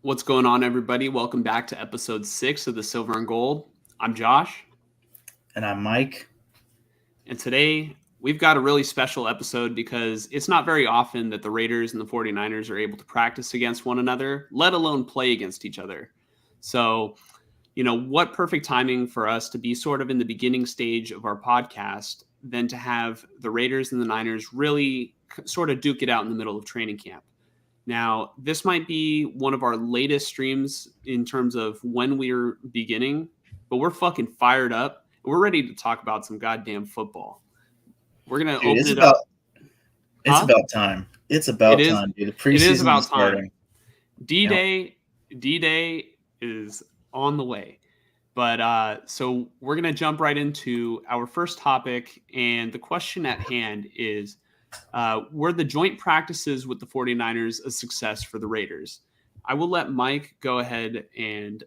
What's going on, everybody? Welcome back to episode 6 of the Silver and Gold. I'm Josh. And I'm Mike. And today we've got a really special episode because it's not very often that the Raiders and the 49ers are able to practice against one another, let alone play against each other. So, what perfect timing for us to be sort of in the beginning stage of our podcast than to have the Raiders and the Niners really sort of duke it out in the middle of training camp. Now, this might be one of our latest streams in terms of when we're beginning, but we're fucking fired up. We're ready to talk about some goddamn football. We're going to open it up. It's about time. It's about time, dude. The preseason it is about is starting. D-Day is on the way. But so we're going to jump right into our first topic. And the question at hand is, were the joint practices with the 49ers a success for the Raiders? I will let Mike go ahead and,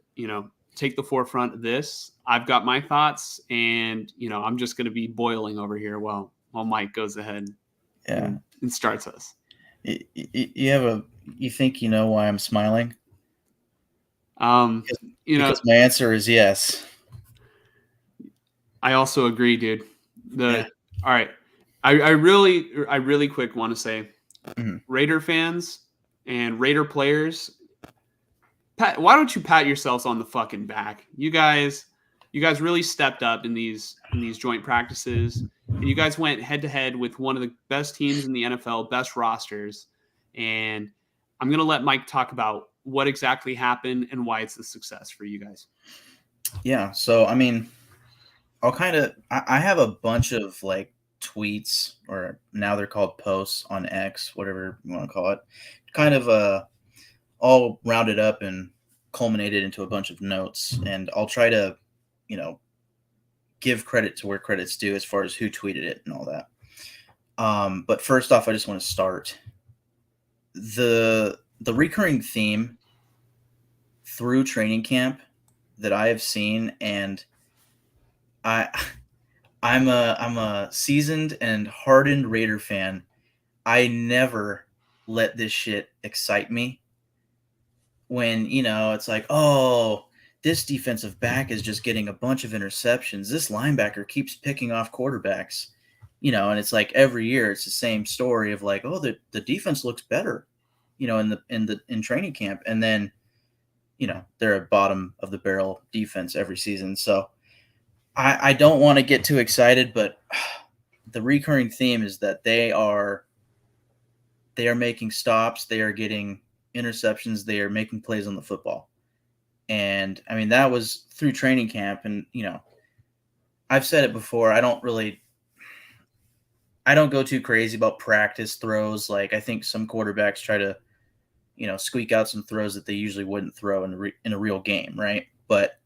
take the forefront of this. I've got my thoughts, and, I'm just going to be boiling over here while Mike goes ahead and starts us. You think you know why I'm smiling? Because my answer is yes. I also agree, dude. All right. I really quick want to say, Raider fans and Raider players, why don't you pat yourselves on the fucking back? You guys really stepped up in these joint practices, and you guys went head to head with one of the best teams in the NFL, best rosters. And I'm gonna let Mike talk about what exactly happened and why it's a success for you guys. Yeah. So I mean, I have a bunch of tweets, or now they're called posts on X, whatever you want to call it, kind of all rounded up and culminated into a bunch of notes. And I'll try to, give credit to where credit's due as far as who tweeted it and all that. But first off, I just want to start the recurring theme through training camp that I have seen, and I'm a seasoned and hardened Raider fan. I never let this shit excite me. When, it's like, oh, this defensive back is just getting a bunch of interceptions. This linebacker keeps picking off quarterbacks, and it's like every year it's the same story of like, oh, the defense looks better, in training camp. And then, they're a bottom of the barrel defense every season. So I don't want to get too excited, but the recurring theme is that they are making stops. They are getting interceptions. They are making plays on the football. And I mean, that was through training camp. And, I've said it before. I don't go too crazy about practice throws. Like, I think some quarterbacks try to, squeak out some throws that they usually wouldn't throw in a real game. Right. But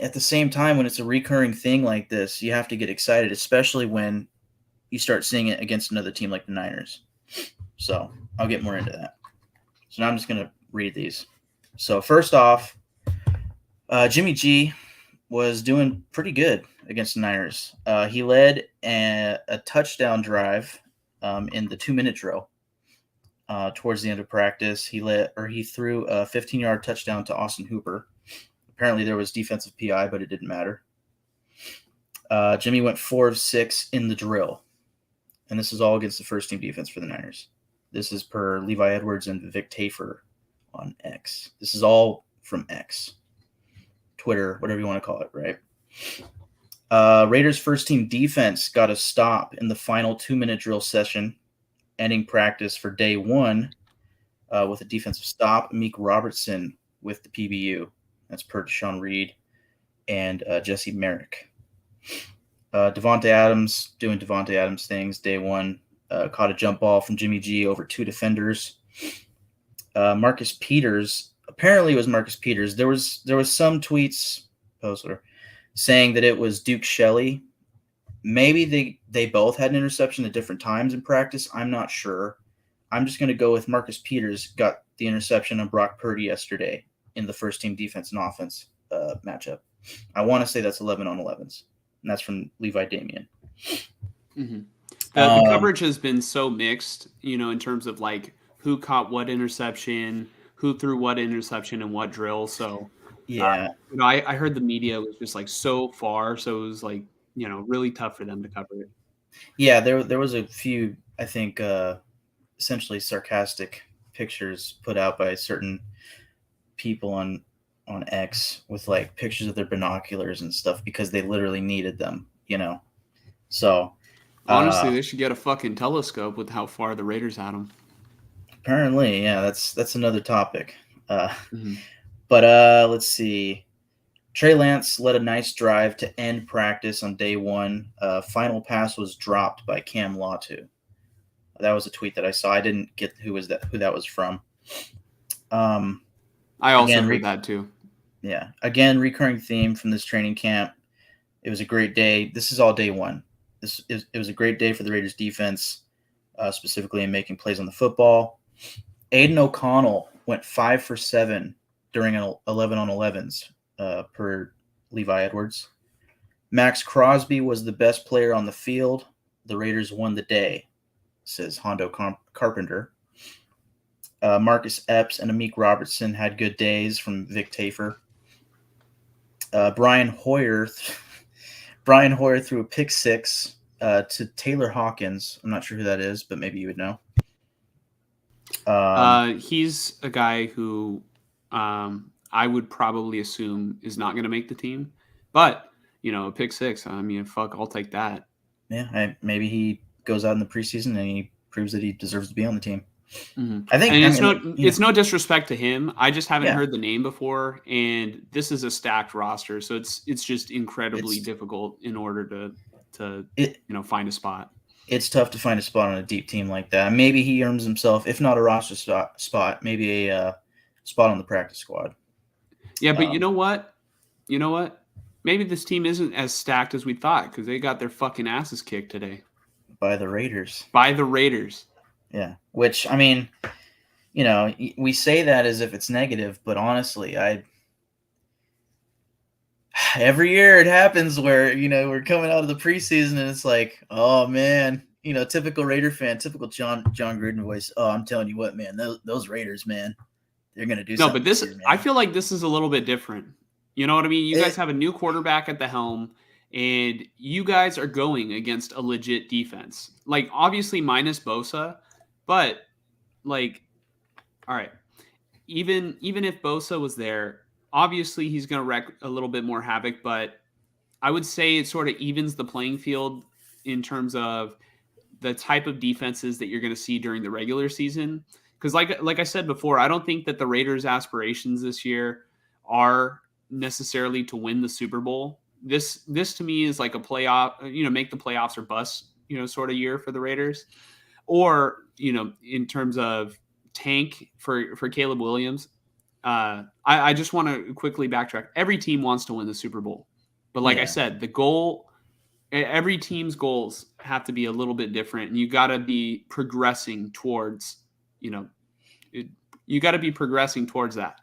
at the same time, when it's a recurring thing like this, you have to get excited, especially when you start seeing it against another team like the Niners. So I'll get more into that. So now I'm just going to read these. So first off, Jimmy G was doing pretty good against the Niners. He led a touchdown drive in the 2-minute drill towards the end of practice. He threw a 15-yard touchdown to Austin Hooper. Apparently there was defensive PI, but it didn't matter. Jimmy went 4 of 6 in the drill. And this is all against the first-team defense for the Niners. This is per Levi Edwards and Vic Tafer on X. This is all from X, Twitter, whatever you want to call it, right? Raiders first-team defense got a stop in the final 2-minute drill session, ending practice for day 1 with a defensive stop. Meek Robertson with the PBU. That's per Deshaun Reed and Jesse Merrick. Devontae Adams doing Devontae Adams things. Day 1, caught a jump ball from Jimmy G over 2 defenders. Marcus Peters. Apparently, it was Marcus Peters. There was some tweets posted saying that it was Duke Shelley. Maybe they both had an interception at different times in practice. I'm not sure. I'm just going to go with Marcus Peters got the interception on Brock Purdy yesterday in the first team defense and offense matchup. I want to say that's 11 on 11s, and that's from Levi Damien. Mm-hmm. The coverage has been so mixed, in terms of like who caught what interception, who threw what interception and what drill. So yeah, I heard the media was just like so far, so it was like really tough for them to cover it. Yeah, there was a few, I think, essentially sarcastic pictures put out by certain people on X with like pictures of their binoculars and stuff because they literally needed them, So honestly, they should get a fucking telescope with how far the Raiders had them. Apparently, yeah, that's another topic. Mm-hmm. But let's see. Trey Lance led a nice drive to end practice on day one. Final pass was dropped by Cam Latu. That was a tweet that I saw. I didn't get who that was from. I also heard that too. Yeah. Again, recurring theme from this training camp. It was a great day. This is all day one. It was a great day for the Raiders defense, specifically in making plays on the football. Aiden O'Connell went 5 for 7 during an 11 on 11s per Levi Edwards. Max Crosby was the best player on the field. The Raiders won the day, says Hondo Carpenter. Marcus Epps and Amik Robertson had good days from Vic Tafer. Brian Hoyer threw a pick six to Taylor Hawkins. I'm not sure who that is, but maybe you would know. He's a guy who I would probably assume is not going to make the team. But, a pick six, I'll take that. Yeah, maybe he goes out in the preseason and he proves that he deserves to be on the team. Mm-hmm. I think it's no disrespect to him. I just haven't heard the name before, and this is a stacked roster, so it's just incredibly difficult in order to find a spot. It's tough to find a spot on a deep team like that. Maybe he earns himself, if not a roster spot, maybe a spot on the practice squad. Yeah, but you know what? Maybe this team isn't as stacked as we thought because they got their fucking asses kicked today. By the Raiders. Yeah, which, we say that as if it's negative, but honestly, every year it happens where, we're coming out of the preseason and it's like, oh, man, typical Raider fan, typical John Gruden voice. Oh, I'm telling you what, man, those Raiders, man, they're going to do something. No, but I feel like this is a little bit different. You know what I mean? You guys have a new quarterback at the helm, and you guys are going against a legit defense. Like, obviously minus Bosa, but, like, all right, even if Bosa was there, obviously he's going to wreak a little bit more havoc, but I would say it sort of evens the playing field in terms of the type of defenses that you're going to see during the regular season. Because like I said before, I don't think that the Raiders' aspirations this year are necessarily to win the Super Bowl. This to me is like a playoff, make the playoffs or bust, sort of year for the Raiders. Or, in terms of tank for Caleb Williams, I just want to quickly backtrack. Every team wants to win the Super Bowl. But like I said, the goal, every team's goals have to be a little bit different. And you got to be progressing towards, you got to be progressing towards that.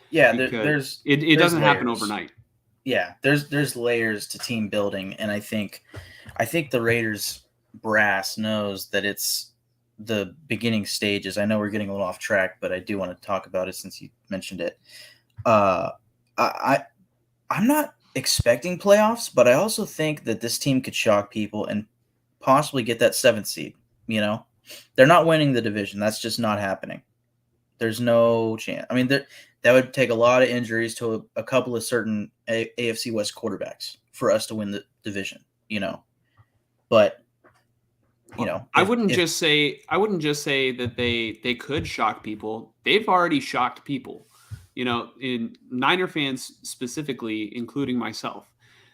Yeah, it doesn't happen overnight. Yeah, there's layers to team building, and I think the Raiders brass knows that it's the beginning stages. I know we're getting a little off track, but I do want to talk about it since you mentioned it. I'm not expecting playoffs, but I also think that this team could shock people and possibly get that 7th seed. They're not winning the division. That's just not happening. There's no chance. I mean, that would take a lot of injuries to a couple of certain AFC West quarterbacks for us to win the division, But, I wouldn't just say that they could shock people. They've already shocked people, in Niner fans specifically, including myself.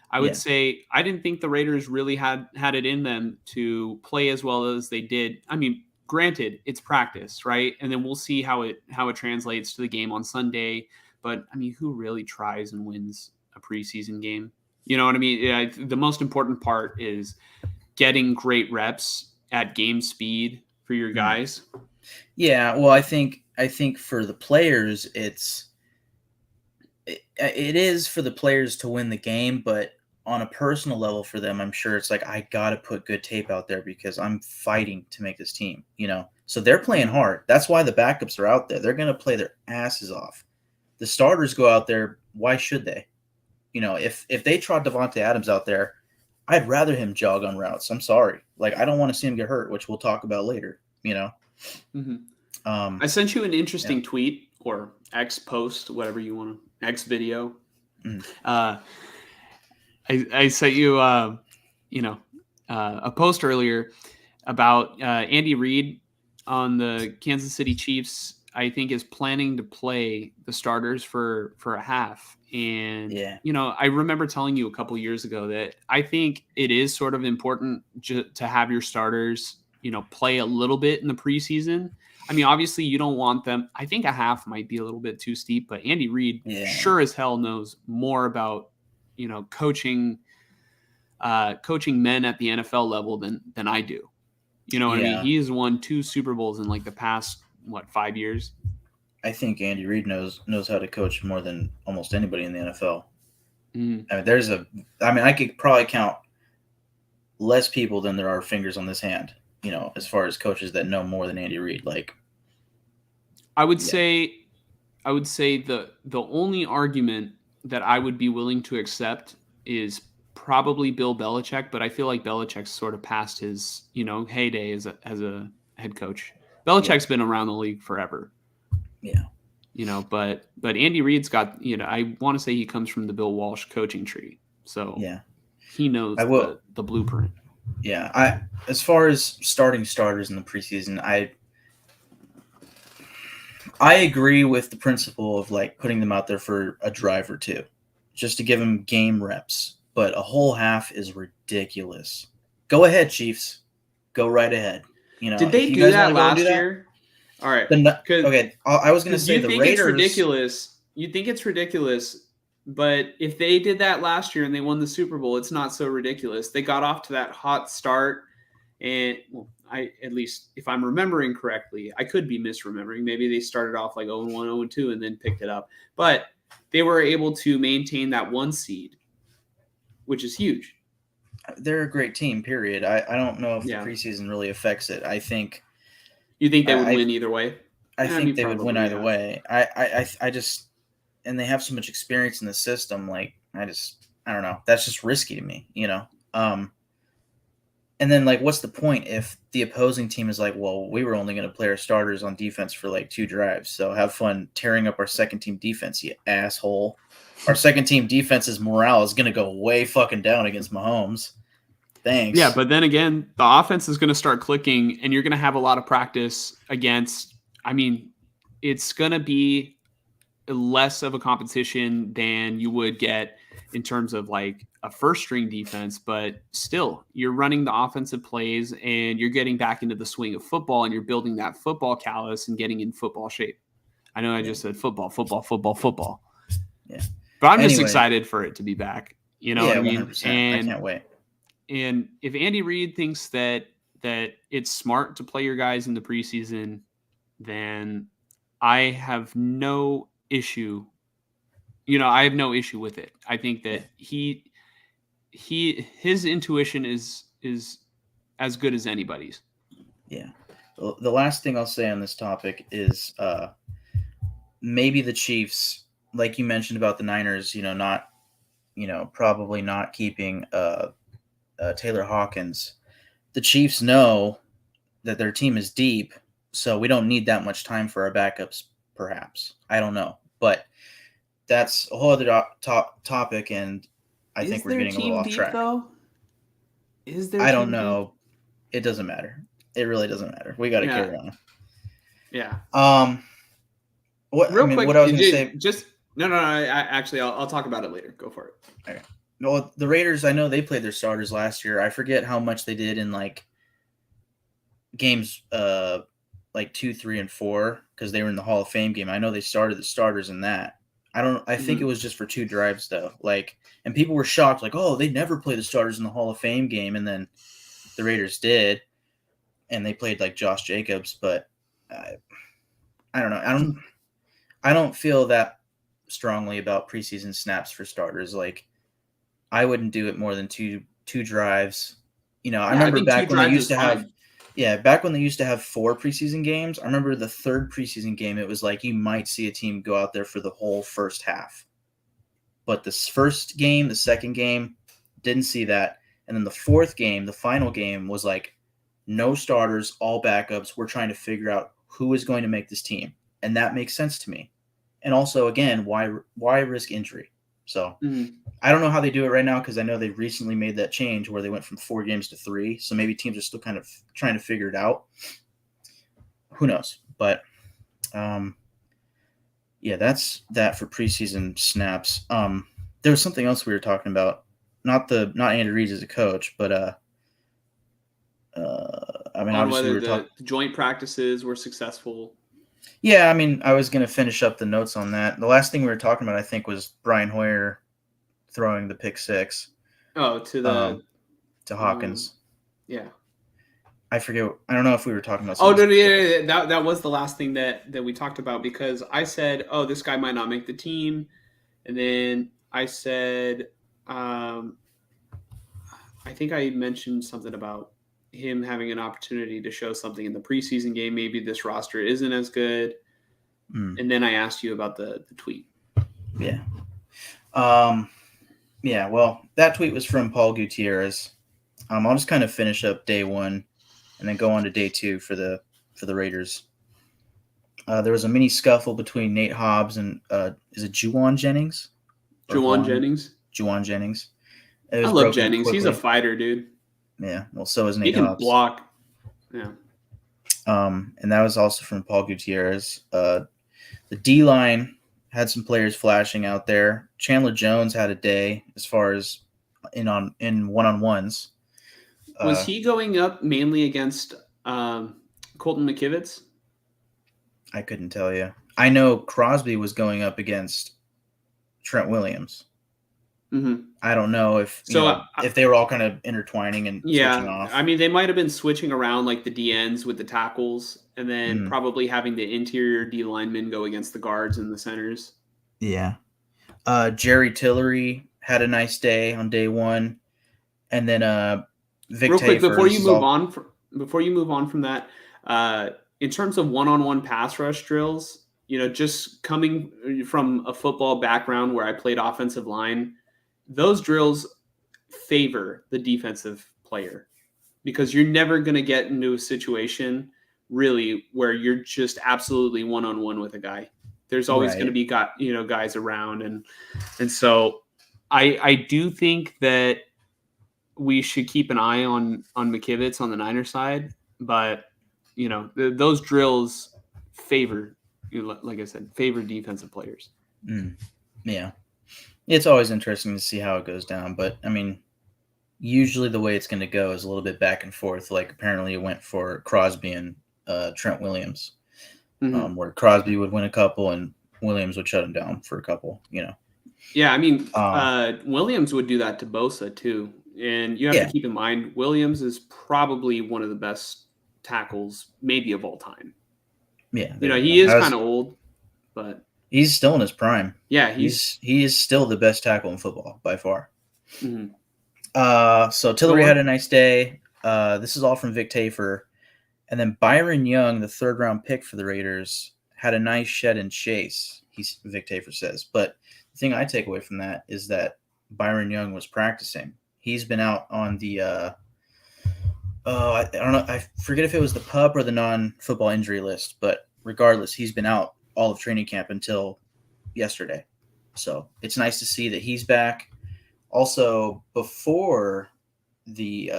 I would say I didn't think the Raiders really had it in them to play as well as they did. I mean, granted, it's practice, right? And then we'll see how it translates to the game on Sunday. But I mean, who really tries and wins a preseason game? You know what I mean? Yeah, the most important part is getting great reps at game speed for your guys. Yeah, well, I think for the players, it is for the players to win the game, but on a personal level for them, I'm sure it's like, I got to put good tape out there because I'm fighting to make this team, So they're playing hard. That's why the backups are out there. They're going to play their asses off. The starters go out there. Why should they? If they trot Davante Adams out there, I'd rather him jog on routes. I'm sorry. Like, I don't want to see him get hurt, which we'll talk about later, I sent you an interesting tweet or X post, whatever you want to, X video. I sent you, a post earlier about Andy Reid on the Kansas City Chiefs. I think is planning to play the starters for a half. And, I remember telling you a couple years ago that I think it is sort of important to have your starters, play a little bit in the preseason. I mean, obviously you don't want them. I think a half might be a little bit too steep, but Andy Reid sure as hell knows more about, coaching men at the NFL level than I do. You know what I mean? He has won 2 Super Bowls in like the past, 5 years? I think Andy Reid knows how to coach more than almost anybody in the NFL. I mean, I could probably count less people than there are fingers on this hand, as far as coaches that know more than Andy Reid. Like, I would say the only argument that I would be willing to accept is probably Bill Belichick, but I feel like Belichick's sort of past his, heyday as a head coach. Belichick's been around the league forever. Yeah. But Andy Reid's got, I want to say he comes from the Bill Walsh coaching tree. So he knows the blueprint. Yeah. As far as starting starters in the preseason, I agree with the principle of like putting them out there for a drive or two, just to give them game reps. But a whole half is ridiculous. Go ahead, Chiefs. Go right ahead. Did they do that last year? All right. Okay. I was going to say the Raiders. It's ridiculous. You think it's ridiculous, but if they did that last year and they won the Super Bowl, it's not so ridiculous. They got off to that hot start, and at least if I'm remembering correctly, I could be misremembering. Maybe they started off like 0-1, 0-2, and then picked it up. But they were able to maintain that 1 seed, which is huge. They're a great team, period. I don't know if the preseason really affects it. I think. You think they would win either way? I think they would win either way. I just, and they have so much experience in the system. Like, I don't know. That's just risky to me, And then, like, what's the point if the opposing team is like, well, we were only going to play our starters on defense for like 2 drives. So have fun tearing up our second team defense, you asshole. Our second team defense's morale is going to go way fucking down against Mahomes. Thanks. Yeah, but then again, the offense is going to start clicking, and you're going to have a lot of practice against. I mean, it's going to be less of a competition than you would get in terms of like a first string defense, but still, you're running the offensive plays and you're getting back into the swing of football, and you're building that football callus and getting in football shape. I know I just said football. Yeah. But I'm just excited for it to be back. You know what I mean? 100%. And I can't wait. And if Andy Reid thinks that it's smart to play your guys in the preseason, then I have no issue. I have no issue with it. I think that his intuition is as good as anybody's. Yeah. The last thing I'll say on this topic is maybe the Chiefs, like you mentioned about the Niners, probably not keeping Taylor Hawkins. The Chiefs know that their team is deep, so we don't need that much time for our backups, perhaps. I don't know. But that's a whole other topic, and I think we're getting a little off track. Though? I don't know. It doesn't matter. It really doesn't matter. We got to carry on. Yeah. What I was going to say? No. I'll talk about it later. Go for it. Okay. No, the Raiders, I know they played their starters last year. I forget how much they did in like games like 2, 3, and 4 because they were in the Hall of Fame game. I know they started the starters in that. I think it was just for 2 drives though. Like, and people were shocked, like, oh, they never play the starters in the Hall of Fame game, and then the Raiders did, and they played like Josh Jacobs, but I don't know. I don't feel that strongly about preseason snaps for starters. Like, I wouldn't do it more than two drives. You know, I remember think 2 back when they drives used is to have fine. back when they used to have 4 preseason games. I remember the 3rd preseason game, it was like you might see a team go out there for the whole first half. But this first game, the second game, didn't see that. And then the 4th game, the final game, was like no starters, all backups. We're trying to figure out who is going to make this team. And that makes sense to me. And also, again, why risk injury? So I don't know how they do it right now because I know they recently made that change where they went from 4 games to 3. So maybe teams are still kind of trying to figure it out. Who knows? But yeah, that's that for preseason snaps. There was something else we were talking about. Not Andy Reid as a coach, but I mean, On obviously we whether were talking. the joint practices were successful. Yeah, I mean, I was going to finish up the notes on that. The last thing we were talking about, I think, was Brian Hoyer throwing the pick 6. Oh, to Hawkins. Yeah. I forget. I don't know if we were talking about. Oh no, yeah. That was the last thing that we talked about because I said, oh, this guy might not make the team, and then I said, I think I mentioned something about him having an opportunity to show something in the preseason game. Maybe this roster isn't as good, and then I asked you about the tweet. Yeah. Yeah. Well, that tweet was from Paul Gutierrez. I'll just kind of finish up day 1, and then go on to day 2 for the Raiders. There was a mini scuffle between Nate Hobbs and is it Juwan Jennings? Juwan Jennings. Juwan Jennings. I love Jennings. He's a fighter, dude. Yeah. Well, so is Nate He can Hobbs. block. Yeah. And that was also from Paul Gutierrez. The D line had some players flashing out there. Chandler Jones had a day as far as in one-on-ones. Was he going up mainly against Colton McKivitz? I couldn't tell you. I know Crosby was going up against Trent Williams. Mm-hmm. I don't know if if they were all kind of intertwining and switching off. I mean, they might have been switching around like the DNs with the tackles, and then probably having the interior D linemen go against the guards and the centers. Yeah. Jerry Tillery had a nice day on day 1, and then Vic real quick Tafer, before you move on from that, in terms of one-on-one pass rush drills, just coming from a football background where I played offensive line, those drills favor the defensive player because you're never going to get into a situation really where you're just absolutely one-on-one with a guy. There's always going to be guys around, and so I do think that we should keep an eye on McKivitz on the Niner side, but those drills favor, like I said, favor defensive players. Yeah, it's always interesting to see how it goes down, but I mean, usually the way it's going to go is a little bit back and forth. Like apparently it went for Crosby and Trent Williams, where Crosby would win a couple and Williams would shut him down for a couple. Yeah, I mean, Williams would do that to Bosa too. And you have to keep in mind, Williams is probably one of the best tackles, maybe of all time. Yeah. He is kind of old, but he's still in his prime. Yeah, he is still the best tackle in football by far. Mm-hmm. So Tillery had a nice day. This is all from Vic Tafer. And then Byron Young, the 3rd round pick for the Raiders, had a nice shed and chase, Vic Tafer says. But the thing I take away from that is that Byron Young was practicing. He's been out on the I don't know. I forget if it was the PUP or the non-football injury list, but regardless, he's been out all of training camp until yesterday. So it's nice to see that he's back. Also, before the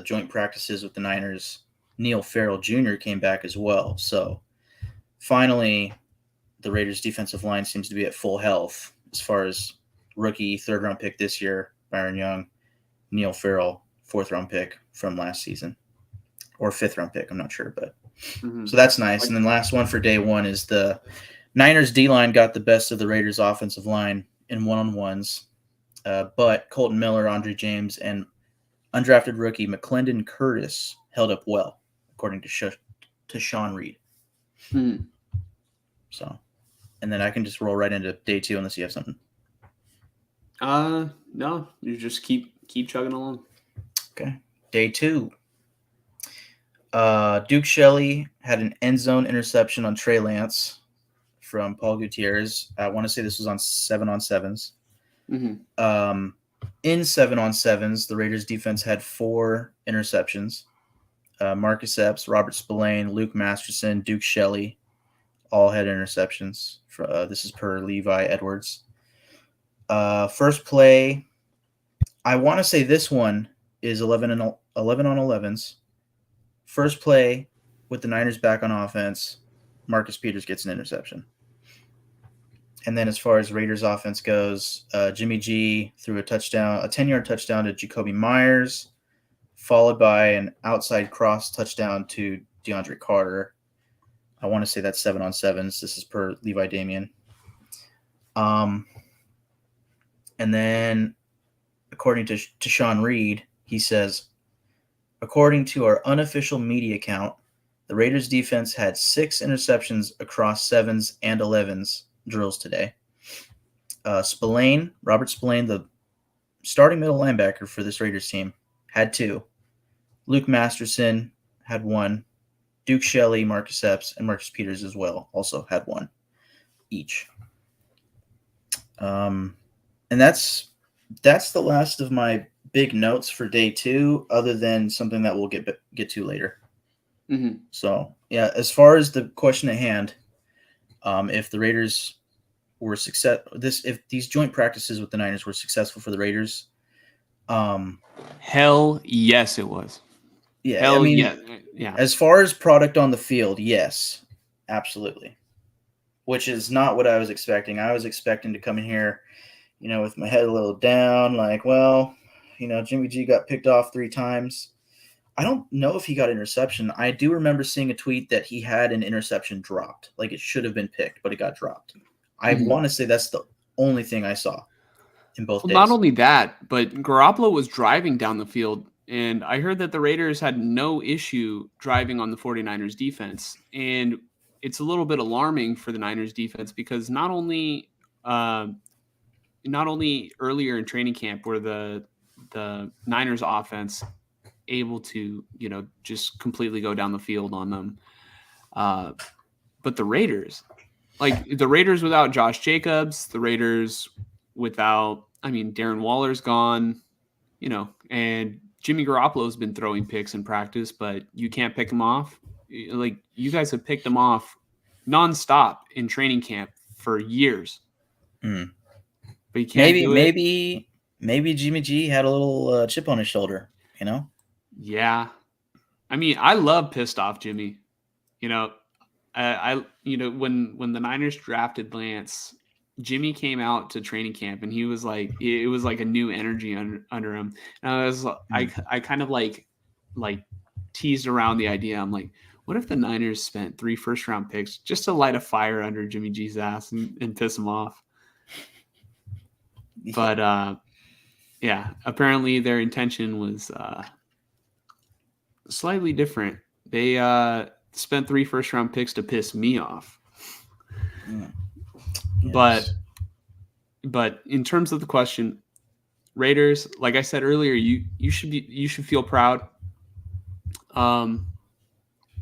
joint practices with the Niners, Neil Farrell Jr. came back as well. So finally, the Raiders' defensive line seems to be at full health as far as rookie 3rd round pick this year, Byron Young, Neil Farrell, 4th round pick from last season. or 5th-round pick. I'm not sure, but Mhm. so that's nice. And then last one for day one is the Niners D-line got the best of the Raiders offensive line in one-on-ones, but Colton Miller, Andre James, and undrafted rookie McClendon Curtis held up well, according to Sean Reed. Mhm. So, and then I can just roll right into day two unless you have something. No, you just keep chugging along. Okay. Day two. Duke Shelley had an end zone interception on Trey Lance from Paul Gutierrez. I want to say this was on 7-on-7s. Mm-hmm. In 7-on-7s, the Raiders defense had 4 interceptions. Marcus Epps, Robert Spillane, Luke Masterson, Duke Shelley all had interceptions. This is per Levi Edwards. First play, I want to say this one is 11 on 11s. First play with the Niners back on offense, Marcus Peters gets an interception. And then as far as Raiders offense goes, Jimmy G threw a 10-yard touchdown to Jacoby Myers, followed by an outside cross touchdown to DeAndre Carter. I want to say that's 7-on-7s. This is per Levi Damien. And then, according to Sean Reed, he says, according to our unofficial media account, the Raiders defense had 6 interceptions across 7s and 11s drills today. Robert Spillane, the starting middle linebacker for this Raiders team, had 2. Luke Masterson had 1. Duke Shelley, Marcus Epps, and Marcus Peters as well also had 1 each. And that's the last of my big notes for day 2, other than something that we'll get to later. Mm-hmm. So, yeah, as far as the question at hand, if the Raiders were if these joint practices with the Niners were successful for the Raiders, hell yes, it was. Yeah, hell I mean, yeah. As far as product on the field, yes, absolutely. Which is not what I was expecting. I was expecting to come in here, with my head a little down, like, well, Jimmy G got picked off 3 times. I don't know if he got interception. I do remember seeing a tweet that he had an interception dropped. Like, it should have been picked, but it got dropped. I want to say that's the only thing I saw in both days. Not only that, but Garoppolo was driving down the field, and I heard that the Raiders had no issue driving on the 49ers defense. And it's a little bit alarming for the Niners defense because not only earlier in training camp were the Niners offense able to, just completely go down the field on them, but the Raiders without Josh Jacobs, the Raiders without, Darren Waller's gone, and Jimmy Garoppolo's been throwing picks in practice, but you can't pick him off. Like, you guys have picked him off nonstop in training camp for years. Mm. But you can't maybe Jimmy G had a little chip on his shoulder, Yeah. I love pissed off Jimmy. When the Niners drafted Lance, Jimmy came out to training camp and he was like, it was like a new energy under him. And I kind of like teased around the idea. I'm like, what if the Niners spent 3 first-round picks just to light a fire under Jimmy G's ass and piss him off? But yeah, apparently their intention was slightly different. They spent 3 first-round picks to piss me off. Yes. But in terms of the question, Raiders, like I said earlier, you should feel proud.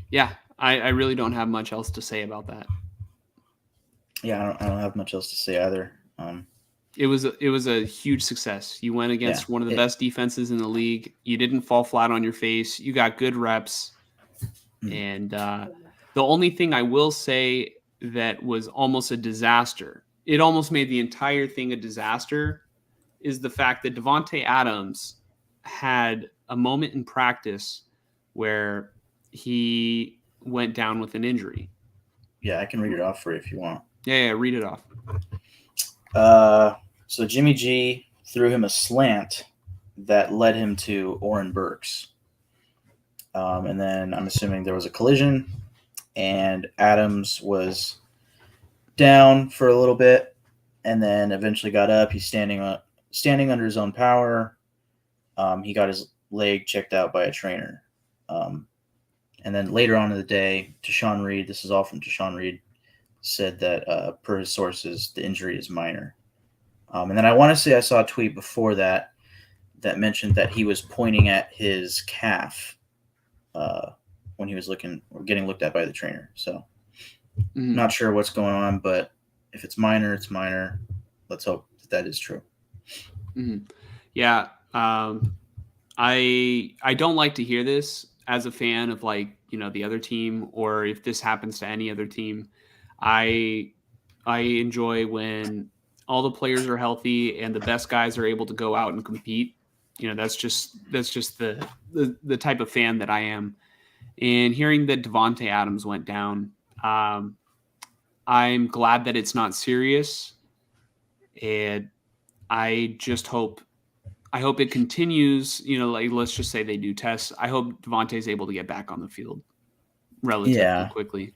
Yeah, I really don't have much else to say about that. Yeah, I don't have much else to say either. It was a huge success. You went against one of the best defenses in the league. You didn't fall flat on your face. You got good reps. And the only thing I will say that was almost a disaster, it almost made the entire thing a disaster, is the fact that Davante Adams had a moment in practice where he went down with an injury. Yeah, I can read it off for you if you want. Yeah, read it off. So Jimmy G threw him a slant that led him to Oren Burks. And then I'm assuming there was a collision, and Adams was down for a little bit, and then eventually got up. He's standing under his own power. He got his leg checked out by a trainer. And then later on in the day, Tashawn Reed, this is all from Tashawn Reed, said that per his sources, the injury is minor. And then I want to say I saw a tweet before that mentioned that he was pointing at his calf when he was getting looked at by the trainer. So not sure what's going on, but if it's minor, it's minor. Let's hope that is true. Yeah. I don't like to hear this as a fan of the other team, or if this happens to any other team. I enjoy when all the players are healthy and the best guys are able to go out and compete. That's just the type of fan that I am. And hearing that Davante Adams went down, I'm glad that it's not serious. And I hope it continues, let's just say they do tests. I hope Davante's able to get back on the field relatively quickly.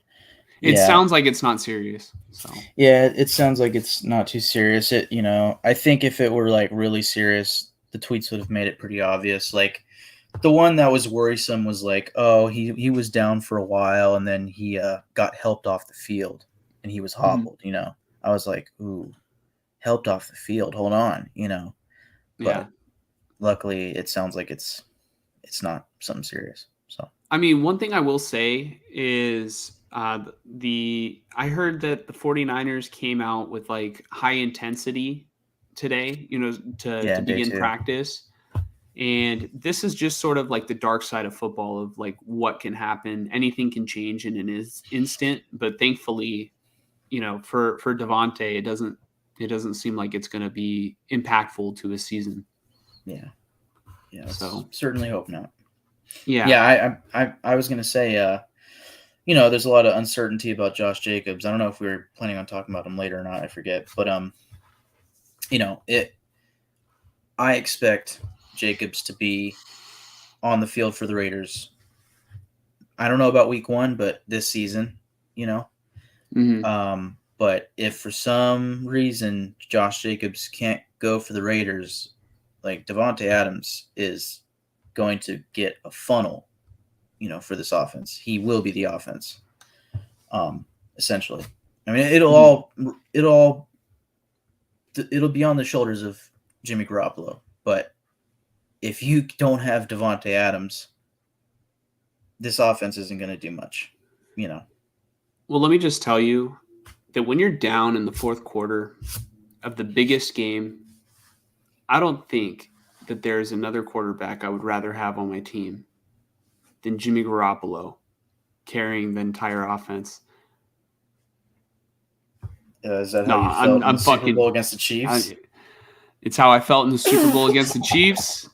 It sounds like it's not serious. So yeah, it sounds like it's not too serious. I think if it were really serious, the tweets would have made it pretty obvious. The one that was worrisome was he was down for a while and then he got helped off the field and he was hobbled. I was like, ooh, helped off the field. Hold on, But luckily, it sounds like it's not something serious. So I mean, one thing I will say is I heard that the 49ers came out with high intensity today, to begin practice. And this is just sort of the dark side of football of what can happen. Anything can change in an instant. But thankfully, for Davante, it doesn't seem like it's going to be impactful to his season. Yeah. So certainly hope not. Yeah. I was going to say, there's a lot of uncertainty about Josh Jacobs. I don't know if we were planning on talking about him later or not. I forget. But, I expect Jacobs to be on the field for the Raiders. I don't know about week 1, but this season, But if for some reason Josh Jacobs can't go for the Raiders, Davante Adams is going to get a funnel, for this offense. He will be the offense, essentially. I mean, it'll be on the shoulders of Jimmy Garoppolo. But if you don't have Davante Adams, this offense isn't going to do much, Well, let me just tell you that when you're down in the fourth quarter of the biggest game, I don't think that there's another quarterback I would rather have on my team than Jimmy Garoppolo carrying the entire offense. Is that how you felt in the Super Bowl against the Chiefs? It's how I felt in the Super Bowl against the Chiefs.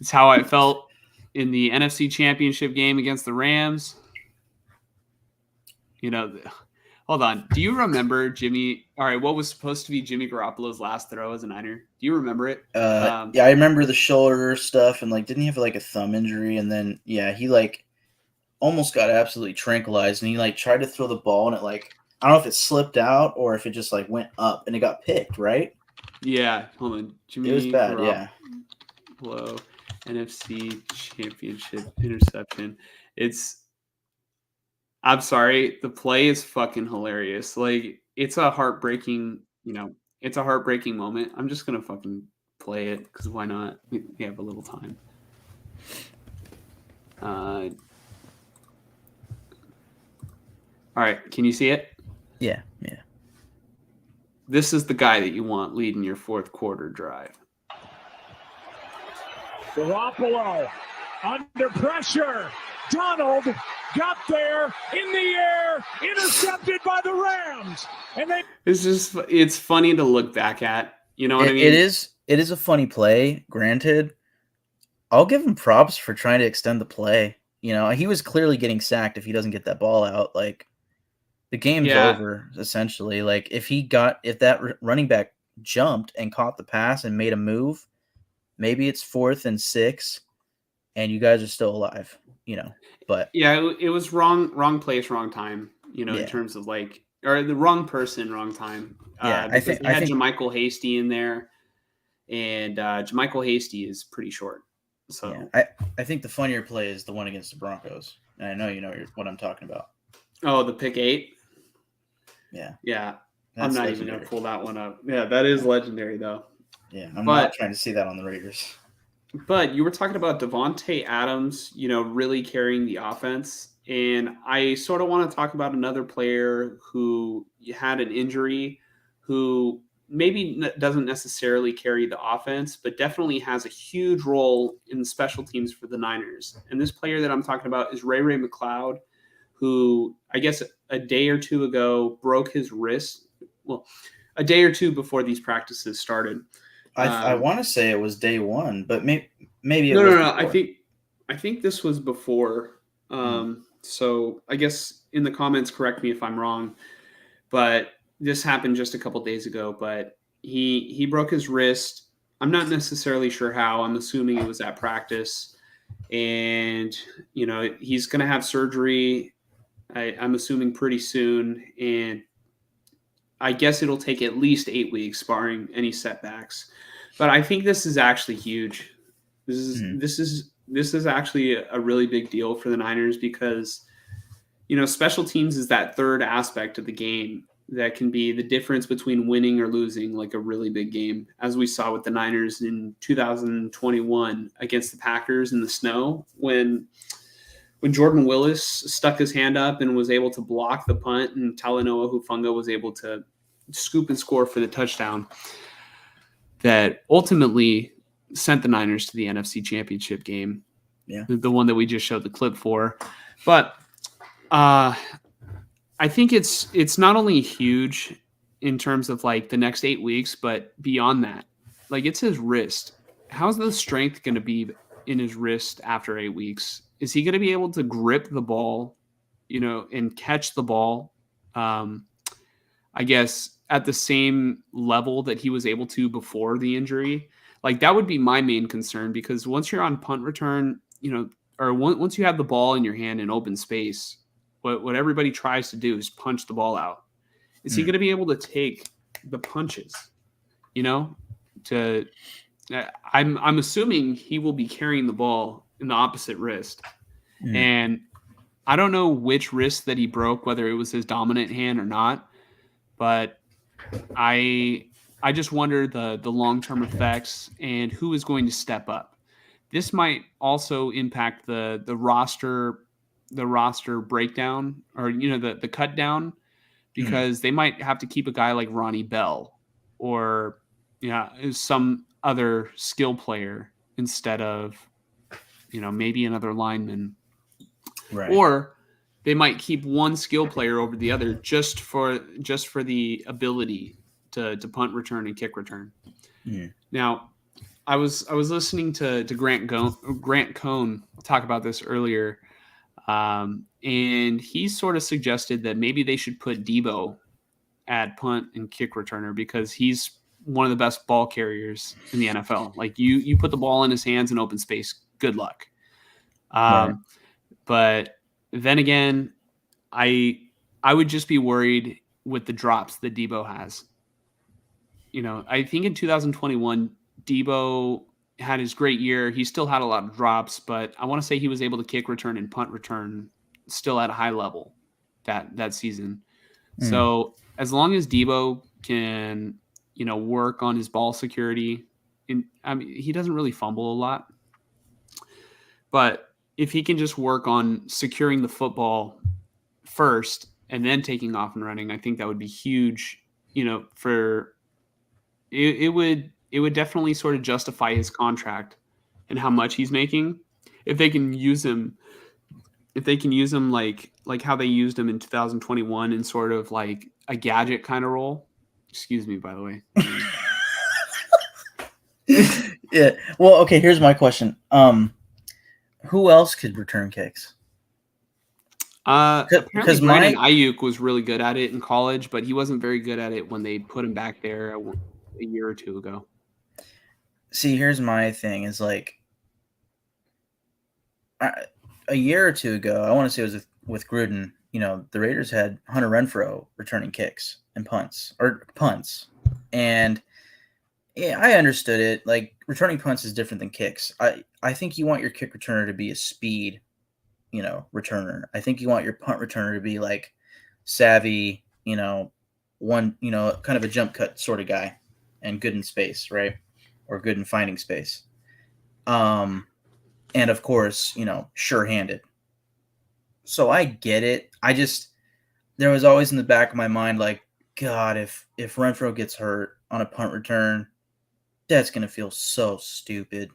It's how I felt in the NFC Championship game against the Rams. Hold on. Do you remember Jimmy? All right, what was supposed to be Jimmy Garoppolo's last throw as a Niner? Do you remember it? Yeah, I remember the shoulder stuff, and didn't he have a thumb injury? And then he almost got absolutely tranquilized, and he tried to throw the ball, and it I don't know if it slipped out or if it just went up and it got picked, right? Yeah, hold on. Jimmy, it was bad. Garoppolo, NFC Championship interception. I'm sorry, the play is fucking hilarious. It's a heartbreaking, it's a heartbreaking moment. I'm just gonna fucking play it because why not? We have a little time. All right, can you see it? Yeah. This is the guy that you want leading your fourth quarter drive. Garoppolo under pressure. Donald got there in the air, intercepted by the Rams. And it's funny to look back at. You know what I mean? It is a funny play, granted. I'll give him props for trying to extend the play. He was clearly getting sacked if he doesn't get that ball out. The game's over, essentially. If that running back jumped and caught the pass and made a move, maybe it's 4th and 6, and you guys are still alive, but Yeah, it was wrong place, wrong time, in Yeah. terms of or the wrong person, wrong time. Yeah, Because they had JaMychal Hasty in there, and JaMychal Hasty is pretty short. So I think the funnier play is the one against the Broncos. And I know you know what I'm talking about. Oh, the pick 8? Yeah. Yeah. That's I'm not legendary. even going to pull that one up. Yeah, that is legendary, though. Yeah, I'm not trying to see that on the Raiders. But you were talking about Davante Adams, really carrying the offense. And I sort of want to talk about another player who had an injury, who maybe doesn't necessarily carry the offense, but definitely has a huge role in the special teams for the Niners. And this player that I'm talking about is Ray McCloud, who I guess a day or two ago broke his wrist. Well, a day or two before these practices started. I want to say it was day one, but maybe it no, was. No. I think this was before. So I guess in the comments, correct me if I'm wrong, but this happened just a couple days ago. But he broke his wrist. I'm not necessarily sure how. I'm assuming it was at practice, and he's going to have surgery. I'm assuming pretty soon, and I guess it'll take at least 8 weeks, barring any setbacks. But I think this is actually huge. This is actually a really big deal for the Niners because, special teams is that third aspect of the game that can be the difference between winning or losing, like a really big game, as we saw with the Niners in 2021 against the Packers in the snow when Jordan Willis stuck his hand up and was able to block the punt, and Talanoa Hufanga was able to scoop and score for the touchdown that ultimately sent the Niners to the NFC Championship game. Yeah. The one that we just showed the clip for. But I think it's not only huge in terms of the next 8 weeks, but beyond that. It's his wrist. How's the strength going to be in his wrist after 8 weeks? Is he going to be able to grip the ball, and catch the ball? I guess at the same level that he was able to before the injury. That would be my main concern, because once you're on punt return, or once you have the ball in your hand in open space, what everybody tries to do is punch the ball out. Is he going to be able to take the punches? I'm assuming he will be carrying the ball in the opposite wrist. And I don't know which wrist that he broke, whether it was his dominant hand or not, but I just wonder the long-term effects and who is going to step up. This might also impact the roster breakdown, or the cut down, because they might have to keep a guy like Ronnie Bell or some other skill player instead of maybe another lineman. Right. Or they might keep one skill player over the other just for the ability to punt return and kick return. Now, I was listening to Grant Cohn talk about this earlier, and he sort of suggested that maybe they should put Debo at punt and kick returner, because he's one of the best ball carriers in the NFL. You put the ball in his hands in open space, good luck. Right. But then again, I would just be worried with the drops that Debo has. I think in 2021, Debo had his great year. He still had a lot of drops, but I want to say he was able to kick return and punt return still at a high level that season. So as long as Debo can, work on his ball security, he doesn't really fumble a lot, but if he can just work on securing the football first and then taking off and running, I think that would be huge. For it would definitely sort of justify his contract and how much he's making if they can use him. If they can use him like how they used him in 2021 in sort of like a gadget kind of role. Excuse me, by the way. Yeah. Well, okay. Here's my question. Who else could return kicks? Apparently Brandon Ayuk was really good at it in college, but he wasn't very good at it when they put him back there a year or two ago. See, here's my thing: is a year or two ago, I want to say it was with Gruden, the Raiders had Hunter Renfrow returning kicks and punts. And yeah, I understood it. Like, returning punts is different than kicks. I think you want your kick returner to be a speed, returner. I think you want your punt returner to be like savvy, kind of a jump cut sort of guy and good in space, right? Or good in finding space. And of course, sure-handed. So I get it. There was always in the back of my mind, like, God, if Renfrow gets hurt on a punt return, that's going to feel so stupid,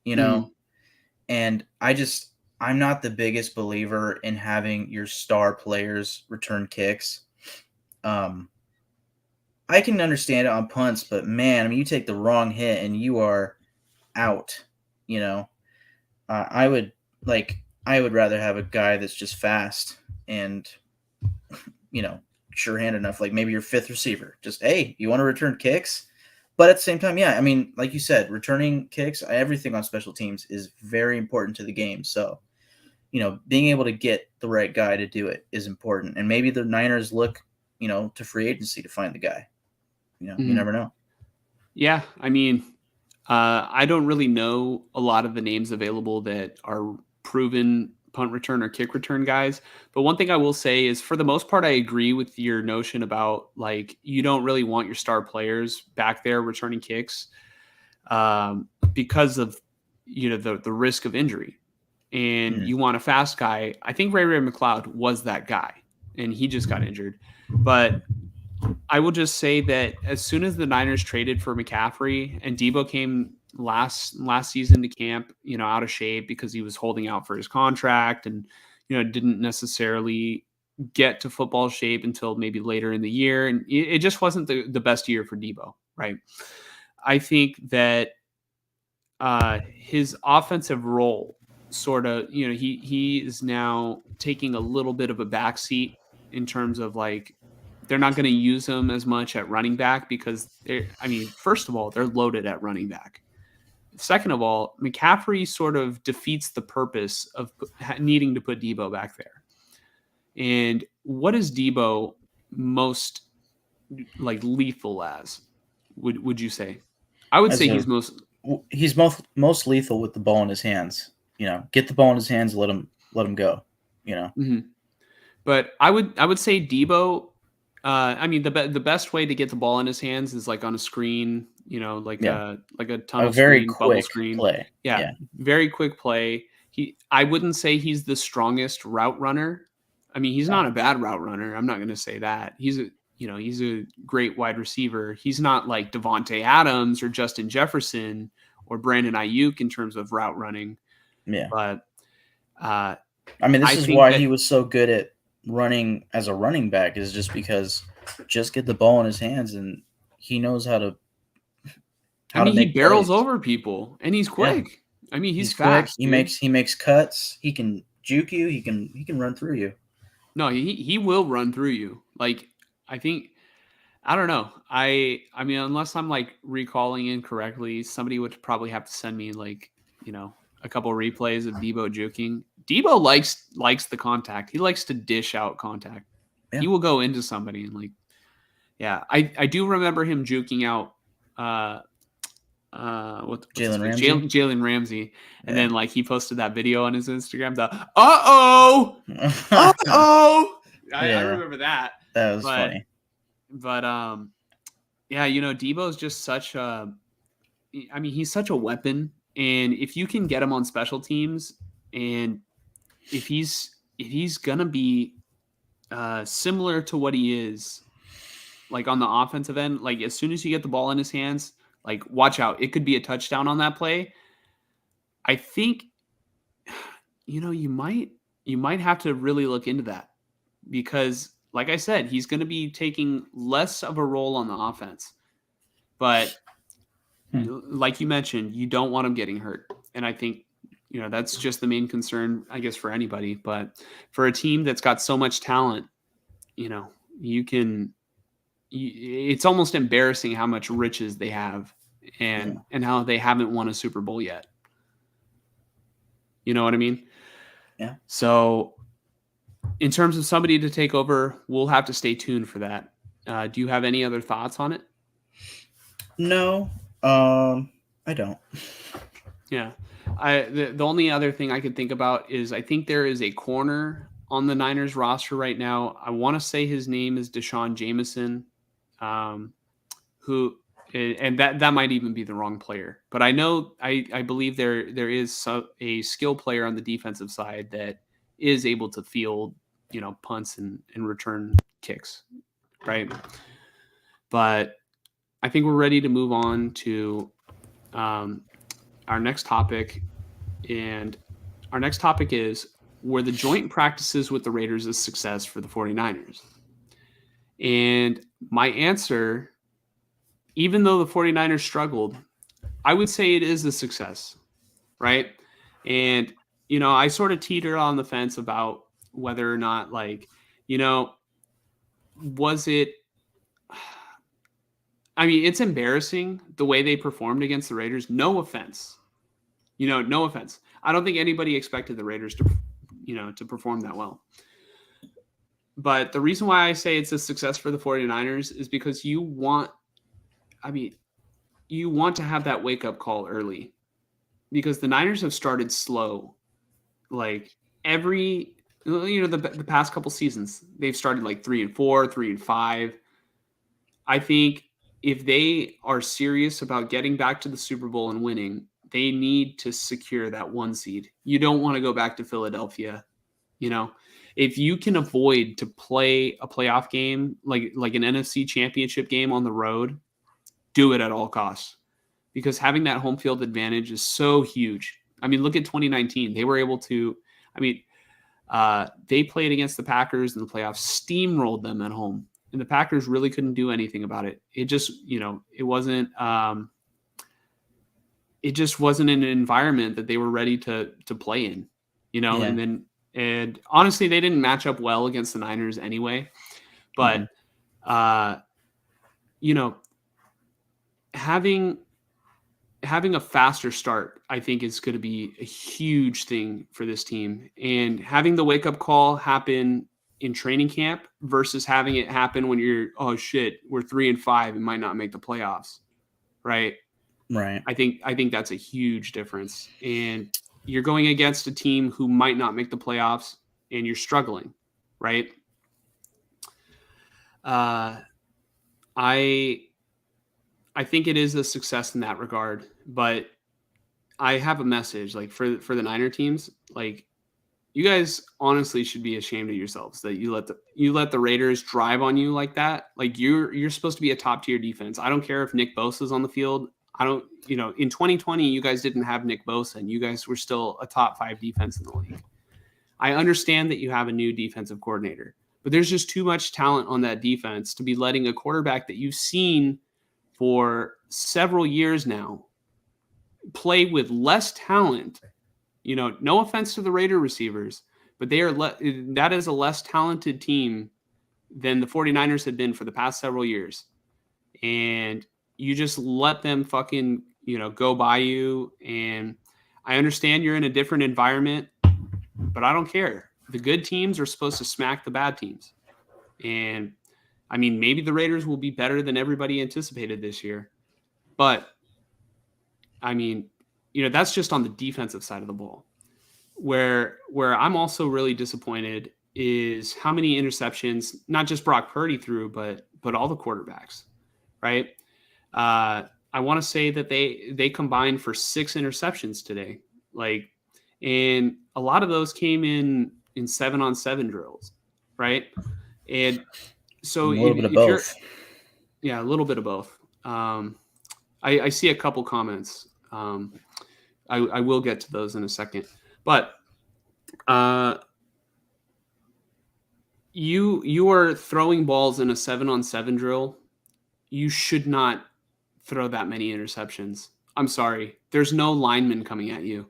And I'm not the biggest believer in having your star players return kicks. I can understand it on punts, but man, you take the wrong hit and you are out, I would rather have a guy that's just fast and, sure-handed enough. Like maybe your fifth receiver. Just, hey, you want to return kicks? But at the same time, yeah, like you said, returning kicks, everything on special teams is very important to the game. So, being able to get the right guy to do it is important. And maybe the Niners look, to free agency to find the guy. You never know. Yeah, I don't really know a lot of the names available that are proven punt return or kick return guys. But one thing I will say is, for the most part, I agree with your notion about, like, you don't really want your star players back there returning kicks because of, the risk of injury. And you want a fast guy. I think Ray McCloud was that guy, and he just got injured. But I will just say that as soon as the Niners traded for McCaffrey and Debo came last season to camp, out of shape because he was holding out for his contract and, didn't necessarily get to football shape until maybe later in the year. And it just wasn't the best year for Debo, right? I think that his offensive role sort of, he is now taking a little bit of a backseat in terms of, like, they're not going to use him as much at running back because first of all, they're loaded at running back. Second of all, McCaffrey sort of defeats the purpose of needing to put Debo back there. And what is Debo most, like, lethal as? Would you say? I would say he's most lethal with the ball in his hands. Get the ball in his hands, let him go. Mm-hmm. But I would say Debo. The best way to get the ball in his hands is like on a screen, like a tunnel very screen, quick bubble screen play. Yeah, very quick play. I wouldn't say he's the strongest route runner. He's not a bad route runner. I'm not going to say that. He's a great wide receiver. He's not like Devontae Adams or Justin Jefferson or Brandon Ayuk in terms of route running. Yeah. But this is why he was so good at running as a running back, is just because just get the ball in his hands and he knows how to he barrels plays. over people and he's quick. Yeah. He's fast. Quick. He makes cuts. He can juke you. He can run through you. No, he will run through you. Like, I don't know. Unless I'm like recalling incorrectly, somebody would probably have to send me like, a couple of replays of Debo juking. Debo likes the contact. He likes to dish out contact. Yeah. He will go into somebody and I do remember him juking out Jalen Ramsey. And then like he posted that video on his Instagram, I remember that. That was funny. But Debo's just such a he's such a weapon. And if you can get him on special teams, and if he's gonna be similar to what he is, like on the offensive end, like as soon as you get the ball in his hands, like watch out, it could be a touchdown on that play. I think, you might have to really look into that, because like I said, he's going to be taking less of a role on the offense, but like you mentioned, you don't want him getting hurt. And I think, that's just the main concern, I guess, for anybody. But for a team that's got so much talent, it's almost embarrassing how much riches they have and how they haven't won a Super Bowl yet. You know what I mean? Yeah. So in terms of somebody to take over, we'll have to stay tuned for that. Do you have any other thoughts on it? No, I don't. Yeah. The only other thing I could think about is I think there is a corner on the Niners roster right now. I want to say his name is Deshaun Jameson, who, and that might even be the wrong player. But I know I believe there is a skill player on the defensive side that is able to field, punts and return kicks, right? But I think we're ready to move on to our next topic. And our next topic is, were the joint practices with the Raiders a success for the 49ers? And my answer, even though the 49ers struggled, I would say it is a success, right? And, I sort of teeter on the fence about whether or not, was it, it's embarrassing the way they performed against the Raiders. No offense. No offense. I don't think anybody expected the Raiders to perform that well. But the reason why I say it's a success for the 49ers is because you want to have that wake-up call early, because the Niners have started slow. Like the past couple seasons, they've started like 3-4, 3-5. I think if they are serious about getting back to the Super Bowl and winning, they need to secure that 1 seed. You don't want to go back to Philadelphia. If you can avoid to play a playoff game, like an NFC championship game on the road, do it at all costs, because having that home field advantage is so huge. Look at 2019. They were able to, they played against the Packers in the playoffs, steamrolled them at home, and the Packers really couldn't do anything about it. It just, it wasn't an environment that they were ready to play in, yeah. And honestly, they didn't match up well against the Niners anyway, but, having a faster start, I think, is going to be a huge thing for this team. And having the wake-up call happen in training camp versus having it happen when you're, oh shit, we're 3-5 and might not make the playoffs, right? Right. I think that's a huge difference. And you're going against a team who might not make the playoffs and you're struggling, right? I think it is a success in that regard, but I have a message for the Niner teams. You guys honestly should be ashamed of yourselves that you let the Raiders drive on you like that. You're supposed to be a top tier defense. I don't care if Nick Bosa's on the field. In 2020, you guys didn't have Nick Bosa, and you guys were still a top 5 defense in the league. I understand that you have a new defensive coordinator, but there's just too much talent on that defense to be letting a quarterback that you've seen for several years now play with less talent. No offense to the Raider receivers, but that is a less talented team than the 49ers have been for the past several years. And you just let them fucking, go by you. And I understand you're in a different environment, but I don't care. The good teams are supposed to smack the bad teams. And maybe the Raiders will be better than everybody anticipated this year. But that's just on the defensive side of the ball. Where I'm also really disappointed is how many interceptions, not just Brock Purdy threw, but all the quarterbacks, right? I want to say that they combined for 6 interceptions today. And a lot of those came in 7-on-7 drills, right? And so a little bit of both. Yeah, a little bit of both. I see a couple comments. I will get to those in a second, but you are throwing balls in a 7-on-7 drill. You should not throw that many interceptions. I'm sorry. There's no lineman coming at you,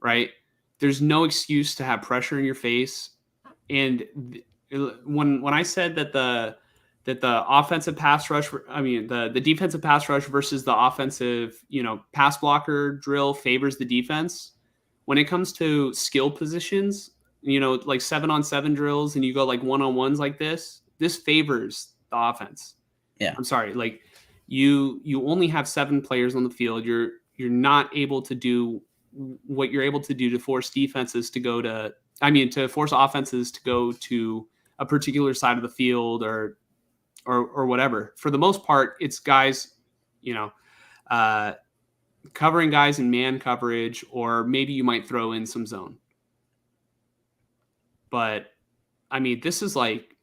right? There's no excuse to have pressure in your face. And when I said that the offensive pass rush, the defensive pass rush versus the offensive, pass blocker drill favors the defense. when it comes to skill positions, like 7-on-7 drills and you go like 1-on-1s like this favors the offense. Yeah. I'm sorry. Like you only have 7 players on the field. You're not able to do what you're able to do to force defenses to go to force offenses to go to a particular side of the field or whatever. For the most part, it's guys, covering guys in man coverage, or maybe you might throw in some zone. But I mean, this is like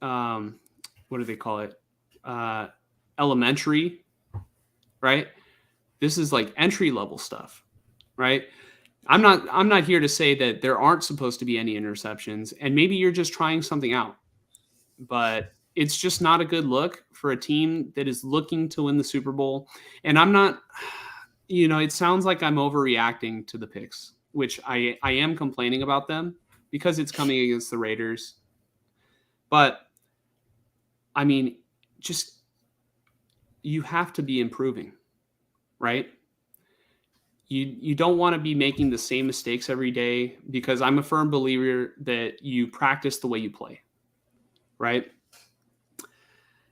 what do they call it? Elementary, right? This is like entry level stuff, right? I'm not here to say that there aren't supposed to be any interceptions, and maybe you're just trying something out, but it's just not a good look for a team that is looking to win the Super Bowl. And I'm not, it sounds like I'm overreacting to the picks, which I am complaining about them because it's coming against the Raiders. But I mean, just, you have to be improving, right? You don't want to be making the same mistakes every day, because I'm a firm believer that you practice the way you play, right?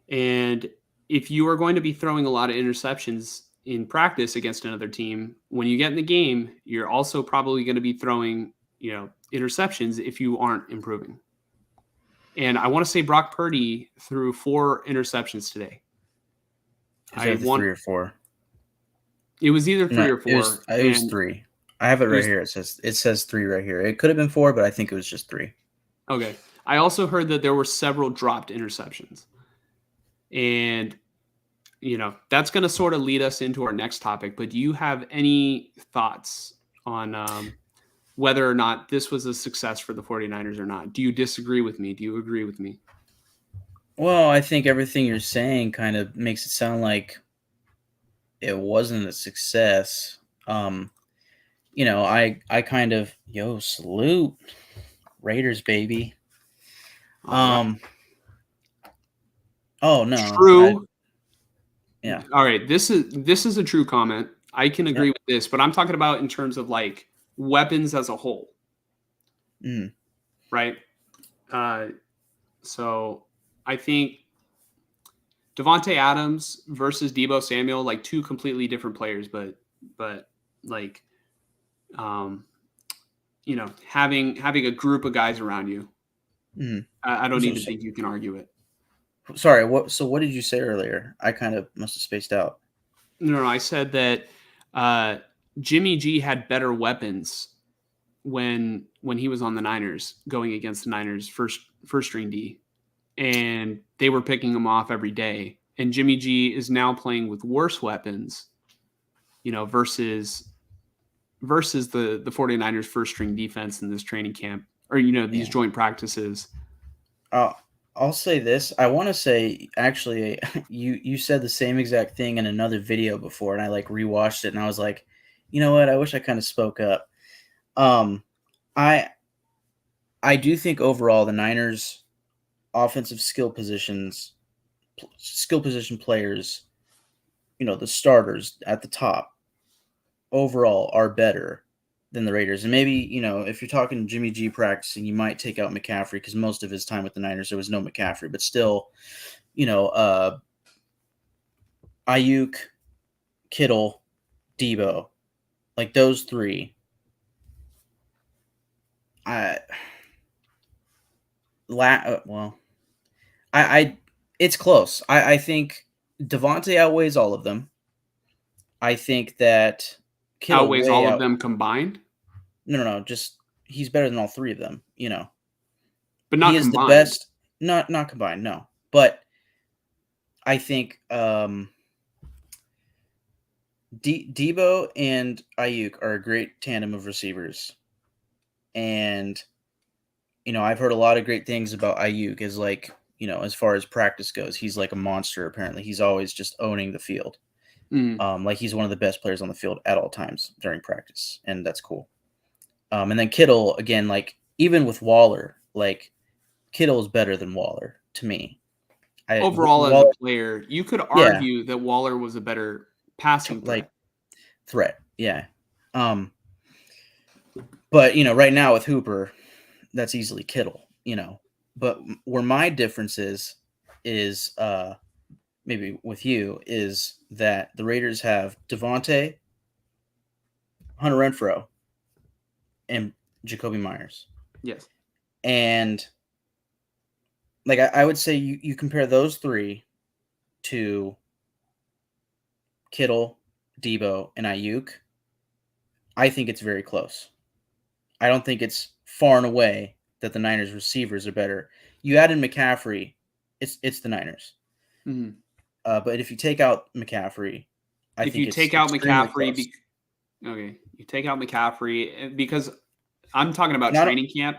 And if you are going to be throwing a lot of interceptions in practice against another team, when you get in the game, you're also probably going to be throwing, interceptions if you aren't improving. And I want to say Brock Purdy threw 4 interceptions today. It was 3 or 4. It was either 3 or 4. It was 3. I have it right here. It says 3 right here. It could have been 4, but I think it was just 3. Okay. I also heard that there were several dropped interceptions. And, that's going to sort of lead us into our next topic. But do you have any thoughts on whether or not this was a success for the 49ers or not? Do you disagree with me? Do you agree with me? Well, I think everything you're saying kind of makes it sound like it wasn't a success. I kind of, salute Raiders, baby. Oh no. True. Yeah. All right. This is a true comment. I can agree with this, but I'm talking about in terms of like weapons as a whole. Right. So I think Devontae Adams versus Deebo Samuel, like 2 completely different players, but like, having a group of guys around you, I don't even think you can argue it. Sorry, what did you say earlier? I kind of must have spaced out. No, I said that Jimmy G had better weapons when he was on the Niners, going against the Niners first string D, and they were picking him off every day. And Jimmy G is now playing with worse weapons, versus the 49ers first string defense in this training camp, or these joint practices. I'll say this. I want to say, actually, you said the same exact thing in another video before, and I like rewatched it, and I was like, you know what? I wish I kind of spoke up. I do think overall the Niners' offensive skill position players, the starters at the top, overall are better than the Raiders. And maybe, if you're talking Jimmy G practicing, you might take out McCaffrey, because most of his time with the Niners, there was no McCaffrey. But still, Ayuk, Kittle, Deebo, like those 3. It's close. I think Devontae outweighs all of them. I think that Kittle outweighs all of them combined. No. Just he's better than all 3 of them. But not he is combined. The best. Not combined. No, but I think Deebo and Ayuk are a great tandem of receivers, and I've heard a lot of great things about Ayuk. As like, as far as practice goes, he's like a monster. Apparently, he's always just owning the field. Like he's one of the best players on the field at all times during practice, and that's cool. And then Kittle, again, like even with Waller, like Kittle is better than Waller to me. Overall, as a player, you could argue that Waller was a better passing threat. Yeah. But, right now with Hooper, that's easily Kittle, But where my difference is maybe with you, is that the Raiders have Devontae, Hunter Renfrow, and Jacoby Myers. Yes. And like I would say you compare those three to Kittle, Debo, and Ayuk, I think it's very close. I don't think it's far and away that the Niners receivers are better. You add in McCaffrey, it's the Niners. Mm-hmm. But if you take out McCaffrey, if you take out McCaffrey, you take out McCaffrey because I'm talking about training camp.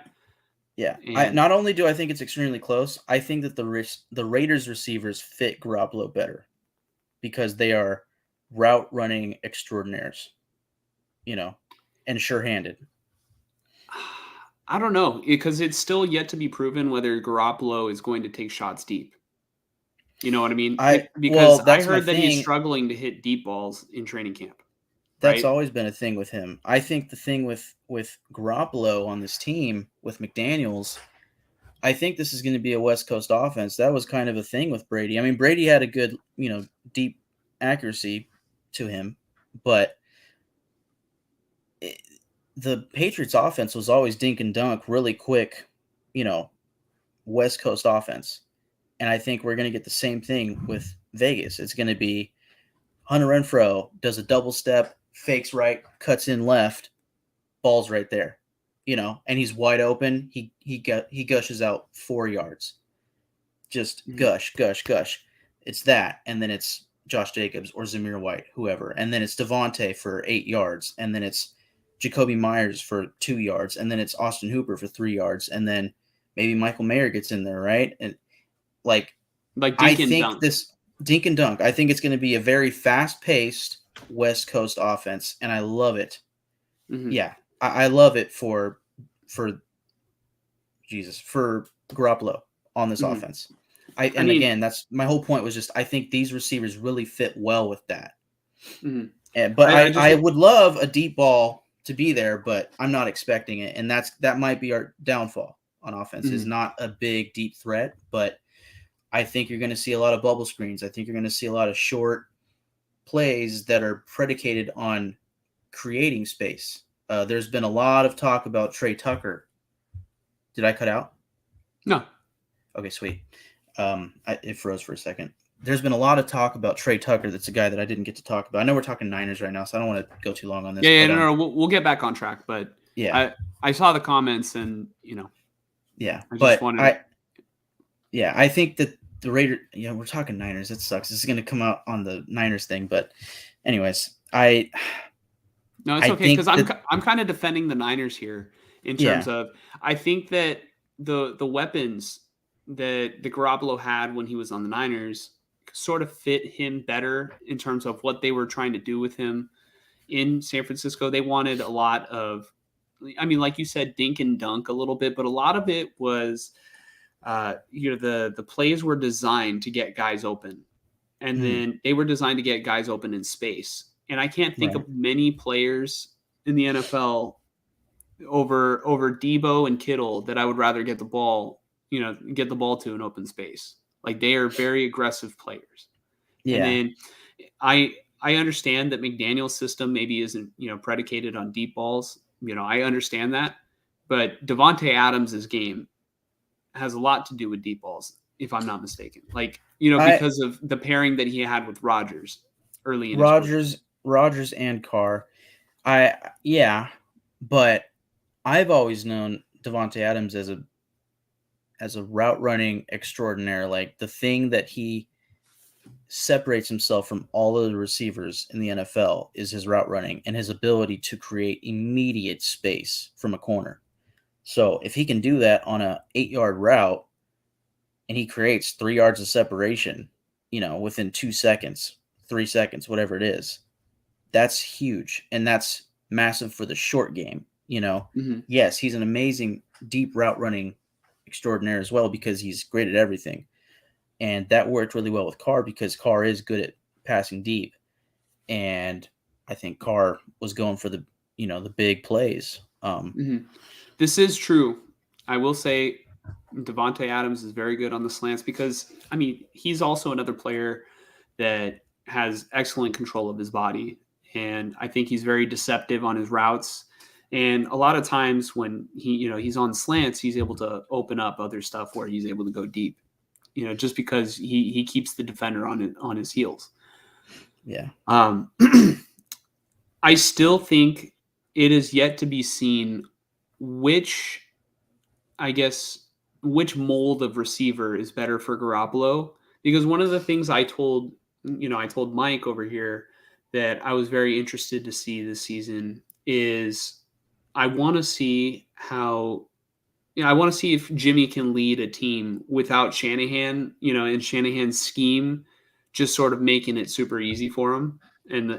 Yeah, not only do I think it's extremely close, I think that the Raiders receivers fit Garoppolo better because they are route running extraordinaires, and sure-handed. I don't know, because it's still yet to be proven whether Garoppolo is going to take shots deep. You know what I mean? Because I heard that he's struggling to hit deep balls in training camp. That's always been a thing with him. I think the thing with Garoppolo on this team, with McDaniels, I think this is going to be a West Coast offense. That was kind of a thing with Brady. I mean, Brady had a good, deep accuracy to him, but the Patriots offense was always dink and dunk, really quick, West Coast offense. And I think we're going to get the same thing with Vegas. It's going to be Hunter Renfrow does a double step, fakes right, cuts in left, ball's right there, and he's wide open. He gushes out 4 yards. Just gush. It's that. And then it's Josh Jacobs or Zamir White, whoever. And then it's Devontae for 8 yards. And then it's Jacoby Myers for 2 yards. And then it's Austin Hooper for 3 yards. And then maybe Michael Mayer gets in there, right? And like dink and dunk. This dink and dunk. I think it's going to be a very fast-paced West Coast offense, and I love it. Mm-hmm. Yeah, I love it for Garoppolo on this offense. Again, that's my whole point. Was just I think these receivers really fit well with that. Mm-hmm. But I would love a deep ball to be there, but I'm not expecting it, and that might be our downfall on offense. Is not a big deep threat, but I think you're going to see a lot of bubble screens. I think you're going to see a lot of short plays that are predicated on creating space. There's been a lot of talk about Trey Tucker. Did I cut out? No. Okay, sweet. It froze for a second. There's been a lot of talk about Trey Tucker. That's a guy that I didn't get to talk about. I know we're talking Niners right now, so I don't want to go too long on this. No. We'll get back on track. But yeah, I saw the comments, and yeah, I think that the Raiders, we're talking Niners. That sucks. This is going to come out on the Niners thing, but anyways, no, it's okay because I'm kind of defending the Niners here in terms of I think that the weapons that the Garoppolo had when he was on the Niners sort of fit him better in terms of what they were trying to do with him in San Francisco. They wanted a lot of, like you said, dink and dunk a little bit, but a lot of it was. The plays were designed to get guys open, and then they were designed to get guys open in space. And I can't think of many players in the NFL over Debo and Kittle that I would rather get the ball to an open space. Like, they are very aggressive players. Yeah. And then I understand that McDaniel's system maybe isn't, predicated on deep balls. I understand that, but Davante Adams' game has a lot to do with deep balls, if I'm not mistaken. Because of the pairing that he had with Rodgers early in Rodgers and Carr. But I've always known Davante Adams as a route running extraordinaire. Like, the thing that he separates himself from all of the receivers in the NFL is his route running and his ability to create immediate space from a corner. So if he can do that on a 8-yard route and he creates 3 yards of separation, within 2 seconds, 3 seconds, whatever it is, that's huge. And that's massive for the short game. Yes, he's an amazing deep route running extraordinaire as well because he's great at everything. And that worked really well with Carr because Carr is good at passing deep. And I think Carr was going for the big plays. This is true. I will say Davante Adams is very good on the slants because, I mean, he's also another player that has excellent control of his body. And I think he's very deceptive on his routes. And a lot of times when he's on slants, he's able to open up other stuff where he's able to go deep, just because he keeps the defender on his heels. Yeah. I still think it is yet to be seen which mold of receiver is better for Garoppolo, because one of the things I told Mike over here that I was very interested to see this season is I want to see if Jimmy can lead a team without Shanahan, and Shanahan's scheme just sort of making it super easy for him. And,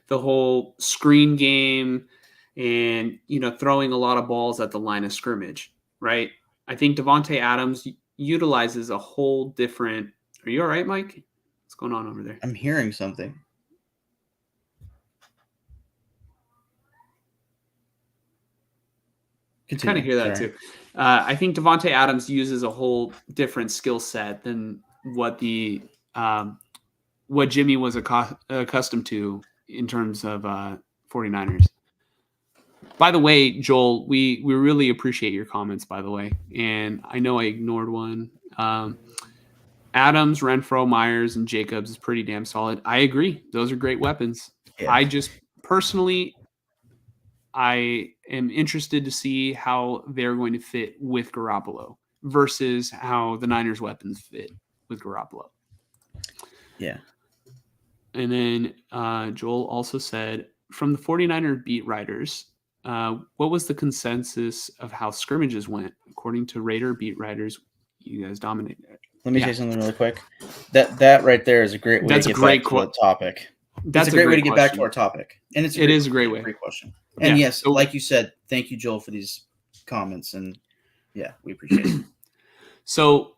the whole screen game and, throwing a lot of balls at the line of scrimmage, right? I think Davante Adams utilizes a whole different. Are you all right, Mike? What's going on over there? I'm hearing something. Kind of hear that too. I think Davante Adams uses a whole different skill set than what Jimmy was accustomed to in terms of 49ers. By the way, Joel, we really appreciate your comments, by the way. And I know I ignored one. Adams, Renfro, Myers, and Jacobs is pretty damn solid. I agree. Those are great weapons. Yeah. I just personally, I am interested to see how they're going to fit with Garoppolo versus how the Niners weapons fit with Garoppolo. Yeah. And then Joel also said, from the 49er beat writers, what was the consensus of how scrimmages went? According to Raider beat writers, you guys dominated it. Let me say something really quick. That right there is a great way to get back to the topic. That's a great way to get back to our topic. And it is a great way. Great question. And yes, like you said, thank you, Joel, for these comments. And yeah, we appreciate it. So,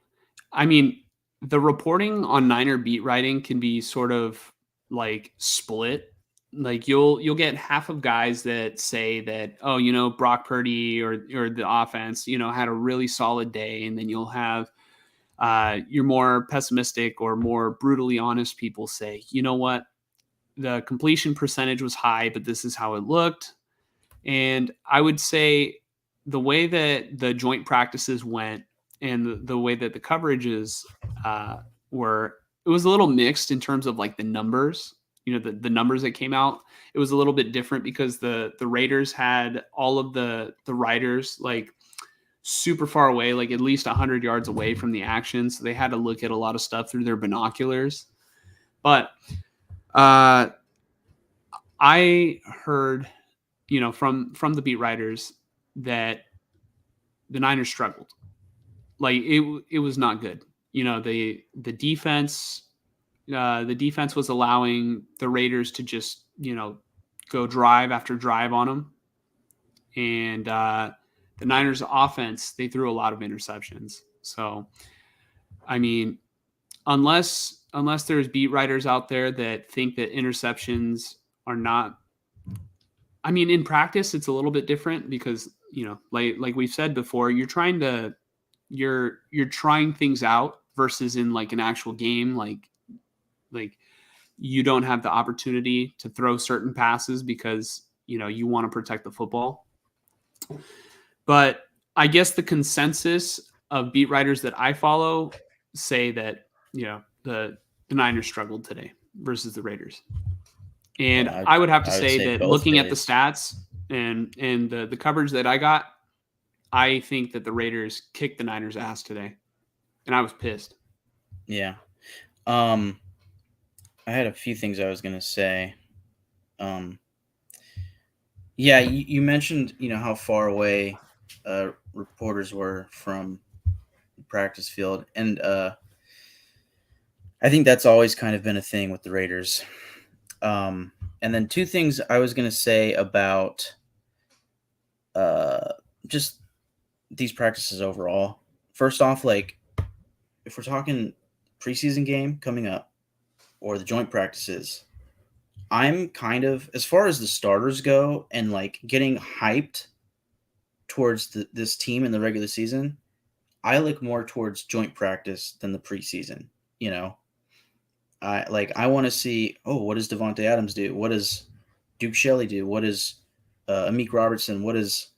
I mean, the reporting on Niner beat writing can be sort of like split. Like you'll get half of guys that say that, Brock Purdy or the offense, had a really solid day. And then you'll have your more pessimistic or more brutally honest people say, you know what? The completion percentage was high, but this is how it looked. And I would say the way that the joint practices went and the way that the coverages were, it was a little mixed in terms of like the numbers, the numbers that came out. It was a little bit different because the Raiders had all of the riders like super far away, like at least 100 yards away from the action. So they had to look at a lot of stuff through their binoculars. But I heard, from the beat writers that the Niners struggled. Like it was not good. The defense was allowing the Raiders to just, go drive after drive on them. And the Niners offense, they threw a lot of interceptions. So, I mean, unless there's beat writers out there that think that interceptions are not, I mean, in practice, it's a little bit different because, like we've said before, you're trying things out versus in like an actual game, like you don't have the opportunity to throw certain passes because, you want to protect the football. But I guess the consensus of beat writers that I follow say that, the Niners struggled today versus the Raiders. And I would have to say that looking at the stats and the coverage that I got, I think that the Raiders kicked the Niners' ass today. And I was pissed. Yeah. I had a few things I was going to say. Yeah, you mentioned, how far away reporters were from the practice field. And I think that's always kind of been a thing with the Raiders. And then two things I was going to say about just these practices overall. First off, like if we're talking preseason game coming up or the joint practices, I'm kind of, as far as the starters go and like getting hyped towards this team in the regular season, I look more towards joint practice than the preseason. You know, I want to see, oh, what does Devontae Adams do? What does Duke Shelley do? What does Amik Robertson? What does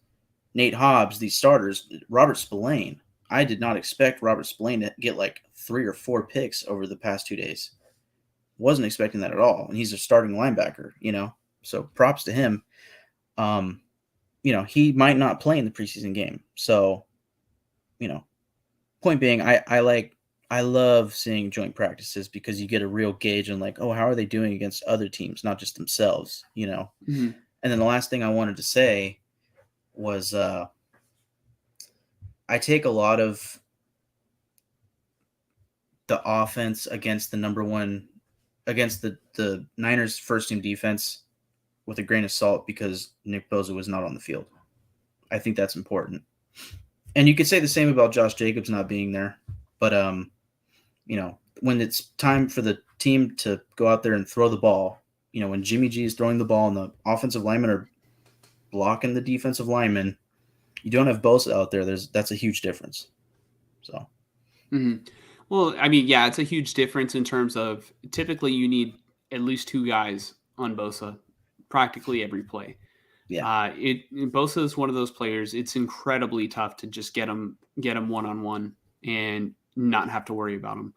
Nate Hobbs? These starters, Robert Spillane. I did not expect Robert Spillane to get like 3 or 4 picks over the past 2 days. Wasn't expecting that at all, and he's a starting linebacker. So props to him. He might not play in the preseason game. So, point being, I love seeing joint practices because you get a real gauge on like, oh, how are they doing against other teams, not just themselves, Mm-hmm. And then the last thing I wanted to say was I take a lot of the offense against the Niners first team defense with a grain of salt because Nick Bosa was not on the field. I think that's important. And you could say the same about Josh Jacobs not being there, but when it's time for the team to go out there and throw the ball, when Jimmy G is throwing the ball and the offensive linemen are blocking the defensive linemen, you don't have Bosa out there. That's a huge difference. So, Well, I mean, yeah, it's a huge difference in terms of typically you need at least 2 guys on Bosa practically every play. Yeah. Bosa is one of those players. It's incredibly tough to just get him one-on-one and not have to worry about him.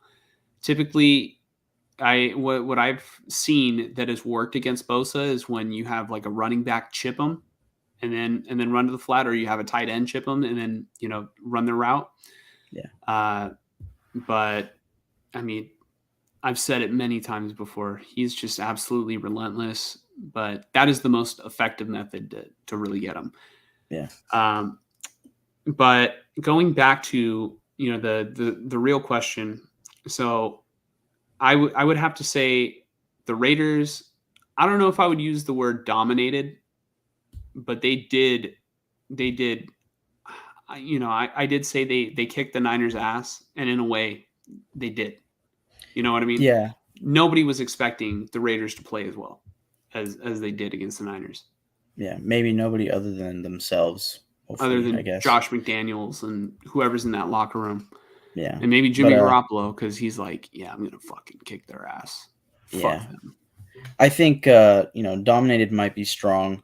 Typically, what I've seen that has worked against Bosa is when you have like a running back chip him and then run to the flat, or you have a tight end chip him and then run the route. Yeah. But I mean, I've said it many times before. He's just absolutely relentless, but that is the most effective method to really get him. Yeah. But going back to the real question, so I would have to say the Raiders. I don't know if I would use the word dominated, but they did. I did say they kicked the Niners' ass, and in a way, they did. You know what I mean? Yeah. Nobody was expecting the Raiders to play as well as they did against the Niners. Yeah, maybe nobody other than themselves. Other than I guess. Josh McDaniels and whoever's in that locker room. Yeah. And maybe Jimmy Garoppolo, because he's like, yeah, I'm going to fucking kick their ass. Fuck them. I think, dominated might be strong,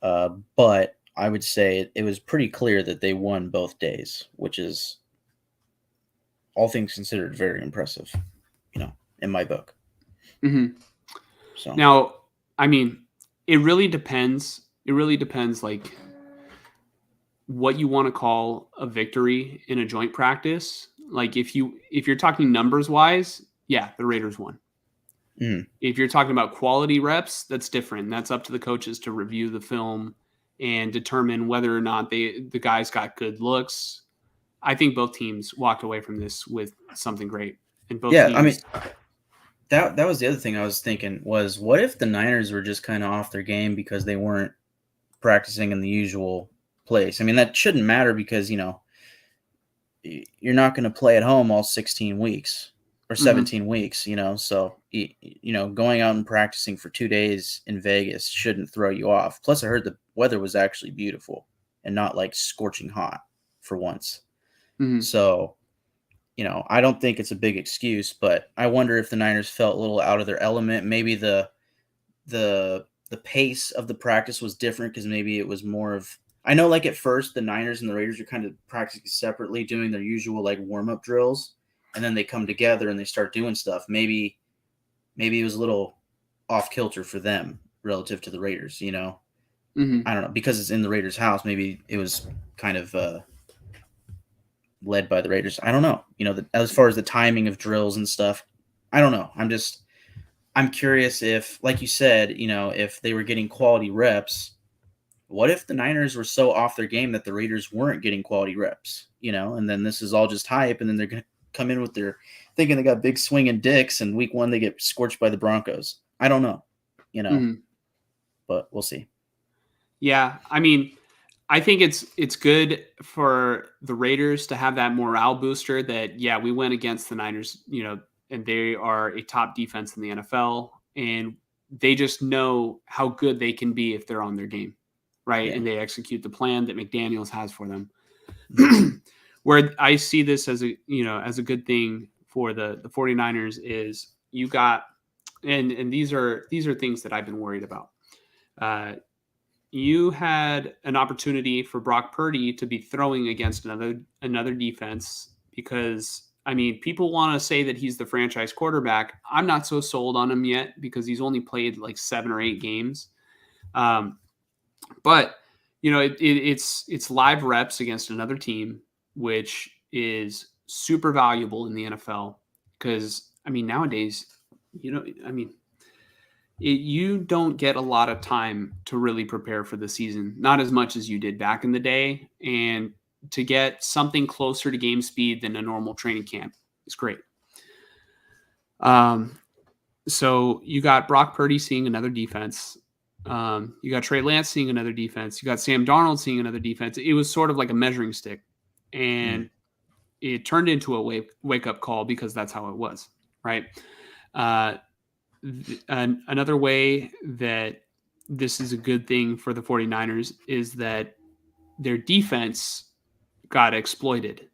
but I would say it was pretty clear that they won both days, which is, all things considered, very impressive, in my book. Mm-hmm. So now, I mean, it really depends. It really depends, like, what you want to call a victory in a joint practice. Like, if you're talking numbers wise, yeah, the Raiders won. Mm-hmm. If you're talking about quality reps, that's different. That's up to the coaches to review the film and determine whether or not the guys got good looks. I think both teams walked away from this with something great. And both teams, I mean, that was the other thing I was thinking was, what if the Niners were just kind of off their game because they weren't practicing in the usual place? I mean, that shouldn't matter because, you're not going to play at home all 16 weeks or 17 weeks, so, going out and practicing for 2 days in Vegas shouldn't throw you off. Plus, I heard the weather was actually beautiful and not like scorching hot for once. Mm-hmm. So, I don't think it's a big excuse, but I wonder if the Niners felt a little out of their element. Maybe the pace of the practice was different because maybe it was more of, I know like at first the Niners and the Raiders are kind of practicing separately, doing their usual like warm-up drills, and then they come together and they start doing stuff. Maybe it was a little off kilter for them relative to the Raiders, Mm-hmm. I don't know, because it's in the Raiders' house. Maybe it was kind of led by the Raiders. I don't know. As far as the timing of drills and stuff, I don't know. I'm curious if, like you said, if they were getting quality reps, what if the Niners were so off their game that the Raiders weren't getting quality reps, and then this is all just hype, and then they're going to come in with their thinking they got big swinging dicks, and week 1 they get scorched by the Broncos. I don't know, Mm-hmm. But we'll see. Yeah, I mean, I think it's good for the Raiders to have that morale booster that, yeah, we went against the Niners, and they are a top defense in the NFL. And they just know how good they can be if they're on their game, right? Yeah. And they execute the plan that McDaniels has for them. Where I see this as a good thing for the 49ers is you got, and these are things that I've been worried about. You had an opportunity for Brock Purdy to be throwing against another defense because, I mean, people want to say that he's the franchise quarterback. I'm not so sold on him yet because he's only played like 7 or 8 games. But it's live reps against another team, which is super valuable in the NFL because, I mean, nowadays, you don't get a lot of time to really prepare for the season, not as much as you did back in the day. And to get something closer to game speed than a normal training camp is great. So you got Brock Purdy seeing another defense. You got Trey Lance seeing another defense. You got Sam Darnold seeing another defense. It was sort of like a measuring stick, and it turned into a wake-up call because that's how it was, right? Another way that this is a good thing for the 49ers is that their defense got exploited,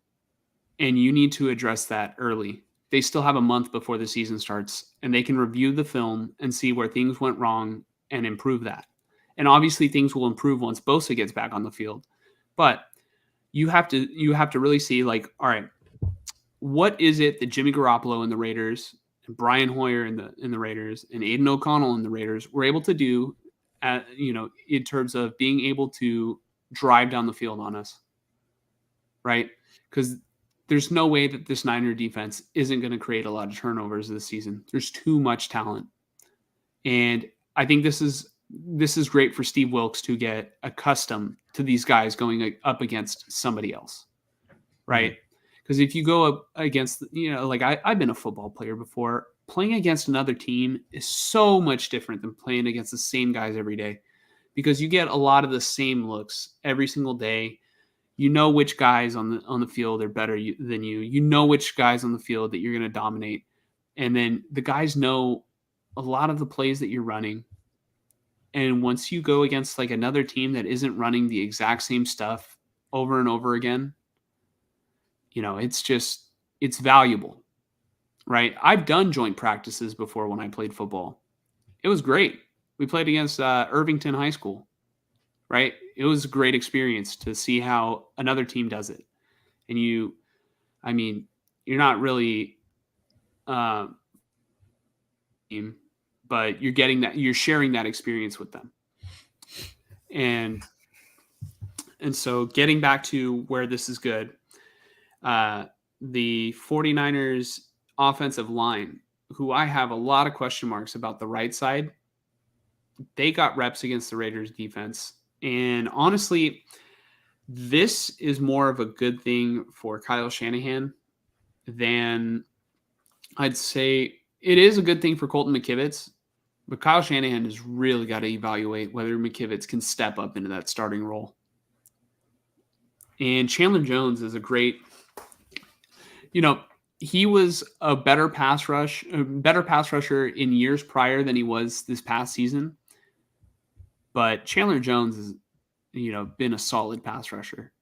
and you need to address that early. They still have a month before the season starts, and they can review the film and see where things went wrong and improve that. And obviously things will improve once Bosa gets back on the field. But you have to really see, like, all right, what is it that Jimmy Garoppolo and the Raiders and Brian Hoyer in the Raiders and Aiden O'Connell and the Raiders were able to do in terms of being able to drive down the field on us, right? Because there's no way that this Niner defense isn't going to create a lot of turnovers this season. There's too much talent. And I think this is great for Steve Wilkes to get accustomed to these guys going up against somebody else, right? Because if you go up against, I've been a football player before. Playing against another team is so much different than playing against the same guys every day, because you get a lot of the same looks every single day. You know which guys on the field are better than you. You know which guys on the field that you're going to dominate. And then the guys know a lot of the plays that you're running. And once you go against like another team that isn't running the exact same stuff over and over again, it's valuable, right? I've done joint practices before when I played football. It was great. We played against Irvington High School, right? It was a great experience to see how another team does it. And you're not really but you're sharing that experience with them. And so getting back to where this is good, the 49ers offensive line, who I have a lot of question marks about the right side, they got reps against the Raiders defense. And honestly, this is more of a good thing for Kyle Shanahan than I'd say. It is a good thing for Colton McKivitz, but Kyle Shanahan has really got to evaluate whether McKivitz can step up into that starting role. And Chandler Jones is a great, he was a better pass rusher in years prior than he was this past season. But Chandler Jones has, been a solid pass rusher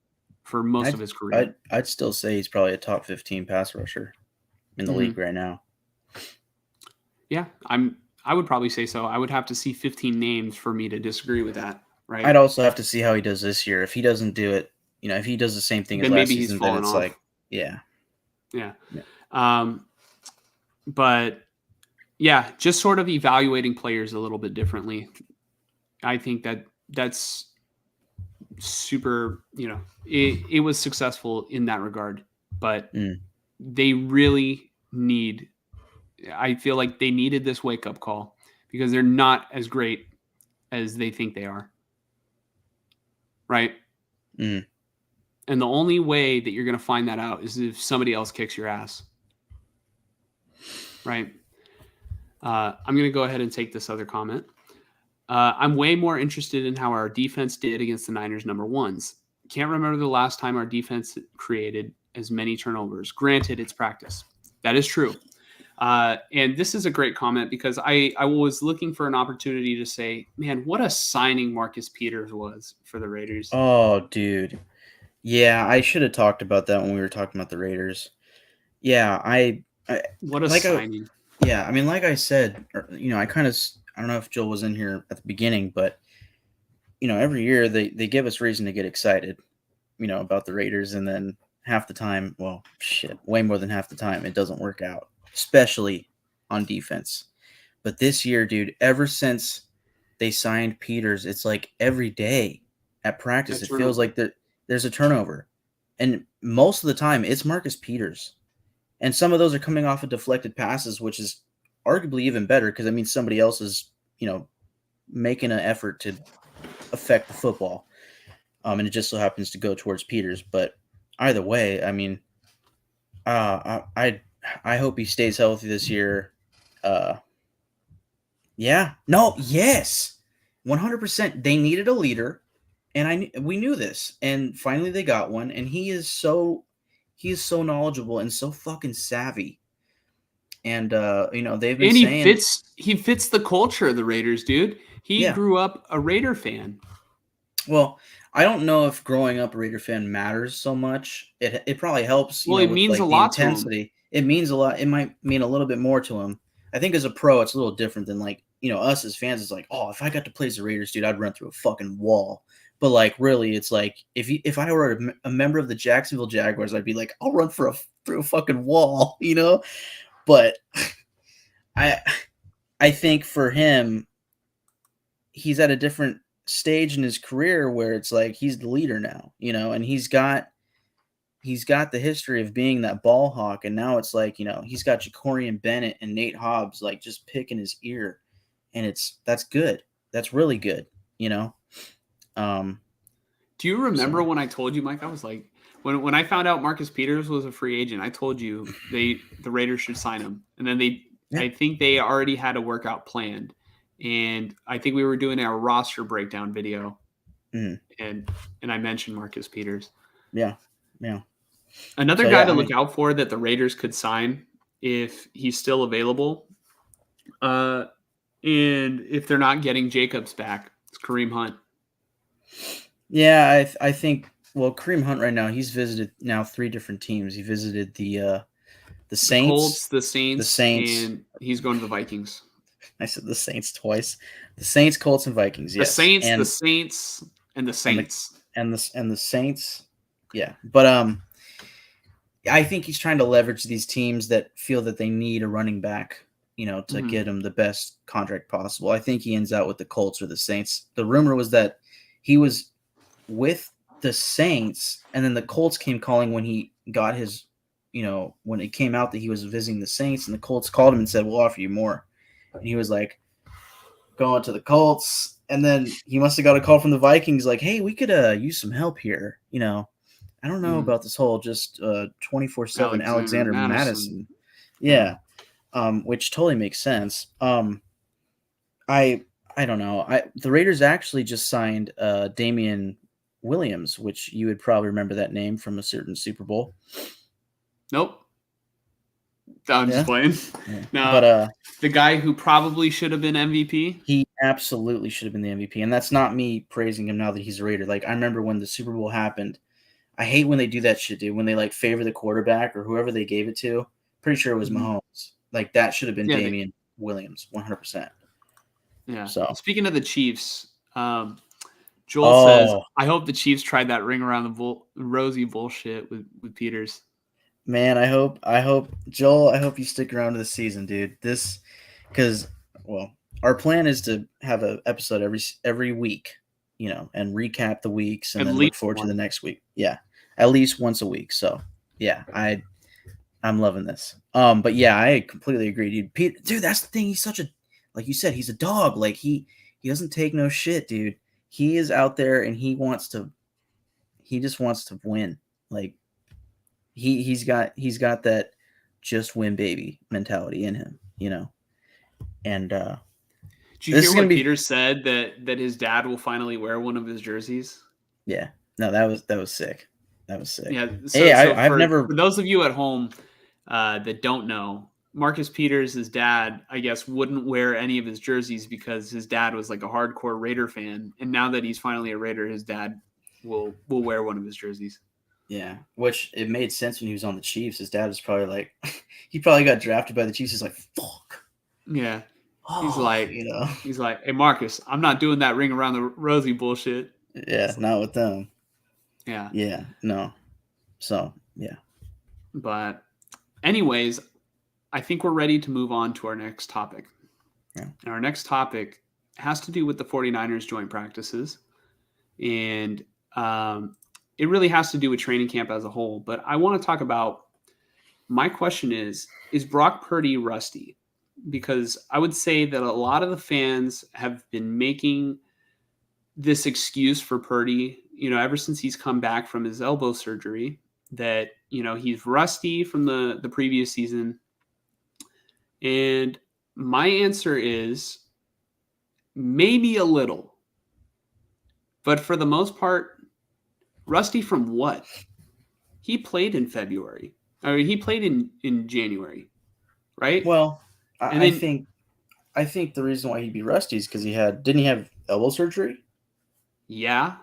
for most of his career. I'd still say he's probably a top 15 pass rusher in the league right now. Yeah, I would probably say so. I would have to see 15 names for me to disagree with that, right? I'd also have to see how he does this year. If he doesn't do it, if he does the same thing as last season, then it's off. Like, yeah. But yeah, just sort of evaluating players a little bit differently. I think that's super, it was successful in that regard, but they really I feel like they needed this wake-up call because they're not as great as they think they are. Right? And the only way that you're going to find that out is if somebody else kicks your ass. Right? I'm going to go ahead and take this other comment. I'm way more interested in how our defense did against the Niners number ones. Can't remember the last time our defense created as many turnovers. Granted, it's practice. That is true. And this is a great comment because I was looking for an opportunity to say, man, what a signing Marcus Peters was for the Raiders. Oh, dude. Yeah, I should have talked about that when we were talking about the Raiders. Yeah, What a like signing. yeah, I mean, like I said, I don't know if Joel was in here at the beginning, but every year they give us reason to get excited, about the Raiders, and then half the time, well, shit, way more than half the time, it doesn't work out, especially on defense. But this year, dude, ever since they signed Peters, it's like every day at practice, it feels like there's a turnover. And most of the time, it's Marcus Peters. And some of those are coming off of deflected passes, which is arguably even better because, I mean, somebody else is, making an effort to affect the football. And it just so happens to go towards Peters. But either way, I mean, I hope he stays healthy this year. Yeah. No. Yes. 100%. They needed a leader, and we knew this. And finally, they got one. And he is so knowledgeable and so fucking savvy. And they've been saying he fits the culture of the Raiders, dude. He grew up a Raider fan. Well, I don't know if growing up a Raider fan matters so much. It probably helps. Well, it means a lot to him. It means a lot. It might mean a little bit more to him. I think as a pro, it's a little different than us as fans. It's like, oh, if I got to play as the Raiders, dude, I'd run through a fucking wall. But really, it's like if I were a member of the Jacksonville Jaguars, I'd be like, I'll run through a fucking wall, But I think for him, he's at a different stage in his career where it's like he's the leader now, and he's got the history of being that ball hawk, and now it's like, he's got Jacorian Bennett and Nate Hobbs like just picking his ear, and that's good. That's really good, Do you remember when I told you, Mike? I was like, when I found out Marcus Peters was a free agent, I told you the Raiders should sign him, and then I think they already had a workout planned. And I think we were doing our roster breakdown video, and I mentioned Marcus Peters. Yeah. Another guy to look out for that the Raiders could sign if he's still available, and if they're not getting Jacobs back, it's Kareem Hunt. Yeah, I think. Well, Kareem Hunt right now, he's visited now 3 different teams. He visited the Saints, the Colts, the Saints, and he's going to the Vikings. I said the Saints twice. The Saints, Colts, and Vikings. Yes. The Saints, and the Saints. And the Saints. Yeah. But I think he's trying to leverage these teams that feel that they need a running back, to get him the best contract possible. I think he ends out with the Colts or the Saints. The rumor was that he was with the Saints, and then the Colts came calling when he got his, when it came out that he was visiting the Saints, and the Colts called him and said, we'll offer you more. And he was like, going to the Colts. And then he must have got a call from the Vikings like, hey, we could use some help here. I don't know about this whole just 24/7 Alexander Madison. Yeah. Which totally makes sense. I don't know. The Raiders actually just signed Damian Williams, which you would probably remember that name from a certain Super Bowl. Nope. I'm just playing. Yeah. No, but the guy who probably should have been MVP. He absolutely should have been the MVP, and that's not me praising him now that he's a Raider. Like, I remember when the Super Bowl happened. I hate when they do that shit, dude. When they favor the quarterback or whoever they gave it to. Pretty sure it was Mahomes. Like, that should have been Damian Williams, 100%. Yeah. So speaking of the Chiefs, Joel says, I hope the Chiefs tried that ring around the rosy bullshit with Peters. Man, I hope Joel, I hope you stick around to the season, dude. Because our plan is to have an episode every week, and recap the weeks and then look forward to the next week. Yeah, at least once a week. So yeah, I'm loving this. But yeah, I completely agree, dude. Dude, that's the thing. He's such like you said, he's a dog. Like he doesn't take no shit, dude. He is out there and he just wants to win. Like he's got that just win baby mentality in him, And did you hear what Peter said that his dad will finally wear one of his jerseys? Yeah. No, that was sick. That was sick. Yeah. I've never. For those of you at home that don't know, Marcus Peters, his dad, I guess, wouldn't wear any of his jerseys because his dad was like a hardcore Raider fan. And now that he's finally a Raider, his dad will wear one of his jerseys. Yeah, which it made sense when he was on the Chiefs. His dad was probably like, he probably got drafted by the Chiefs. He's like, fuck. Yeah. He's Oh, like, you know, he's like, hey, Marcus, I'm not doing that ring around the rosy bullshit. yeah, not with them. Yeah. Yeah, no. So, yeah. But anyways, I think we're ready to move on to our next topic. Yeah. And our next topic has to do with the 49ers joint practices. And it really has to do with training camp as a whole. But I want to talk about, my question is Brock Purdy rusty? Because I would say that a lot of the fans have been making this excuse for Purdy, ever since he's come back from his elbow surgery, that, he's rusty from the previous season. And my answer is maybe a little. But for the most part, rusty from what? He played in February. I mean, he played in January, right? Well, And I then- think the reason why he'd be rusty is because didn't he have elbow surgery? Yeah.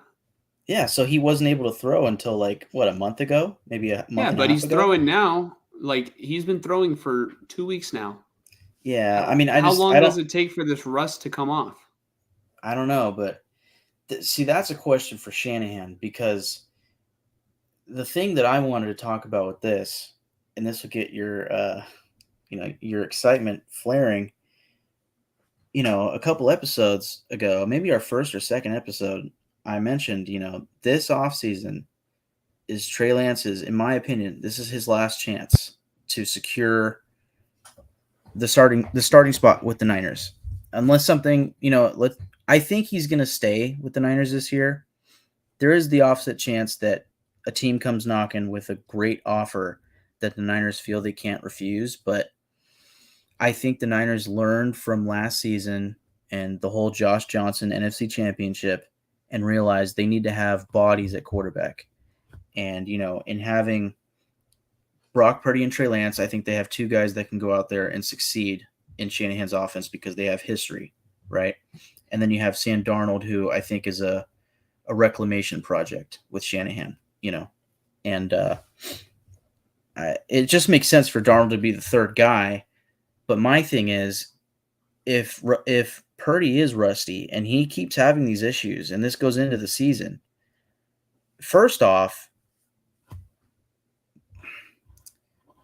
Yeah, so he wasn't able to throw until like a month ago, maybe a month. Yeah, and a but half he's ago? throwing now. Like, he's been throwing for 2 weeks now. Yeah, I mean, how long does it take for this rust to come off? I don't know, but see, that's a question for Shanahan, because the thing that I wanted to talk about with this, and this will get your your excitement flaring. A couple episodes ago, maybe our first or second episode, I mentioned, this offseason is Trey Lance's, in my opinion, this is his last chance to secure the starting spot with the Niners. Unless something, I think he's going to stay with the Niners this year. There is the offset chance that a team comes knocking with a great offer that the Niners feel they can't refuse, but I think the Niners learned from last season and the whole Josh Johnson NFC Championship and realized they need to have bodies at quarterback. And, in having Brock Purdy and Trey Lance, I think they have two guys that can go out there and succeed in Shanahan's offense because they have history, right? And then you have Sam Darnold, who I think is a reclamation project with Shanahan, and it just makes sense for Darnold to be the third guy. But my thing is, if Purdy is rusty and he keeps having these issues and this goes into the season, first off,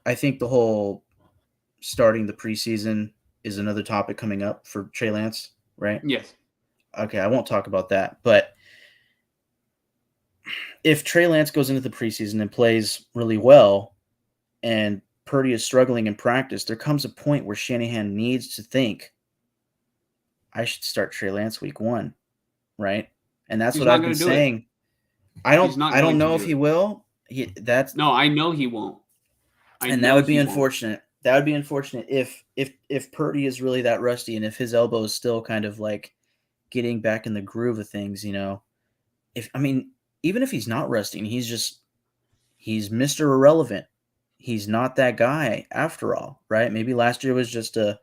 I think the whole starting the preseason is another topic coming up for Trey Lance, right? Yes. Okay, I won't talk about that. But if Trey Lance goes into the preseason and plays really well and Purdy is struggling in practice, there comes a point where Shanahan needs to think, I should start Trey Lance week 1, right? And that's what I've been saying. I don't know if he will. No, I know he won't. And that would be unfortunate. That would be unfortunate if Purdy is really that rusty and if his elbow is still kind of like getting back in the groove of things, even if he's not rusty and he's Mr. Irrelevant, he's not that guy after all, right? Maybe last year was just a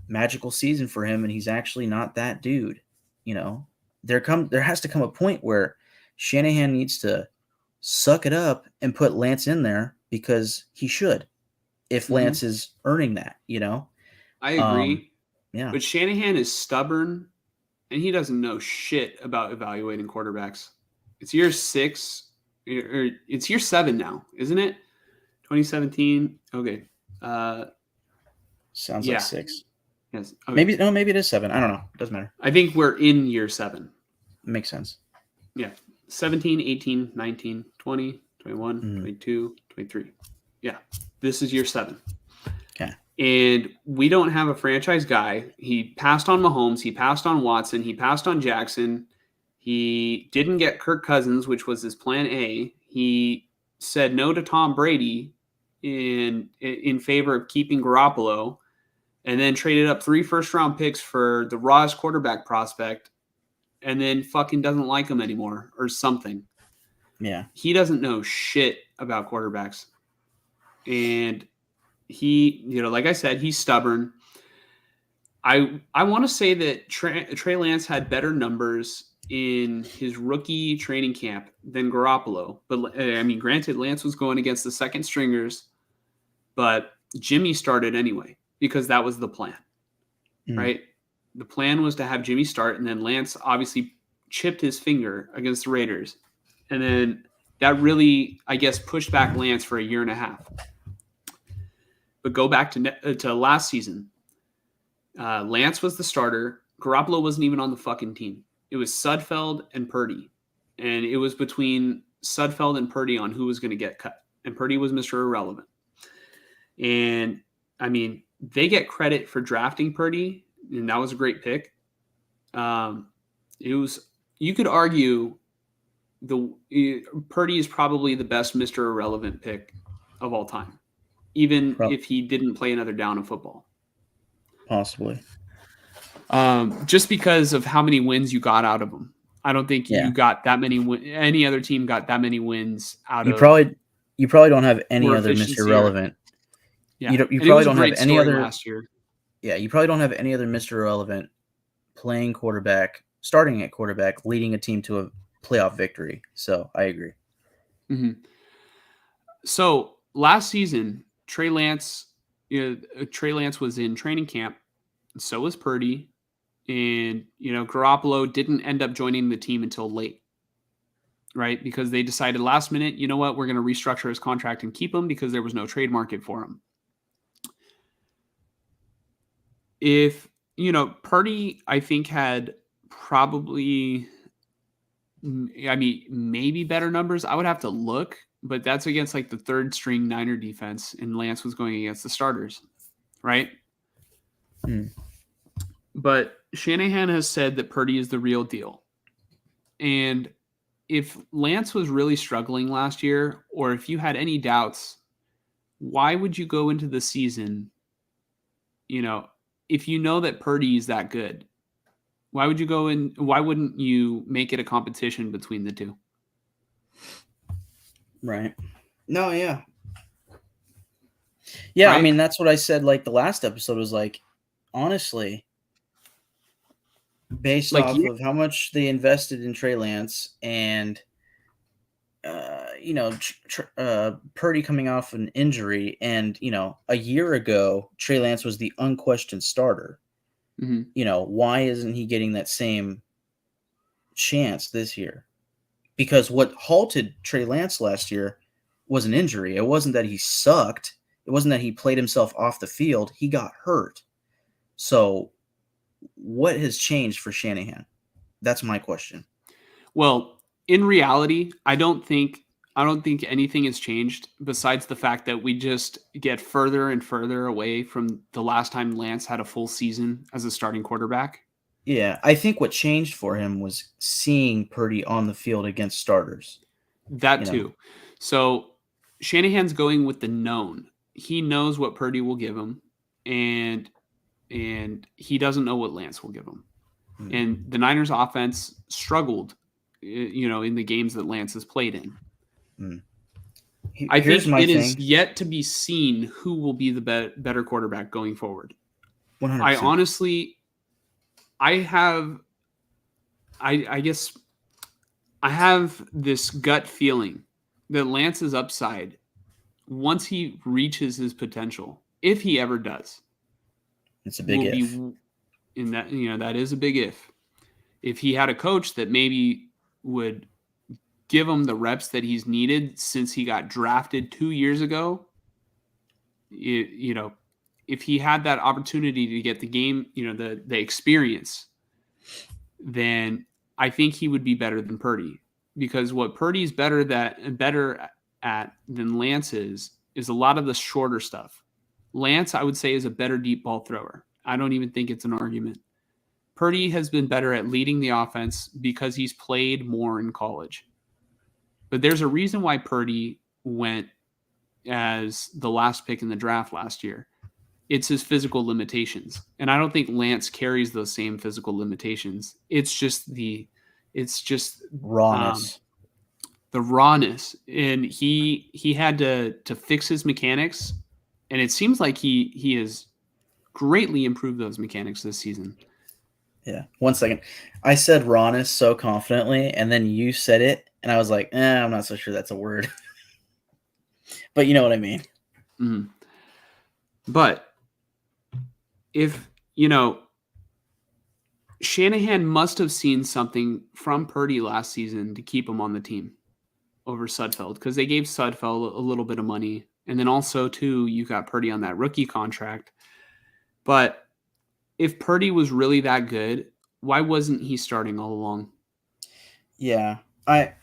magical season for him and he's actually not that dude. There has to come a point where Shanahan needs to suck it up and put Lance in there because he should, if Lance is earning that, I agree. Yeah. But Shanahan is stubborn and he doesn't know shit about evaluating quarterbacks. It's year 6 or it's year 7 now, isn't it? 2017. Okay. Sounds like 6. Yes. Okay. Maybe it is 7. I don't know. It doesn't matter. I think we're in year 7. Makes sense. Yeah. 17, 18, 19, 20, 21, 22, 23. Yeah. This is year 7. Okay. And we don't have a franchise guy. He passed on Mahomes. He passed on Watson. He passed on Jackson. He didn't get Kirk Cousins, which was his plan A. He said no to Tom Brady in favor of keeping Garoppolo, and then traded up 3 first-round picks for the rawest quarterback prospect, and then fucking doesn't like him anymore or something. Yeah. He doesn't know shit about quarterbacks. And he, like I said, he's stubborn. I want to say that Trey Lance had better numbers in his rookie training camp than Garoppolo. But I mean, granted, Lance was going against the second stringers, but Jimmy started anyway because that was the plan, right? The plan was to have Jimmy start, and then Lance obviously chipped his finger against the Raiders. And then that really, I guess, pushed back Lance for a year and a half. But go back to last season. Lance was the starter. Garoppolo wasn't even on the fucking team. It was Sudfeld and Purdy. And it was between Sudfeld and Purdy on who was going to get cut. And Purdy was Mr. Irrelevant. And, I mean, they get credit for drafting Purdy, and that was a great pick. You could argue Purdy is probably the best Mr. Irrelevant pick of all time, even if he didn't play another down in football. Possibly. Just because of how many wins you got out of him. I don't think you got that many. Any other team got that many wins out of. You probably don't have any other Mr. Irrelevant. Yeah, you probably don't have any other last year. Yeah, you probably don't have any other Mr. Irrelevant playing quarterback, starting at quarterback, leading a team to a playoff victory. So I agree. Mm-hmm. So last season, Trey Lance was in training camp. So was Purdy. And, Garoppolo didn't end up joining the team until late, right? Because they decided last minute, you know what, we're going to restructure his contract and keep him because there was no trade market for him. If, Purdy, I think, had probably, maybe better numbers. I would have to look, but that's against like the third string Niner defense, and Lance was going against the starters, right? But Shanahan has said that Purdy is the real deal. And if Lance was really struggling last year, or if you had any doubts, why would you go into the season, if you know that Purdy is that good? Why would you go in? Why wouldn't you make it a competition between the two? Right. No, yeah. Yeah, right? I mean, that's what I said, like, the last episode was like, honestly, based off of how much they invested in Trey Lance and, Purdy coming off an injury, and, a year ago, Trey Lance was the unquestioned starter. Mm-hmm. Why isn't he getting that same chance this year? Because what halted Trey Lance last year was an injury. It wasn't that he sucked. It wasn't that he played himself off the field. He got hurt. So what has changed for Shanahan? That's my question. Well, in reality, I don't think anything has changed besides the fact that we just get further and further away from the last time Lance had a full season as a starting quarterback. Yeah, I think what changed for him was seeing Purdy on the field against starters. That too. So Shanahan's going with the known. He knows what Purdy will give him, and he doesn't know what Lance will give him. Mm-hmm. And the Niners offense struggled, in the games that Lance has played in. I think it is yet to be seen who will be the better quarterback going forward. 100%. I guess I have this gut feeling that Lance's upside, once he reaches his potential, if he ever does, it's a big if. That is a big if. If he had a coach that maybe would give him the reps that he's needed since he got drafted 2 years ago, if he had that opportunity to get the game, the experience, then I think he would be better than Purdy. Because what Purdy's better at than Lance is a lot of the shorter stuff. Lance, I would say, is a better deep ball thrower. I don't even think it's an argument. Purdy has been better at leading the offense because he's played more in college. But there's a reason why Purdy went as the last pick in the draft last year. It's his physical limitations. And I don't think Lance carries those same physical limitations. It's just rawness. The rawness. And he had to fix his mechanics And it seems like he has greatly improved those mechanics this season. Yeah. 1 second. I said rawness so confidently, and then you said it, and I was like, I'm not so sure that's a word. But you know what I mean. Mm-hmm. But if, Shanahan must have seen something from Purdy last season to keep him on the team over Sudfeld, because they gave Sudfeld a little bit of money. And then also, too, you got Purdy on that rookie contract. But if Purdy was really that good, why wasn't he starting all along? Yeah. I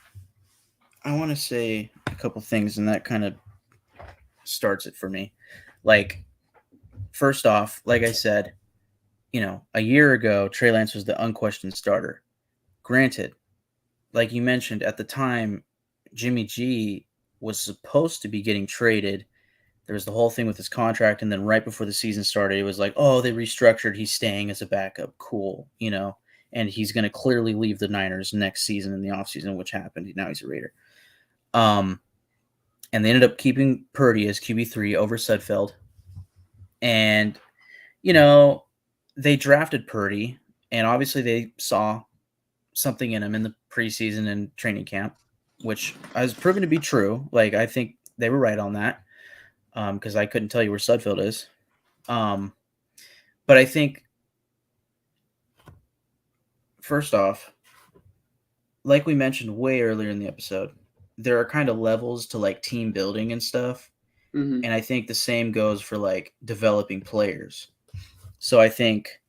want to say a couple things, and that kind of starts it for me. Like, first off, like I said, a year ago, Trey Lance was the unquestioned starter. Granted, like you mentioned, at the time, Jimmy G was supposed to be getting traded. There was the whole thing with his contract, and then right before the season started, it was like, oh, they restructured. He's staying as a backup. Cool, and he's going to clearly leave the Niners next season in the offseason, which happened. Now he's a Raider. And they ended up keeping Purdy as QB3 over Sudfeld. And, they drafted Purdy, and obviously they saw something in him in the preseason and training camp, which has proven to be true. Like, I think they were right on that, because I couldn't tell you where Sudfeld is. But I think, first off, like we mentioned way earlier in the episode, there are kind of levels to like team building and stuff. Mm-hmm. And I think the same goes for like developing players. So I think,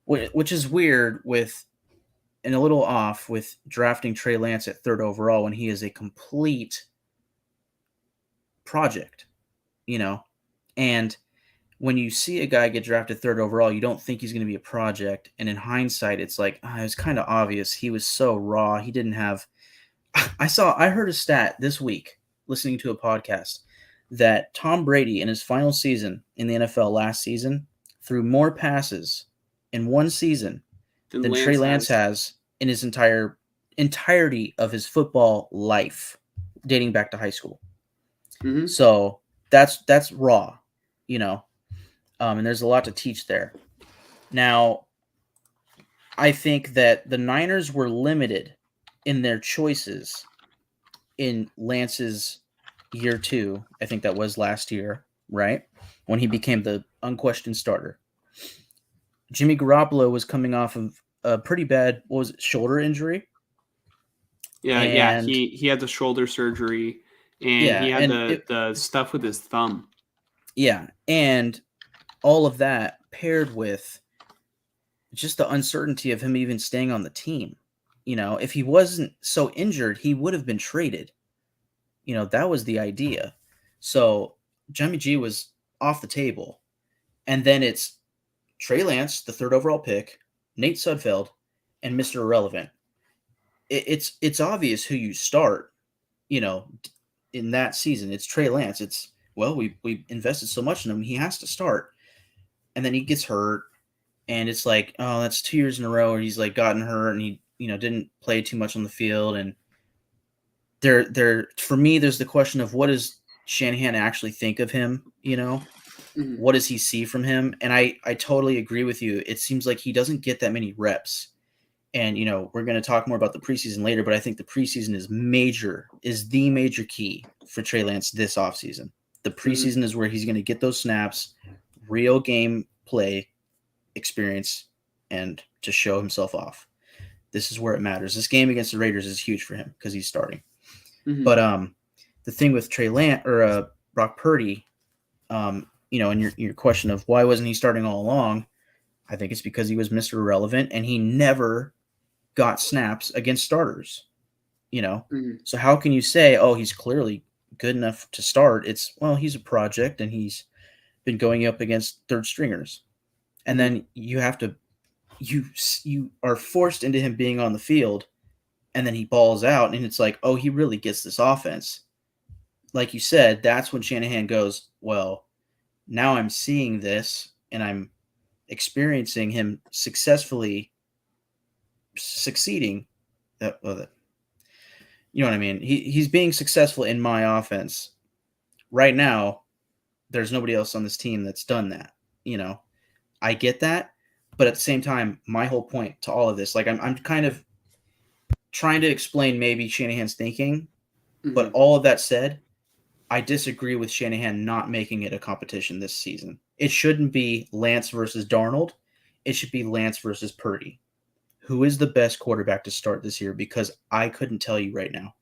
which is weird and a little off with drafting Trey Lance at 3rd overall when he is a complete project, and when you see a guy get drafted 3rd overall, you don't think he's going to be a project. And in hindsight, it's like, it was kind of obvious. He was so raw. He didn't have, I heard a stat this week listening to a podcast that Tom Brady in his final season in the NFL last season threw more passes in one season than Trey Lance has in his entirety of his football life, dating back to high school. Mm-hmm. So that's raw, and there's a lot to teach there. Now, I think that the Niners were limited in their choices in Lance's year 2. I think that was last year, right? When he became the unquestioned starter. Jimmy Garoppolo was coming off of a pretty bad, shoulder injury? Yeah. He had the shoulder surgery, and he had the stuff with his thumb. Yeah, and all of that paired with just the uncertainty of him even staying on the team. If he wasn't so injured, he would have been traded. That was the idea. So Jimmy G was off the table. And then it's Trey Lance, the 3rd overall pick, Nate Sudfeld, and Mr. Irrelevant. It's obvious who you start, in that season. It's Trey Lance. We invested so much in him, he has to start. And then he gets hurt, and it's like, oh, that's 2 years in a row where he's like gotten hurt, and he, didn't play too much on the field. And for me, there's the question of, what does Shanahan actually think of him? Mm-hmm. What does he see from him? And I totally agree with you. It seems like he doesn't get that many reps. And, we're going to talk more about the preseason later, but I think the preseason is the major key for Trey Lance this offseason. The preseason is where he's going to get those snaps, real game play experience, and to show himself off. This is where it matters. This game against the Raiders is huge for him because he's starting. Mm-hmm. But the thing with Trey Lance or Brock Purdy, and your question of why wasn't he starting all along, I think it's because he was Mr. Irrelevant and he never got snaps against starters. Mm-hmm. So how can you say, oh, he's clearly good enough to start? He's a project and he's been going up against 3rd stringers. And then you have to, you are forced into him being on the field, and then he balls out, and it's like, oh, he really gets this offense. Like you said, that's when Shanahan goes, well, now I'm seeing this, and I'm experiencing him successfully succeeding. You know what I mean? He's being successful in my offense right now. there's nobody else on this team that's done that. I get that. But at the same time, my whole point to all of this, like I'm kind of trying to explain maybe Shanahan's thinking, but all of that said, I disagree with Shanahan not making it a competition this season. It shouldn't be Lance versus Darnold. It should be Lance versus Purdy. Who is the best quarterback to start this year? Because I couldn't tell you right now.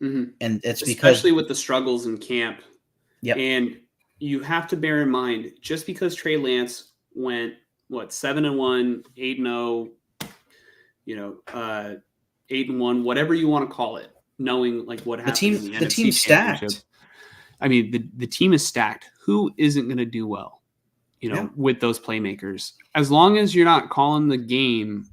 Mm-hmm. And it's especially with the struggles in camp. Yep. And you have to bear in mind, just because Trey Lance went 7-1, 8-0, 8-1, whatever you want to call it, knowing like what happened. The team's stacked. I mean, the team is stacked. Who isn't going to do well, with those playmakers? As long as you're not calling the game,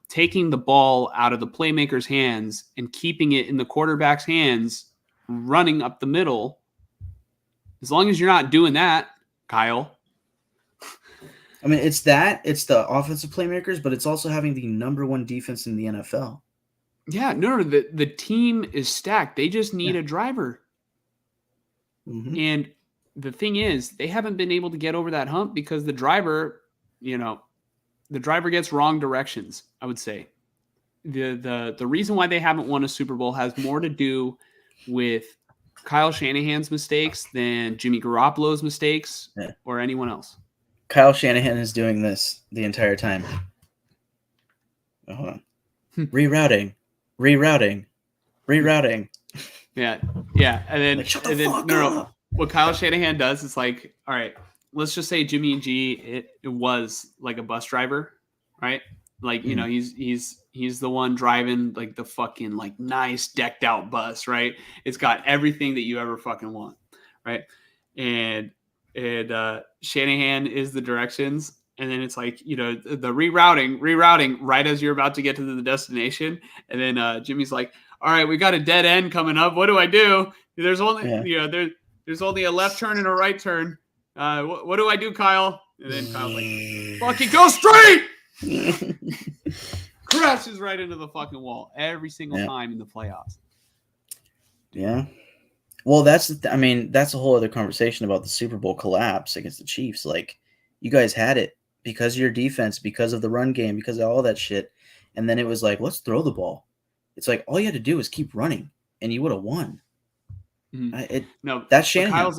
taking the ball out of the playmakers' hands and keeping it in the quarterback's hands, running up the middle. As long as you're not doing that, Kyle. I mean, it's the offensive playmakers, but it's also having the number one defense in the NFL. Yeah, no, the team is stacked. They just need a driver. Mm-hmm. And the thing is, they haven't been able to get over that hump because the driver, the driver gets wrong directions, I would say. The reason why they haven't won a Super Bowl has more to do with Kyle Shanahan's mistakes than Jimmy Garoppolo's mistakes or anyone else. Kyle Shanahan is doing this the entire time. Oh, hold on. Rerouting. Yeah. And then, shut the fuck up. What Kyle Shanahan does is like, all right, let's just say Jimmy G, it was like a bus driver, right? Like, he's the one driving like the fucking like nice decked out bus, right? It's got everything that you ever fucking want, right? And Shanahan is the directions. And then it's like, the rerouting right as you're about to get to the destination. And then Jimmy's like, all right, we got a dead end coming up. What do I do? There's only, there's only a left turn and a right turn. What do I do, Kyle? And then Kyle's like, fucking go straight! Crashes right into the fucking wall every single time in the playoffs. Yeah. Well, that's a whole other conversation about the Super Bowl collapse against the Chiefs. Like, you guys had it because of your defense, because of the run game, because of all that shit. And then it was like, let's throw the ball. It's like, all you had to do was keep running, and you would have won. No, that's Shanahan.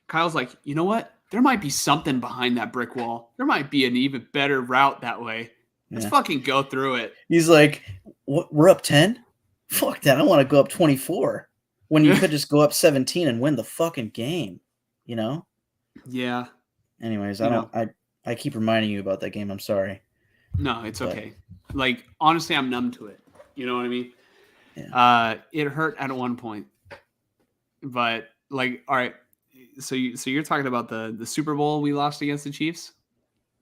Kyle's like, you know what? There might be something behind that brick wall. There might be an even better route that way. Let's fucking go through it. He's like, what, we're up 10? Fuck that. I want to go up 24 when you could just go up 17 and win the fucking game, Yeah. Anyways, I keep reminding you about that game. I'm sorry. No, it's okay. Like, honestly, I'm numb to it. You know what I mean? Yeah. It hurt at one point. But like, all right. So you're talking about the Super Bowl we lost against the Chiefs.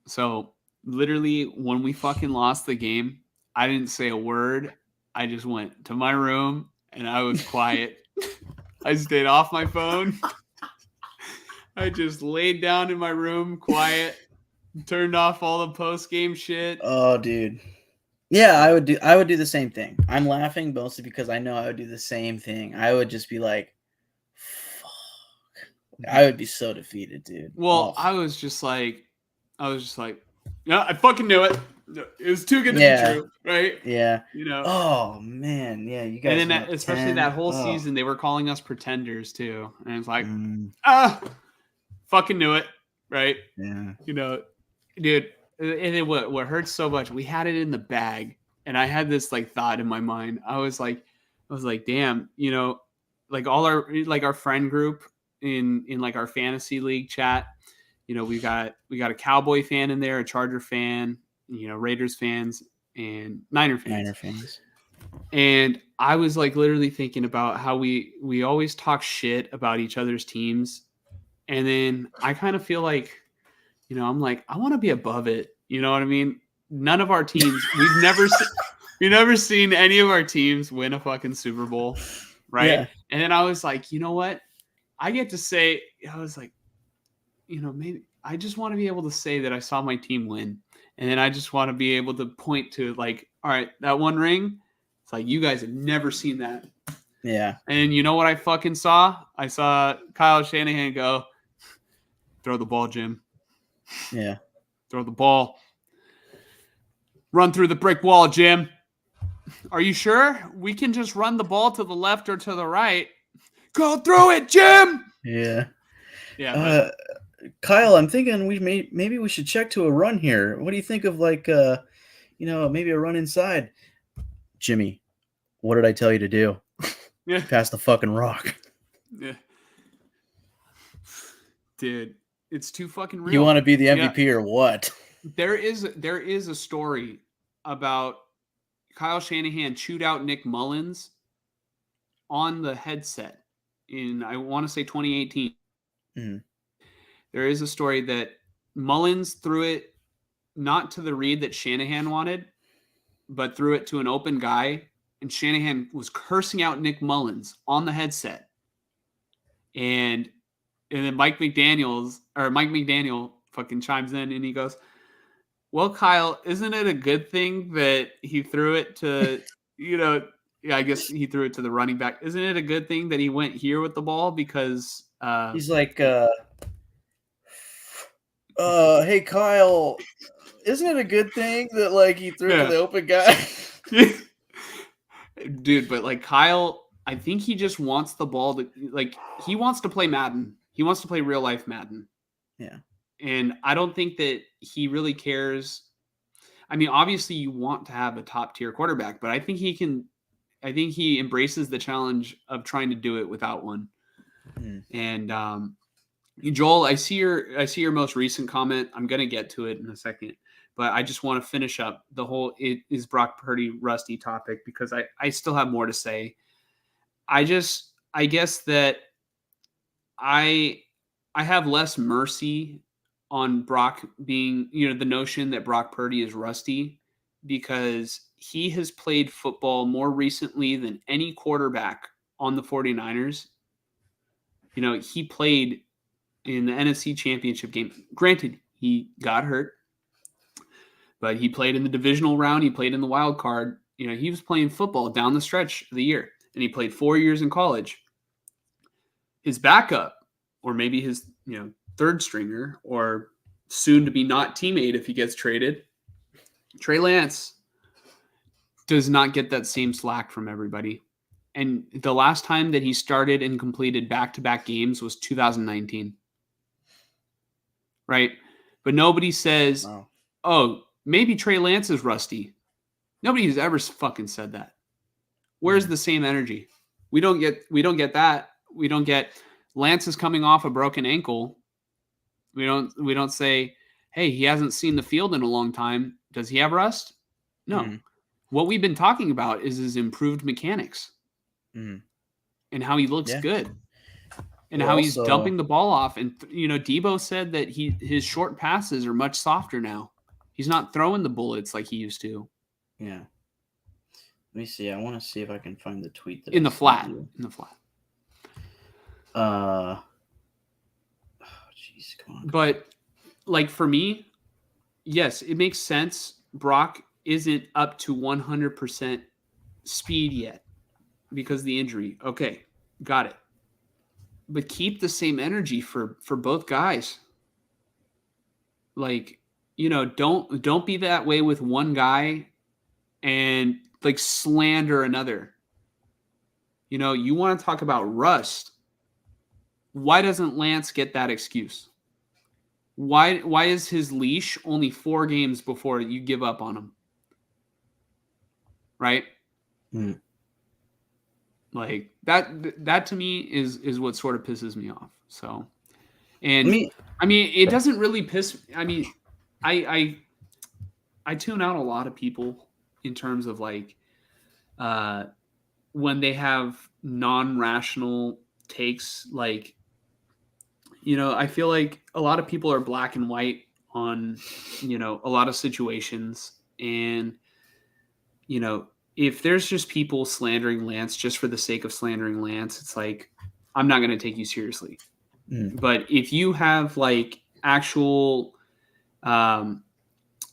So literally when we fucking lost the game, I didn't say a word. I just went to my room and I was quiet. I stayed off my phone. I just laid down in my room, quiet, turned off all the post-game shit. Oh, dude. Yeah, I would do the same thing. I'm laughing mostly because I know I would do the same thing. I would just be like, fuck. I would be so defeated, dude. Well, I was just like, no, I fucking knew it. It was too good to be true, right? Yeah. Oh man, yeah. You guys. And then especially that whole season, they were calling us pretenders too, and it's like, fucking knew it, right? Yeah. Dude. And then what hurts so much, we had it in the bag, and I had this like thought in my mind. I was like, damn, like all our friend group in like our fantasy league chat, we got a Cowboy fan in there, a Charger fan, Raiders fans, and Niner fans. And I was like literally thinking about how we always talk shit about each other's teams, and then I kind of feel like, I'm like, I want to be above it. You know what I mean? None of our teams, we've never seen any of our teams win a fucking Super Bowl, right? Yeah. And then I was like, you know what? I get to say, I was like, maybe I just want to be able to say that I saw my team win. And then I just want to be able to point to like, all right, that one ring, it's like, you guys have never seen that. Yeah. And you know what I fucking saw? I saw Kyle Shanahan go, Throw the ball, Jim. Yeah. Throw the ball. Run through the brick wall, Jim. Are you sure? We can just run the ball to the left or to the right. Go through it, Jim. Yeah. Yeah. Kyle, I'm thinking maybe we should check to a run here. What do you think of maybe a run inside? Jimmy, what did I tell you to do? Yeah. Pass the fucking rock. Yeah. Dude, it's too fucking real. You want to be the MVP or what? There is a story about Kyle Shanahan chewed out Nick Mullins on the headset in, I want to say, 2018. Mm-hmm. There is a story that Mullins threw it not to the read that Shanahan wanted, but threw it to an open guy, and Shanahan was cursing out Nick Mullins on the headset. And then Mike McDaniel fucking chimes in and he goes, well, Kyle, isn't it a good thing that he threw it to, I guess he threw it to the running back. Isn't it a good thing that he went here with the ball? Because he's like, hey, Kyle, isn't it a good thing that he threw it to the open guy? Dude, but Kyle, I think he just wants the ball to he wants to play Madden. He wants to play real life Madden. Yeah. And I don't think that he really cares. I mean, obviously you want to have a top tier quarterback, but I think he embraces the challenge of trying to do it without one. Mm. And Joel, I see your most recent comment. I'm going to get to it in a second, but I just want to finish up the whole "it is Brock Purdy rusty" topic because I still have more to say. I guess that I have less mercy on Brock being, the notion that Brock Purdy is rusty because he has played football more recently than any quarterback on the 49ers. He played in the NFC Championship game. Granted, he got hurt, but he played in the divisional round. He played in the wild card. He was playing football down the stretch of the year, and he played 4 years in college. His backup, or maybe his, third stringer, or soon to be not teammate if he gets traded, Trey Lance, does not get that same slack from everybody. And the last time that he started and completed back-to-back games was 2019. Right? But nobody says, wow, oh, maybe Trey Lance is rusty. Nobody has ever fucking said that. Where's the same energy? We don't get that. We don't get Lance is coming off a broken ankle. We don't say, hey, he hasn't seen the field in a long time. Does he have rust? No. Mm. What we've been talking about is his improved mechanics and how he looks good and how he's dumping the ball off. And, Debo said that his short passes are much softer now. He's not throwing the bullets like he used to. Yeah. Let me see. I want to see if I can find the tweet. In the flat. Oh, jeez, come on. But, for me, yes, it makes sense. Brock isn't up to 100% speed yet because of the injury. Okay, got it. But keep the same energy for both guys. Don't be that way with one guy and slander another. You want to talk about rust. Why doesn't Lance get that excuse? Why is his leash only 4 games before you give up on him? Right? Mm. That to me is what sort of pisses me off. So, and it doesn't really piss. I tune out a lot of people in terms of when they have non-rational takes. I feel like a lot of people are black and white on, a lot of situations. And, if there's just people slandering Lance just for the sake of slandering Lance, it's I'm not going to take you seriously. Mm. But if you have actual,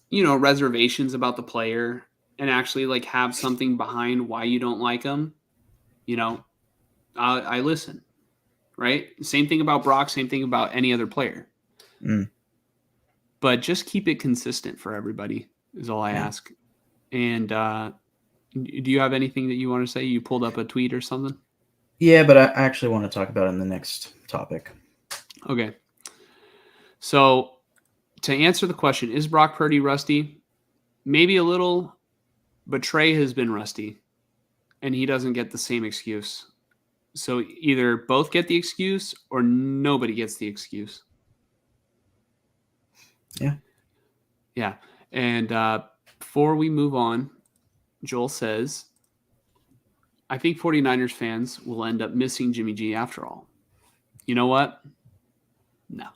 reservations about the player and actually have something behind why you don't like him, I listen. Right? Same thing about Brock, same thing about any other player. But just keep it consistent for everybody is all I ask. And do you have anything that you want to say? You pulled up a tweet or something? Yeah, but I actually want to talk about it in the next topic. Okay. So to answer the question, is Brock Purdy rusty? Maybe a little, but Trey has been rusty, and he doesn't get the same excuse. So either both get the excuse or nobody gets the excuse. Yeah. Yeah. And before we move on, Joel says, I think 49ers fans will end up missing Jimmy G after all. You know what? No.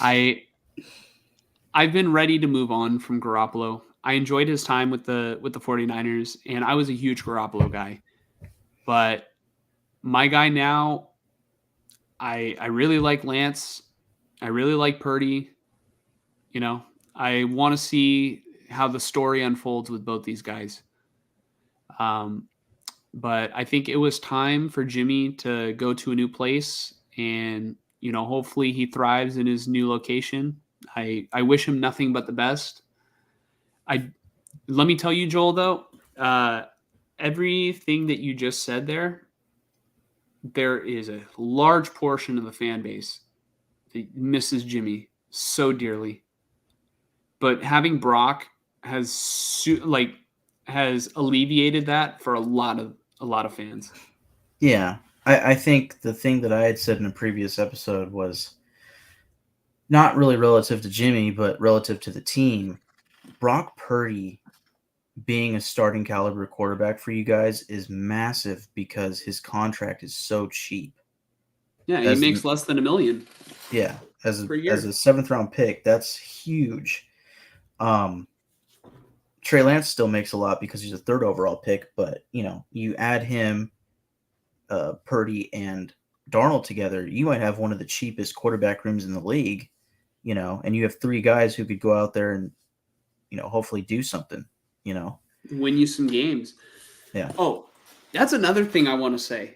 I've been ready to move on from Garoppolo. I enjoyed his time with the 49ers, and I was a huge Garoppolo guy. But my guy now, I really like Lance. I really like Purdy. You know, I want to see how the story unfolds with both these guys. But I think it was time for Jimmy to go to a new place, and you know, hopefully he thrives in his new location. I wish him nothing but the best. Let me tell you, Joel, though, everything that you just said there is a large portion of the fan base that misses Jimmy so dearly. But having Brock has alleviated that for a lot of fans. Yeah. I think the thing that I had said in a previous episode was not really relative to Jimmy, but relative to the team. Brock Purdy being a starting caliber quarterback for you guys is massive because his contract is so cheap. Yeah, he makes less than $1 million. Yeah, as a 7th round pick, that's huge. Trey Lance still makes a lot because he's a 3rd overall pick, but you know, you add him, Purdy and Darnold together, you might have one of the cheapest quarterback rooms in the league, you know, and you have 3 guys who could go out there and, you know, hopefully do something, you know, win you some games. Yeah. Oh, that's another thing I want to say.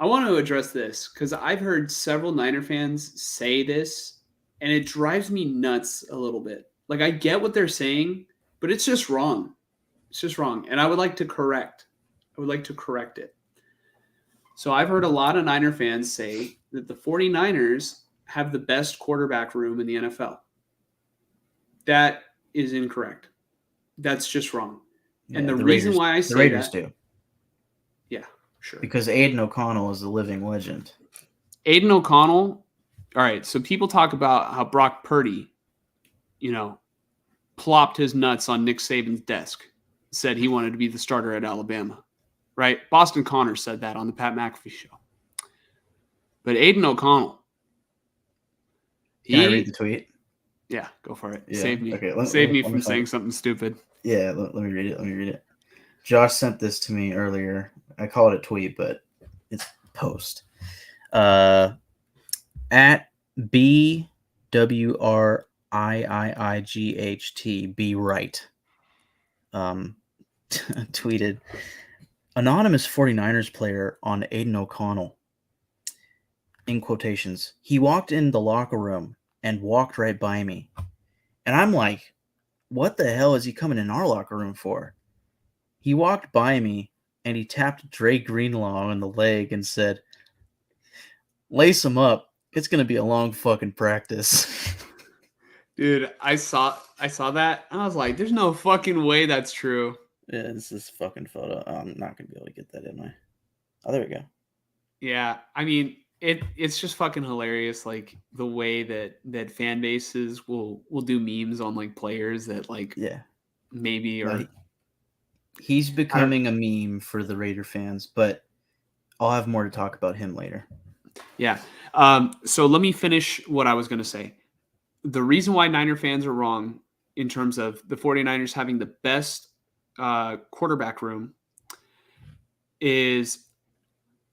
I want to address this because I've heard several Niner fans say this, and it drives me nuts a little bit. Like, I get what they're saying, but it's just wrong. It's just wrong. And I would like to correct it. So I've heard a lot of Niner fans say that the 49ers have the best quarterback room in the NFL. That is incorrect. That's just wrong. Yeah, and the reason why I say the Raiders that, do. Yeah, sure. Because Aiden O'Connell is a living legend. Aiden O'Connell. All right. So people talk about how Brock Purdy, you know, plopped his nuts on Nick Saban's desk, said he wanted to be the starter at Alabama, right? Boston Connor said that on the Pat McAfee show. But Aiden O'Connell. Can I read the tweet? Yeah, go for it. Yeah, Save me. okay, Save me from saying something stupid. Yeah, let me read it. Josh sent this to me earlier. I call it a tweet, but it's post. At BWRIIGHT, be right. Tweeted, anonymous 49ers player on Aiden O'Connell. In quotations, he walked in the locker room and walked right by me. And I'm like, what the hell is he coming in our locker room for? He walked by me and he tapped Dre Greenlaw on the leg and said, lace him up. It's going to be a long fucking practice. Dude, I saw that. I was like, there's no fucking way that's true. Yeah, this is fucking photo. I'm not going to be able to get that in my... Oh, there we go. Yeah, I mean, it's just fucking hilarious, like the way that fan bases will do memes on like players that like maybe or he's becoming a meme for the Raider fans, but I'll have more to talk about him later. Yeah. So let me finish what I was going to say. The reason why Niner fans are wrong in terms of the 49ers having the best quarterback room is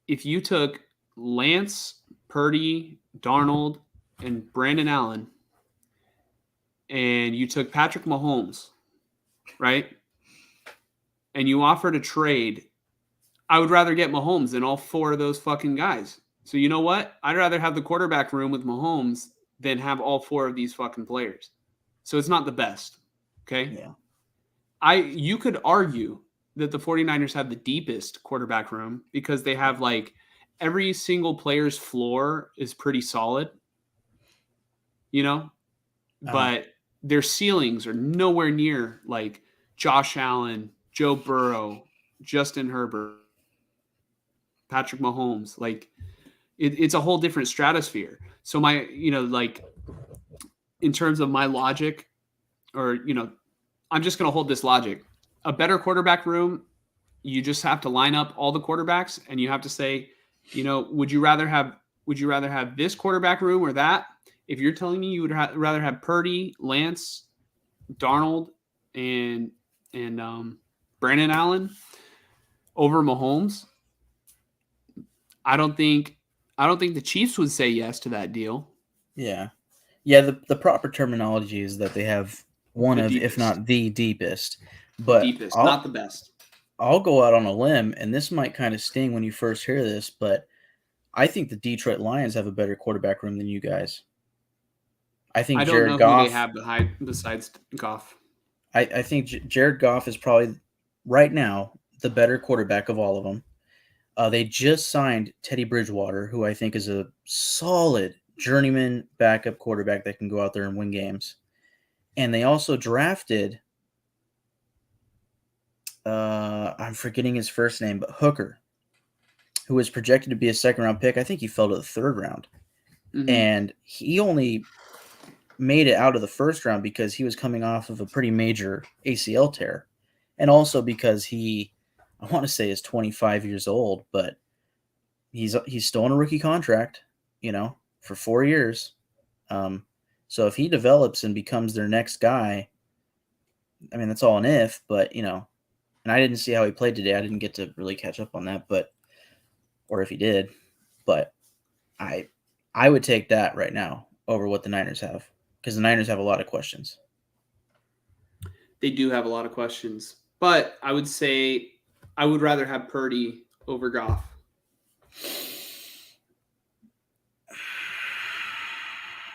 if you took Lance, Purdy, Darnold, and Brandon Allen, and you took Patrick Mahomes, right? And you offered a trade, I would rather get Mahomes than all 4 of those fucking guys. So you know what? I'd rather have the quarterback room with Mahomes than have all 4 of these fucking players. So it's not the best. Okay. Yeah. You could argue that the 49ers have the deepest quarterback room because they have like every single player's floor is pretty solid, but their ceilings are nowhere near like Josh Allen, Joe Burrow, Justin Herbert, Patrick Mahomes. Like it's a whole different stratosphere. So like in terms of my logic, or, I'm just going to hold this logic. A better quarterback room, you just have to line up all the quarterbacks and you have to say, would you rather have this quarterback room or that? If you're telling me you would rather have Purdy, Lance, Darnold, and Brandon Allen over Mahomes, I don't think the Chiefs would say yes to that deal. Yeah. The proper terminology is that they have one of, if not the deepest, but deepest, not the best. I'll go out on a limb, and this might kind of sting when you first hear this, but I think the Detroit Lions have a better quarterback room than you guys. I think Jared Goff. Who they have besides Goff. I think Jared Goff is probably right now the better quarterback of all of them. They just signed Teddy Bridgewater, who I think is a solid journeyman backup quarterback that can go out there and win games. And they also drafted, I'm forgetting his first name, but Hooker, who was projected to be a second-round pick. I think he fell to the third round. Mm-hmm. And he only made it out of the first round because he was coming off of a pretty major ACL tear. And also because I want to say is 25 years old, but he's still on a rookie contract, for 4 years. So if he develops and becomes their next guy, I mean, that's all an if, but, and I didn't see how he played today. I didn't get to really catch up on that, or if he did, but I would take that right now over what the Niners have, because the Niners have a lot of questions. They do have a lot of questions, but I would say I would rather have Purdy over Goff.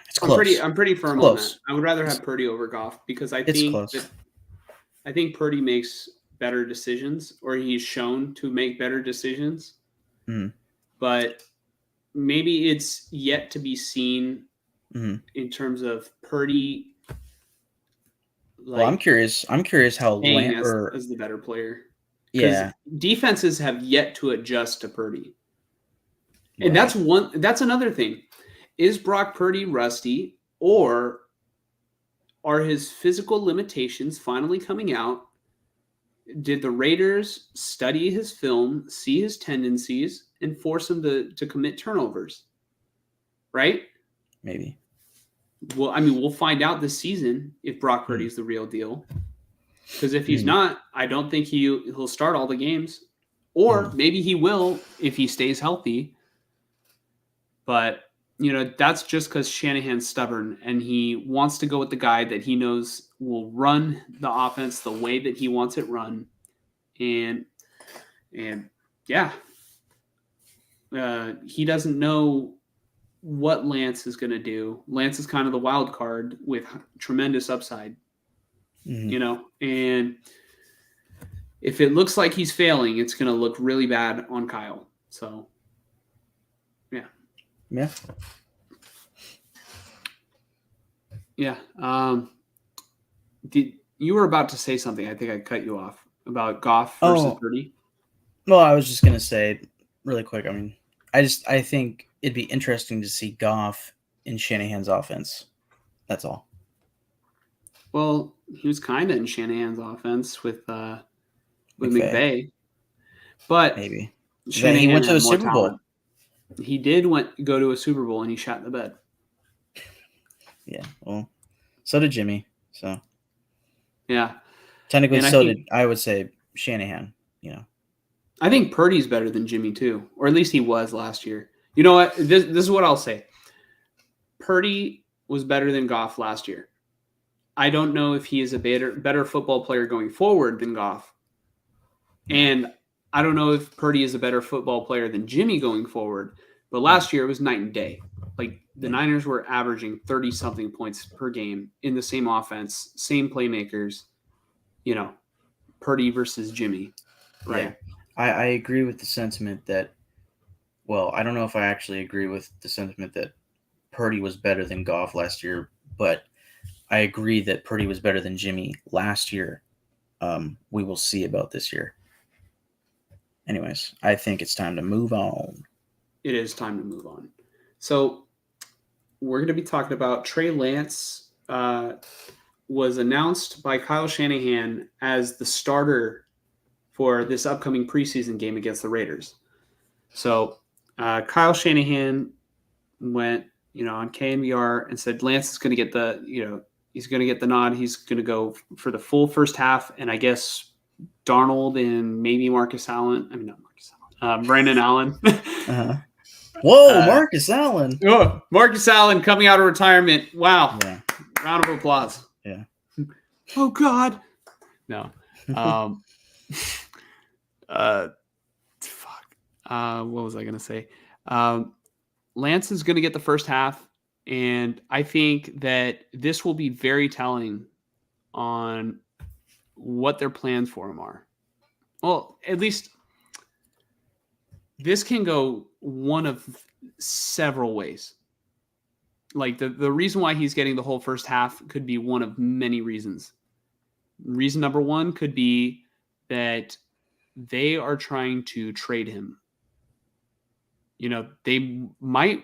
It's close. I'm pretty firm on that. I would rather have Purdy over Goff because I think Purdy makes better decisions, or he's shown to make better decisions. Mm-hmm. But maybe it's yet to be seen in terms of Purdy. Well, I'm curious how Lance as the better player. Yeah, defenses have yet to adjust to Purdy, and that's another thing. Is Brock Purdy rusty, or are his physical limitations finally coming out? Did the Raiders study his film, see his tendencies, and force him to commit turnovers? Right? Maybe. Well, I mean, we'll find out this season if Brock Purdy is the real deal. Because if he's not, I don't think he'll start all the games. Or maybe he will if he stays healthy. But, that's just because Shanahan's stubborn and he wants to go with the guy that he knows will run the offense the way that he wants it run. And yeah, he doesn't know what Lance is going to do. Lance is kind of the wild card with tremendous upside, and if it looks like he's failing, it's going to look really bad on Kyle. So, yeah. You were about to say something. I think I cut you off about Goff versus Purdy. Well, I was just going to say really quick. I mean, I think it'd be interesting to see Goff in Shanahan's offense. That's all. Well, he was kind of in Shanahan's offense with McVay. But maybe Shanahan he went to the Super Bowl. Talent. He did go to a Super Bowl and he shot in the bed. Yeah, well, so did Jimmy. So yeah, technically, did I would say Shanahan. I think Purdy's better than Jimmy too, or at least he was last year. You know what? This is what I'll say. Purdy was better than Goff last year. I don't know if he is a better football player going forward than Goff. And I don't know if Purdy is a better football player than Jimmy going forward. But last year it was night and day. Like the Niners were averaging 30-something points per game in the same offense, same playmakers, Purdy versus Jimmy, right? Yeah. I agree with the sentiment that, well, I don't know if I actually agree with the sentiment that Purdy was better than Goff last year, but I agree that Purdy was better than Jimmy last year. We will see about this year. Anyways, I think it's time to move on. It is time to move on. So we're going to be talking about Trey Lance. Was announced by Kyle Shanahan as the starter for this upcoming preseason game against the Raiders. So Kyle Shanahan went, on KNBR and said Lance is going to get he's going to get the nod. He's going to go for the full first half, and I guess Darnold and maybe Marcus Allen. I mean, not Marcus Allen. Brandon Allen. Uh-huh. Whoa, Marcus Allen. Oh, Marcus Allen coming out of retirement. Wow. Yeah. Round of applause. Yeah. Oh, God. No. Fuck. What was I going to say? Lance is going to get the first half, and I think that this will be very telling on what their plans for him are. Well, at least this can go one of several ways. Like the reason why he's getting the whole first half could be one of many reasons. Reason number one could be that they are trying to trade him. They might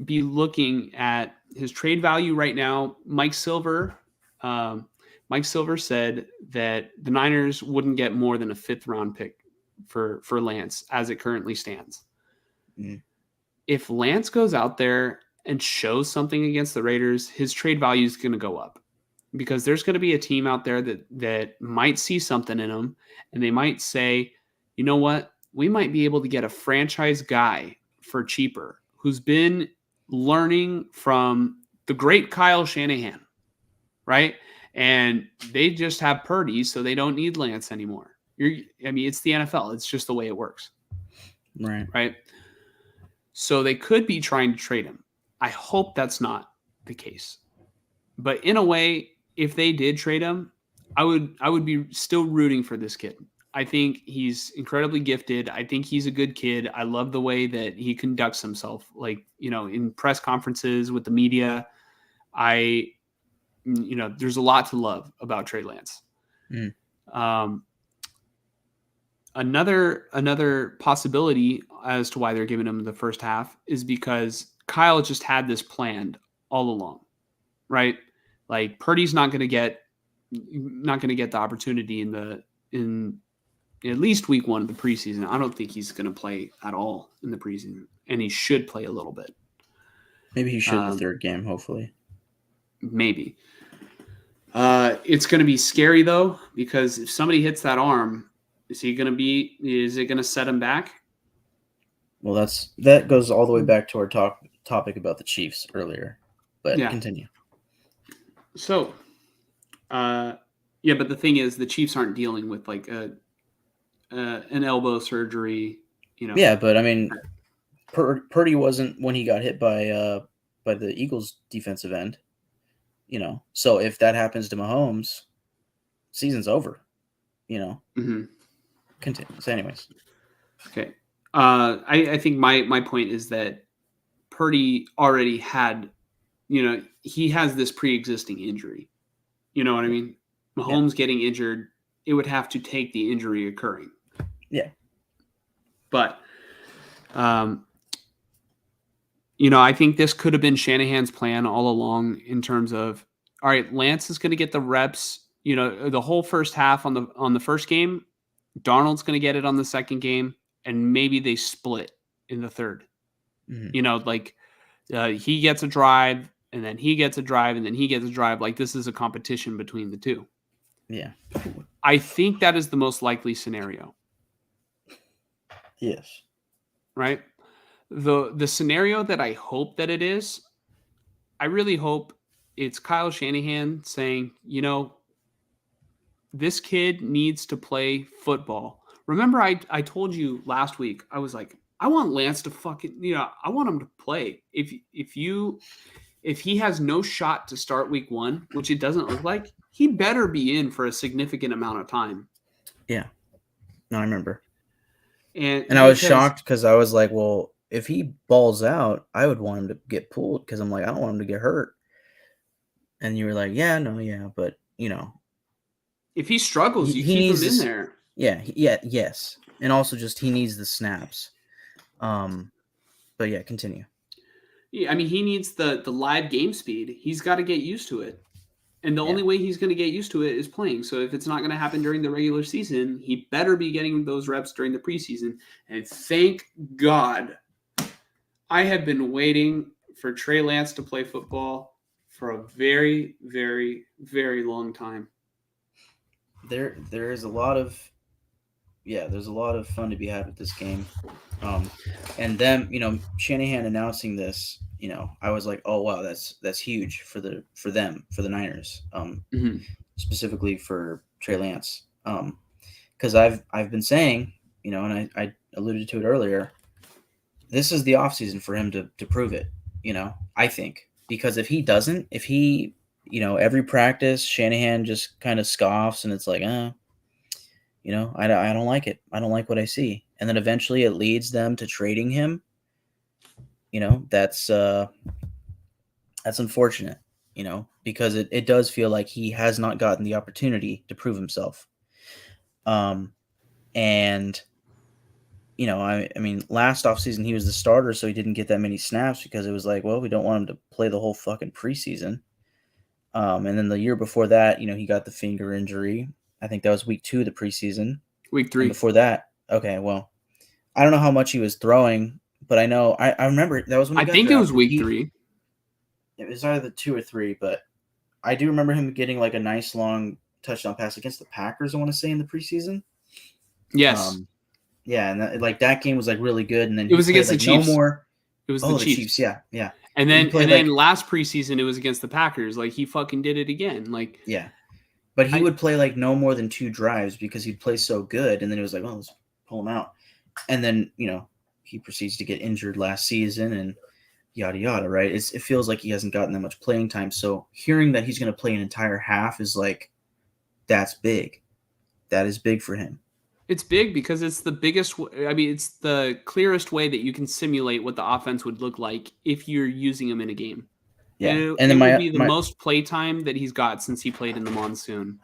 be looking at his trade value right now. Mike Silver said that the Niners wouldn't get more than a 5th round pick for Lance as it currently stands. Mm. If Lance goes out there and shows something against the Raiders, his trade value is going to go up because there's going to be a team out there that might see something in him, and they might say, you know what, we might be able to get a franchise guy for cheaper who's been learning from the great Kyle Shanahan, right? And they just have Purdy, so they don't need Lance anymore. It's the NFL. It's just the way it works. Right? So they could be trying to trade him. I hope that's not the case. But in a way, if they did trade him, I would be still rooting for this kid. I think he's incredibly gifted. I think he's a good kid. I love the way that he conducts himself, in press conferences with the media. There's a lot to love about Trey Lance. Mm. Another possibility as to why they're giving him the first half is because Kyle just had this planned all along, right? Like Purdy's not going to get the opportunity in at least week 1 of the preseason. I don't think he's going to play at all in the preseason, and he should play a little bit. Maybe he should the 3rd game, hopefully. Maybe. It's going to be scary though, because if somebody hits that arm, is it going to set him back? Well, that goes all the way back to our topic about the Chiefs earlier, but continue. So, but the thing is, the Chiefs aren't dealing with like an elbow surgery, Yeah, but I mean, Purdy wasn't when he got hit by the Eagles defensive end, So if that happens to Mahomes, season's over, Mm-hmm. Continue. So, anyways. Okay. I think my point is that Purdy already had, he has this pre-existing injury. You know what I mean? Mahomes getting injured, it would have to take the injury occurring. Yeah. But, I think this could have been Shanahan's plan all along in terms of, all right, Lance is going to get the reps, the whole first half on the first game. Darnold's going to get it on the second game, and maybe they split in the third. Mm-hmm. He gets a drive, and then he gets a drive, and then he gets a drive. Like this is a competition between the two. Yeah. I think that is the most likely scenario. Yes. Right? The scenario that I hope that it is, I really hope it's Kyle Shanahan saying, this kid needs to play football. Remember, I told you last week, I was like, I want Lance to fucking, I want him to play. If he has no shot to start week 1, which it doesn't look like, he better be in for a significant amount of time. Yeah. No, I remember. And I was shocked because I was like, well, if he balls out, I would want him to get pulled because I'm like, I don't want him to get hurt. And you were like, but if he struggles, you he keep needs him in this- there. yes. And also just he needs the snaps. But yeah, continue. Yeah, I mean, he needs the live game speed. He's got to get used to it. And the only way he's going to get used to it is playing. So if it's not going to happen during the regular season, he better be getting those reps during the preseason. And thank God, I have been waiting for Trey Lance to play football for a very, very, very long time. There is a lot of there's a lot of fun to be had with this game. And them, Shanahan announcing this, I was like, oh wow, that's huge for the Niners, specifically for Trey Lance. Because I've been saying, and I alluded to it earlier, this is the offseason for him to prove it, I think. Because if he doesn't, every practice Shanahan just kind of scoffs and it's like, I don't like it. I don't like what I see. And then eventually it leads them to trading him. That's unfortunate, because it does feel like he has not gotten the opportunity to prove himself. And, I mean, last offseason he was the starter, so he didn't get that many snaps because it was like, well, we don't want him to play the whole fucking preseason. And then the year before that, he got the finger injury. I think that was week 2 of the preseason. Week 3. And before that, okay, well, I don't know how much he was throwing, but I know I remember that was when I think it was week 3. It was either 2 or 3, but I do remember him getting like a nice long touchdown pass against the Packers, I want to say, in the preseason. Yes. Yeah, and that game was like really good. And then it was against the Chiefs. No more. It was the Chiefs. Yeah. And then last preseason it was against the Packers. Like he fucking did it again. Like yeah. But he would play like no more than 2 drives because he'd play so good. And then it was like, oh, let's pull him out. And then, he proceeds to get injured last season and yada, yada, right? It feels like he hasn't gotten that much playing time. So hearing that he's going to play an entire half is like, that's big. That is big for him. It's big because it's the biggest. I mean, it's the clearest way that you can simulate what the offense would look like if you're using him in a game. Yeah, and then it would be the most play time that he's got since he played in the monsoon.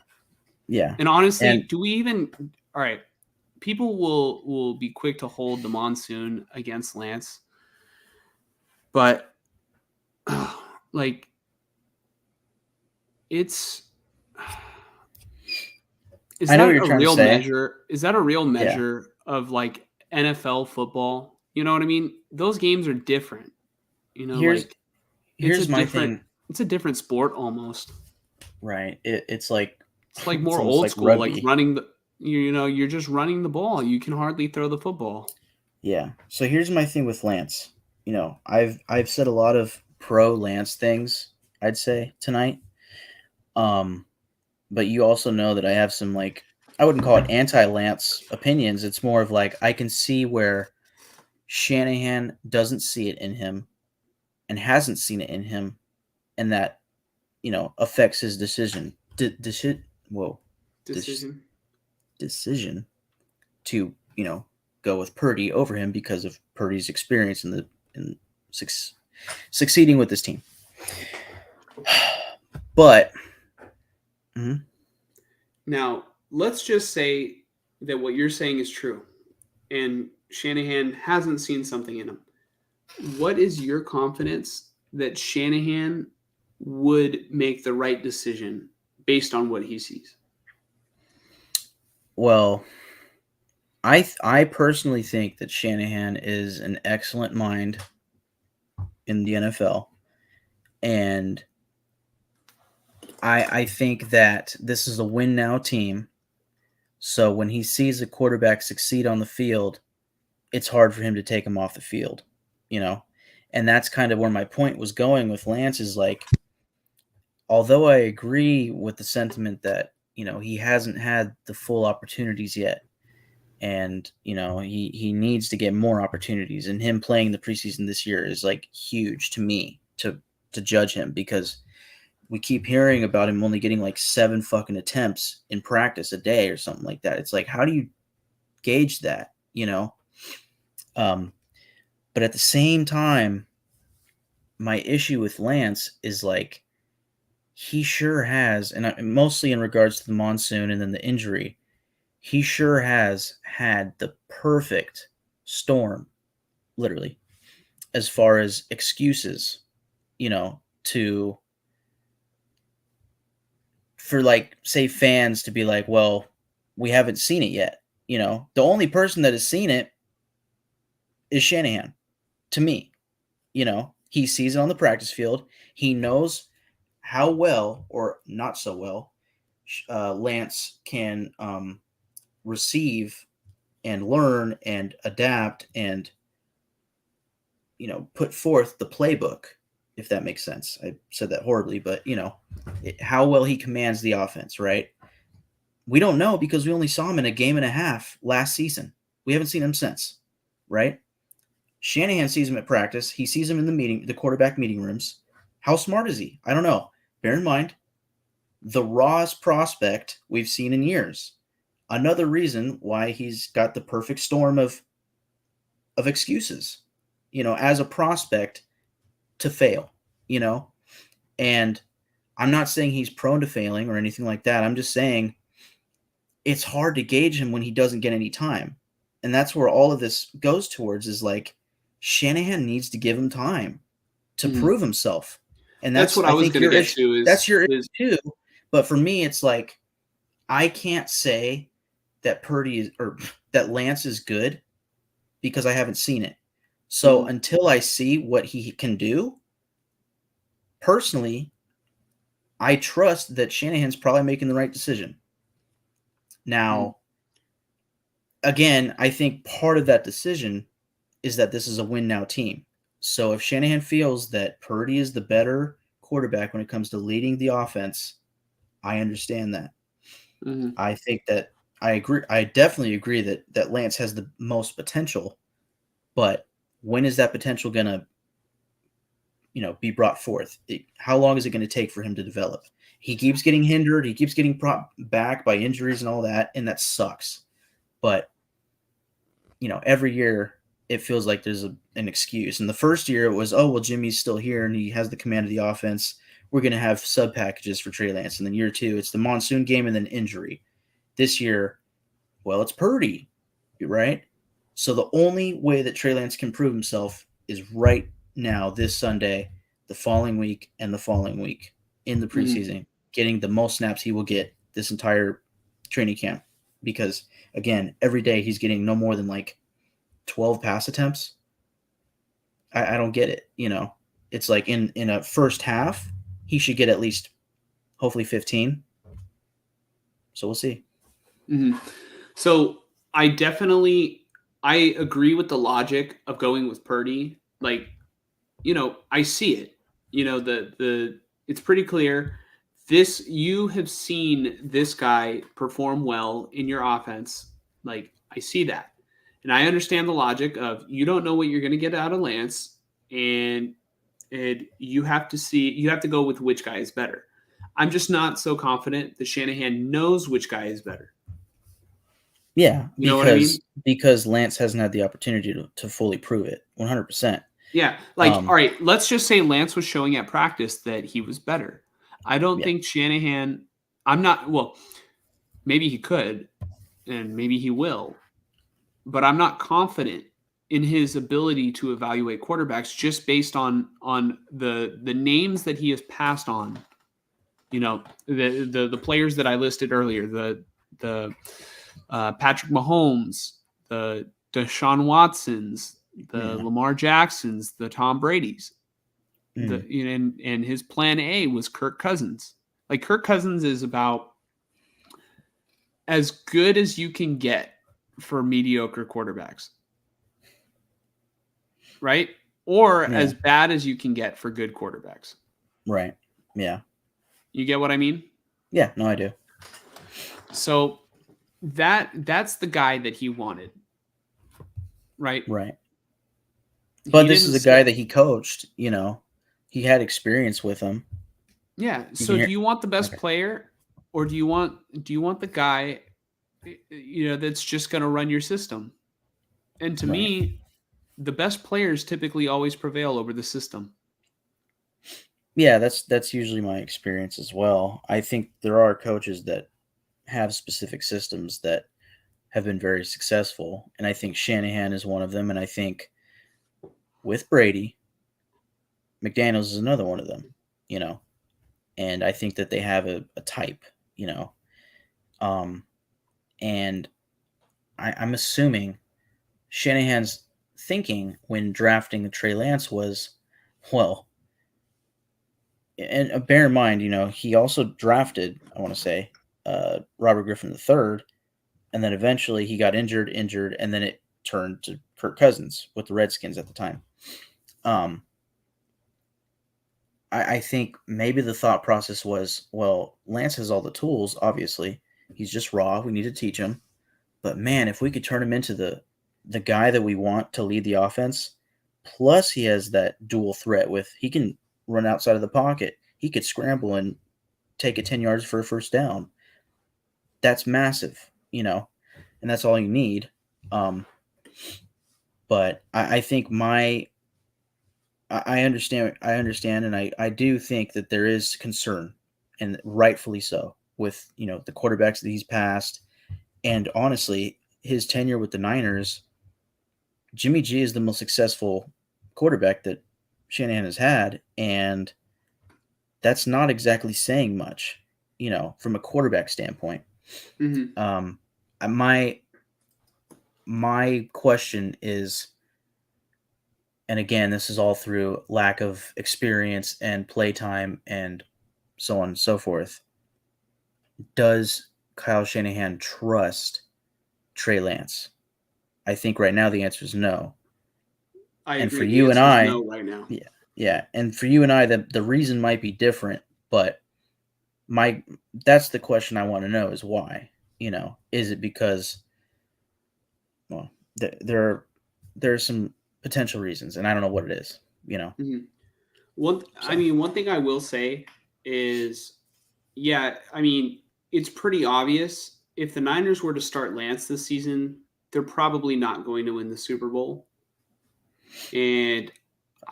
Yeah, and honestly, do we even? All right, people will be quick to hold the monsoon against Lance, but like it's. Is that a real measure? Is that a real measure of like NFL football? You know what I mean? Those games are different. Here's my thing. It's a different sport almost. Right. It's like more old school, like running the. You're just running the ball. You can hardly throw the football. Yeah. So here's my thing with Lance. I've said a lot of pro Lance things, I'd say, tonight. But you also know that I have some, like, I wouldn't call it anti-Lance opinions. It's more of like, I can see where Shanahan doesn't see it in him and hasn't seen it in him, and that, affects his decision. Decision to, go with Purdy over him because of Purdy's experience in succeeding with this team. But now, let's just say that what you're saying is true, and Shanahan hasn't seen something in him. What is your confidence that Shanahan would make the right decision based on what he sees? Well, I personally think that Shanahan is an excellent mind in the NFL, and I think that this is a win now team. So when he sees a quarterback succeed on the field, it's hard for him to take him off the field, And that's kind of where my point was going with Lance is like, although I agree with the sentiment that, he hasn't had the full opportunities yet. and he needs to get more opportunities. And him playing the preseason this year is like huge to me to judge him, because we keep hearing about him only getting like 7 fucking attempts in practice a day or something like that. It's like, how do you gauge that? But at the same time, my issue with Lance is like, he sure has, and mostly in regards to the monsoon and then the injury, he sure has had the perfect storm, literally, as far as excuses, for like, say, fans to be like, well, we haven't seen it yet. The only person that has seen it is Shanahan, to me. He sees it on the practice field. He knows how well, or not so well, Lance can receive and learn and adapt and put forth the playbook, if that makes sense. I said that horribly, but how well he commands the offense, right? We don't know, because we only saw him in a game and a half last season. We haven't seen him since, right? Shanahan sees him at practice. He sees him in the quarterback meeting rooms. How smart is he? I don't know. Bear in mind, the rawest prospect we've seen in years. Another reason why he's got the perfect storm of excuses, as a prospect to fail, and I'm not saying he's prone to failing or anything like that. I'm just saying it's hard to gauge him when he doesn't get any time. And that's where all of this goes towards, is like, Shanahan needs to give him time to prove himself. And that's what I was going to get to. That's your issue too. But for me, it's like, I can't say that that Lance is good because I haven't seen it. So until I see what he can do, personally, I trust that Shanahan's probably making the right decision. Now, again, I think part of that decision is that this is a win-now team. So if Shanahan feels that Purdy is the better quarterback when it comes to leading the offense, I understand that. Mm-hmm. I think that I agree. I definitely agree that Lance has the most potential, but when is that potential going to, be brought forth? How long is it going to take for him to develop? He keeps getting hindered. He keeps getting brought back by injuries and all that, and that sucks. But, every year it feels like there's an excuse. And the first year it was, oh, well, Jimmy's still here and he has the command of the offense. We're going to have sub packages for Trey Lance. And then year 2, it's the monsoon game and then injury. This year, well, it's Purdy, right? So the only way that Trey Lance can prove himself is right now, this Sunday, the following week, and the following week in the preseason, getting the most snaps he will get this entire training camp. Because, again, every day he's getting no more than like 12 pass attempts. I don't get it. It's like in a first half, he should get at least hopefully 15. So we'll see. Mm-hmm. So I agree with the logic of going with Purdy. Like, I see it. It's pretty clear. You have seen this guy perform well in your offense. Like, I see that. And I understand the logic of, you don't know what you're going to get out of Lance, and you have to go with which guy is better. I'm just not so confident that Shanahan knows which guy is better. Yeah, you know what I mean? Because Lance hasn't had the opportunity to fully prove it 100%. Yeah, all right, let's just say Lance was showing at practice that he was better. I don't think Shanahan maybe he could, and maybe he will, but I'm not confident in his ability to evaluate quarterbacks just based on the names that he has passed on. The players that I listed earlier, the Patrick Mahomes, the Deshaun Watsons, the Lamar Jacksons, the Tom Brady's. And his plan A was Kirk Cousins. Like, Kirk Cousins is about as good as you can get for mediocre quarterbacks. Right? Or as bad as you can get for good quarterbacks. Right. Yeah. You get what I mean? Yeah, no, I do. So that's the guy that he wanted, right? Right. But He this didn't is a guy say- that he coached, he had experience with him. Yeah. You So can do hear- you want the best Okay. player, or do you want the guy, that's just going to run your system? And to Right. me, the best players typically always prevail over the system. Yeah, that's usually my experience as well. I think there are coaches that have specific systems that have been very successful, and I think Shanahan is one of them, and I think with Brady, McDaniels is another one of them, and I think that they have a type, and I'm assuming Shanahan's thinking when drafting the Trey Lance was, well, and bear in mind, he also drafted, I want to say, Robert Griffin III, and then eventually he got injured, and then it turned to Kirk Cousins with the Redskins at the time. I think maybe the thought process was, well, Lance has all the tools, obviously. He's just raw. We need to teach him. But man, if we could turn him into the guy that we want to lead the offense, plus he has that dual threat with he can run outside of the pocket. He could scramble and take it 10 yards for a first down. That's massive, and that's all you need. But I think I understand, and I do think that there is concern, and rightfully so, with the quarterbacks that he's passed, and honestly, his tenure with the Niners. Jimmy G is the most successful quarterback that Shanahan has had, and that's not exactly saying much, from a quarterback standpoint. Mm-hmm. My question is, and again, this is all through lack of experience and playtime and so on and so forth. Does Kyle Shanahan trust Trey Lance? I think right now the answer is no. I And agree. for The you and answer is I- no right now. Yeah, and for you and I, the reason might be different, but that's the question I want to know is why. Is it because, well, there are some potential reasons, and I don't know what it is. Mm-hmm. So. One thing I will say is, it's pretty obvious if the Niners were to start Lance this season, they're probably not going to win the Super Bowl. And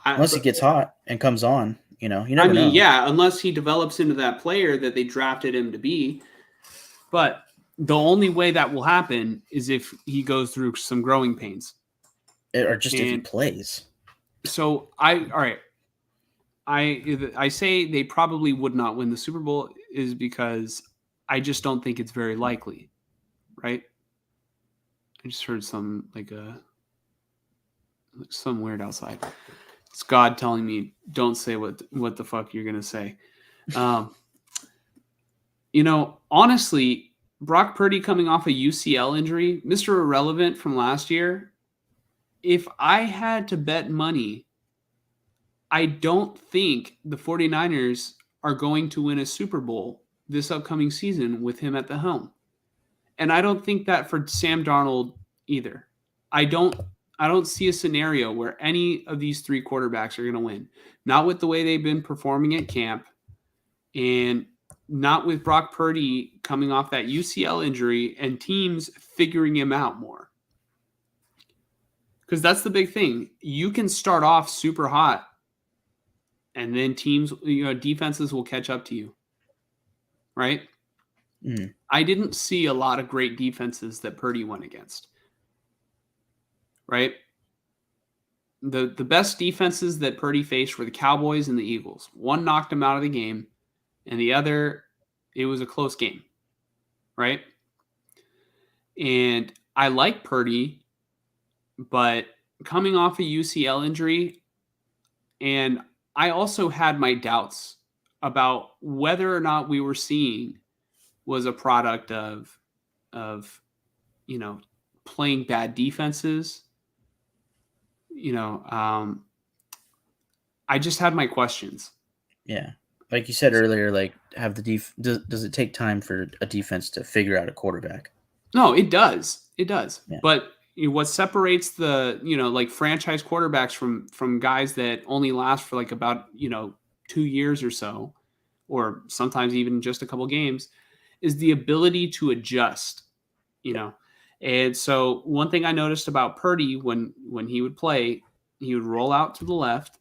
unless he gets hot and comes on, you never know. Yeah, unless he develops into that player that they drafted him to be. But the only way that will happen is if he goes through some growing pains. Or just if he plays. So I say they probably would not win the Super Bowl is because I just don't think it's very likely, right? I just heard some some weird outside. It's God telling me don't say what the fuck you're gonna say. Honestly, Brock Purdy coming off a UCL injury, Mr. Irrelevant from last year. If I had to bet money, I don't think the 49ers are going to win a Super Bowl this upcoming season with him at the helm. And I don't think that for Sam Darnold either. I don't see a scenario where any of these three quarterbacks are going to win. Not with the way they've been performing at camp, and not with Brock Purdy coming off that UCL injury and teams figuring him out more. Because that's the big thing. You can start off super hot, and then defenses will catch up to you. Right? Mm. I didn't see a lot of great defenses that Purdy went against. Right? The best defenses that Purdy faced were the Cowboys and the Eagles. One knocked him out of the game, and the other, it was a close game. Right? And I like Purdy, but coming off a UCL injury, and I also had my doubts about whether or not we were seeing was a product of playing bad defenses. I just had my questions. Yeah. Like you said earlier, like have the does it take time for a defense to figure out a quarterback? No, it does. It does. Yeah. But what separates the, like franchise quarterbacks from guys that only last for like about, 2 years or so, or sometimes even just a couple games, is the ability to adjust, And so one thing I noticed about Purdy when he would play, he would roll out to the left,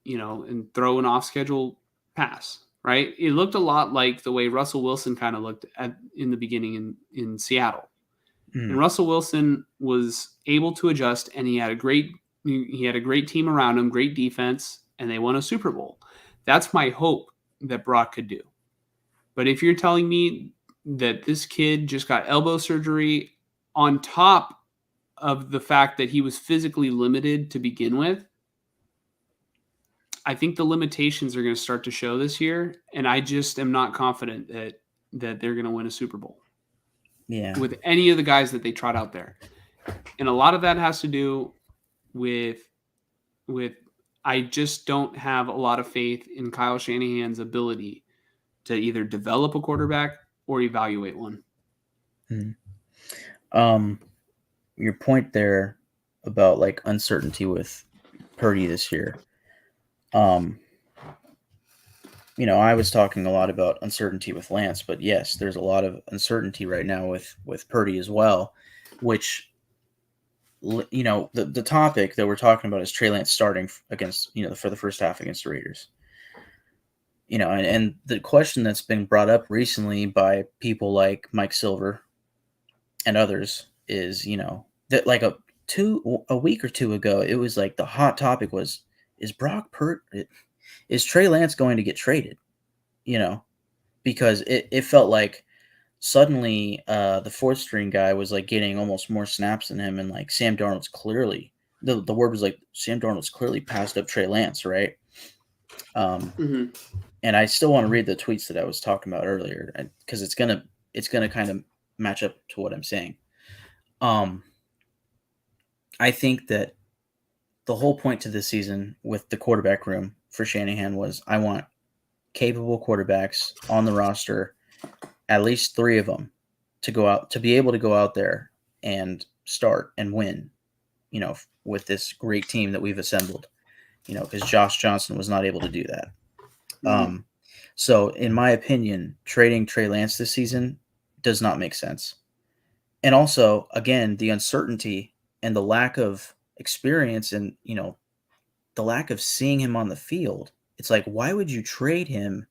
and throw an off-schedule pass, right? It looked a lot like the way Russell Wilson kind of looked in the beginning in Seattle. And Russell Wilson was able to adjust, and he had a great team around him, great defense, and they won a Super Bowl. That's my hope that Brock could do. But if you're telling me that this kid just got elbow surgery on top of the fact that he was physically limited to begin with, I think the limitations are going to start to show this year, and I just am not confident that they're going to win a Super Bowl. Yeah. With any of the guys that they trot out there. And a lot of that has to do with I just don't have a lot of faith in Kyle Shanahan's ability to either develop a quarterback or evaluate one. Your point there about like uncertainty with Purdy this year. I was talking a lot about uncertainty with Lance, but yes, there's a lot of uncertainty right now with Purdy as well, which, the topic that we're talking about is Trey Lance starting against, for the first half against the Raiders. And the question that's been brought up recently by people like Mike Silver and others is, that like a week or two ago, it was like the hot topic was, is Trey Lance going to get traded? Because it felt like suddenly the fourth string guy was like getting almost more snaps than him, and like Sam Darnold's clearly the word was like Sam Darnold's clearly passed up Trey Lance, right? And I still want to read the tweets that I was talking about earlier, because it's gonna kind of match up to what I'm saying. I think that the whole point to this season with the quarterback room for Shanahan was, I want capable quarterbacks on the roster, at least 3 of them, to be able to go out there and start and win, with this great team that we've assembled, because Josh Johnson was not able to do that. So in my opinion, trading Trey Lance this season does not make sense. And also, again, the uncertainty and the lack of experience and, the lack of seeing him on the field. It's like, why would you trade him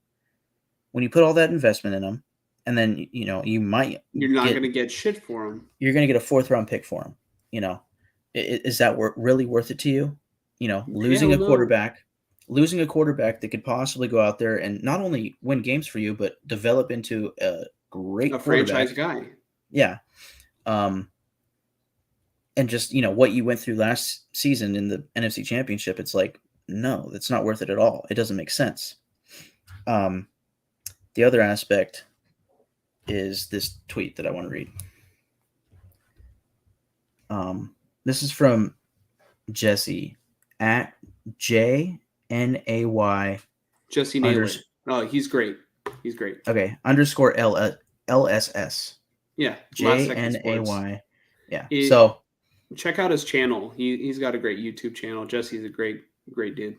when you put all that investment in him, and then, you're not going to get shit for him. You're going to get a 4th round pick for him. Is that really worth it to you? Losing a quarterback that could possibly go out there and not only win games for you, but develop into a great franchise guy. Yeah. And just, what you went through last season in the NFC Championship, it's like, no, that's not worth it at all. It doesn't make sense. The other aspect is this tweet that I want to read. This is from Jesse at JNAY. Jesse Naylor. Oh, he's great. He's great. Okay. _ LSS. Yeah. JNAY. Yeah. So check out his channel. He's got a great YouTube channel. Jesse's a great dude.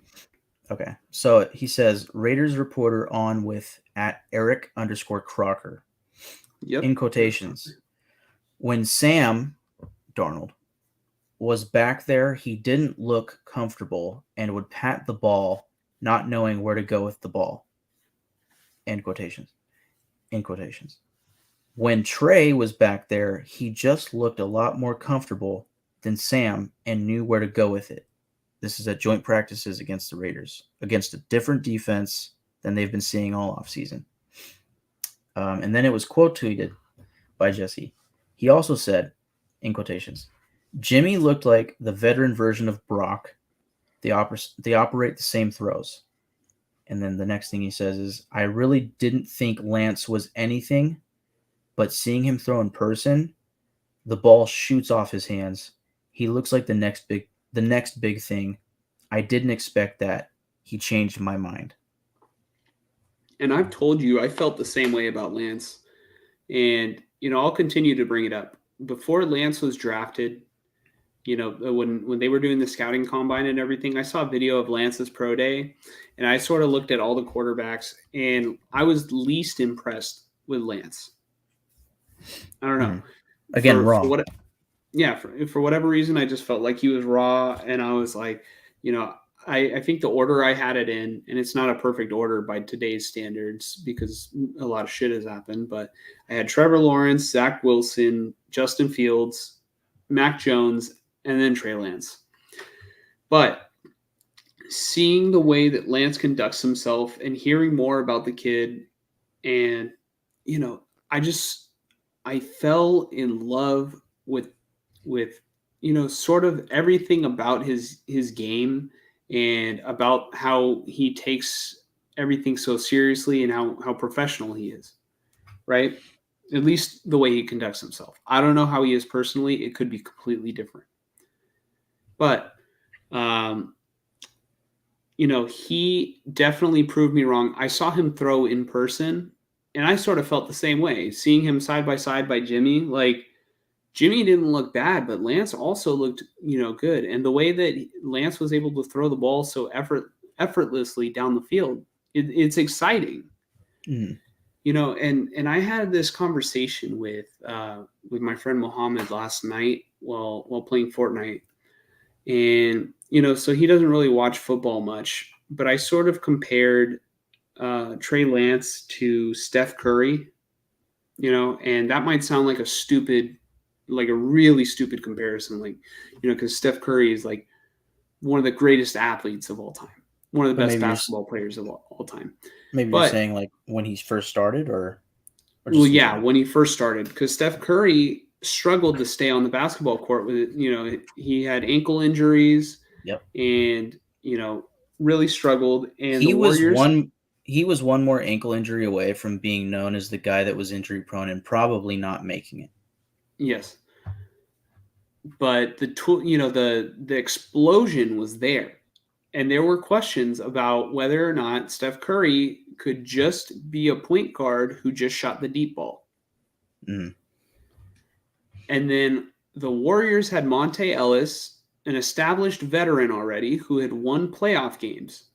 Okay. So he says, Raiders reporter on with at Eric _ Crocker. Yep. In quotations. When Sam Darnold was back there, he didn't look comfortable and would pat the ball, not knowing where to go with the ball. End quotations. In quotations. When Trey was back there, he just looked a lot more comfortable than Sam and knew where to go with it. This is at joint practices against the Raiders, against a different defense than they've been seeing all offseason. And then it was quote tweeted by Jesse. He also said, in quotations, Jimmy looked like the veteran version of Brock. They operate the same throws. And then the next thing he says is, I really didn't think Lance was anything, but seeing him throw in person, the ball shoots off his hands. He looks like the next big thing. I didn't expect that. He changed my mind. And I've told you, I felt the same way about Lance. And I'll continue to bring it up. Before Lance was drafted, when they were doing the scouting combine and everything, I saw a video of Lance's pro day, and I sort of looked at all the quarterbacks, and I was least impressed with Lance. I don't know. Again, raw. For whatever reason, I just felt like he was raw, and I was like, I think the order I had it in, and it's not a perfect order by today's standards because a lot of shit has happened, but I had Trevor Lawrence, Zach Wilson, Justin Fields, Mac Jones, and then Trey Lance. But seeing the way that Lance conducts himself and hearing more about the kid, and, I fell in love with sort of everything about his game and about how he takes everything so seriously and how professional he is, right? At least the way he conducts himself. I don't know how he is personally. It could be completely different. But, he definitely proved me wrong. I saw him throw in person, and I sort of felt the same way. Seeing him side by side by Jimmy, like, Jimmy didn't look bad, but Lance also looked, good. And the way that Lance was able to throw the ball so effortlessly down the field, it's exciting. And I had this conversation with my friend Mohammed last night while playing Fortnite. And, so he doesn't really watch football much, but I sort of compared Trey Lance to Steph Curry, and that might sound like a really stupid comparison, because Steph Curry is like one of the greatest athletes of all time, one of the best basketball players of all time. Maybe you're saying like when he first started, or when he first started, because Steph Curry struggled to stay on the basketball court with it. He had ankle injuries, and really struggled. And he was one more ankle injury away from being known as the guy that was injury prone and probably not making it. Yes. But the explosion was there. And there were questions about whether or not Steph Curry could just be a point guard who just shot the deep ball. And then the Warriors had Monte Ellis, an established veteran already who had won playoff games.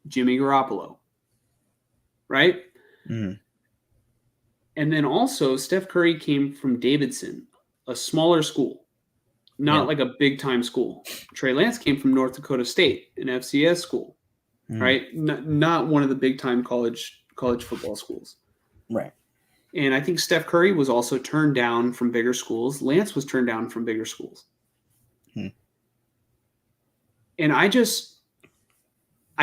Jimmy Garoppolo. Right? Mm-hmm. And then also Steph Curry came from Davidson, a smaller school, not like a big-time school. Trey Lance came from North Dakota State, an FCS school, right? Not one of the big-time college football schools. Right. And I think Steph Curry was also turned down from bigger schools. Lance was turned down from bigger schools. And I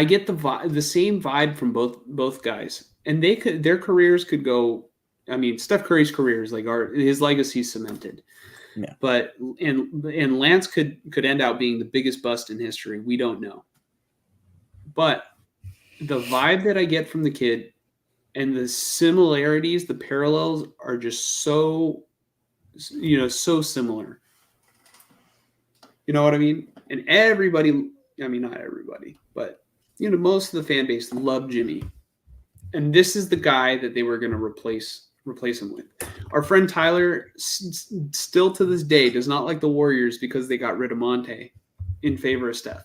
get the same vibe from both guys. And their careers could go. I mean, Steph Curry's career is his legacy cemented. Yeah. But and Lance could end up being the biggest bust in history. We don't know. But the vibe that I get from the kid and the similarities, the parallels are just so similar. You know what I mean? And everybody, I mean, not everybody, but most of the fan base loved Jimmy. And this is the guy that they were going to replace him with. Our friend Tyler still to this day does not like the Warriors because they got rid of Monte in favor of Steph.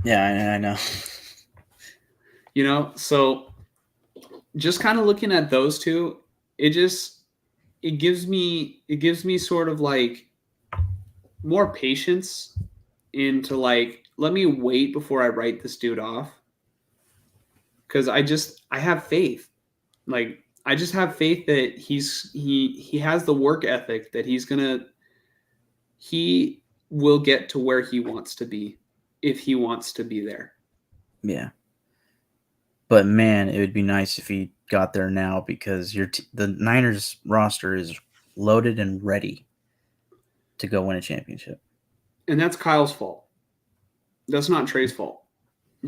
Yeah, I know. So just kind of looking at those two, it gives me sort of like more patience into like, let me wait before I write this dude off. Because I have faith. Like, I just have faith that he has the work ethic that he will get to where he wants to be if he wants to be there. Yeah. But man, it would be nice if he got there now because the Niners roster is loaded and ready to go win a championship. And that's Kyle's fault. That's not Trey's fault.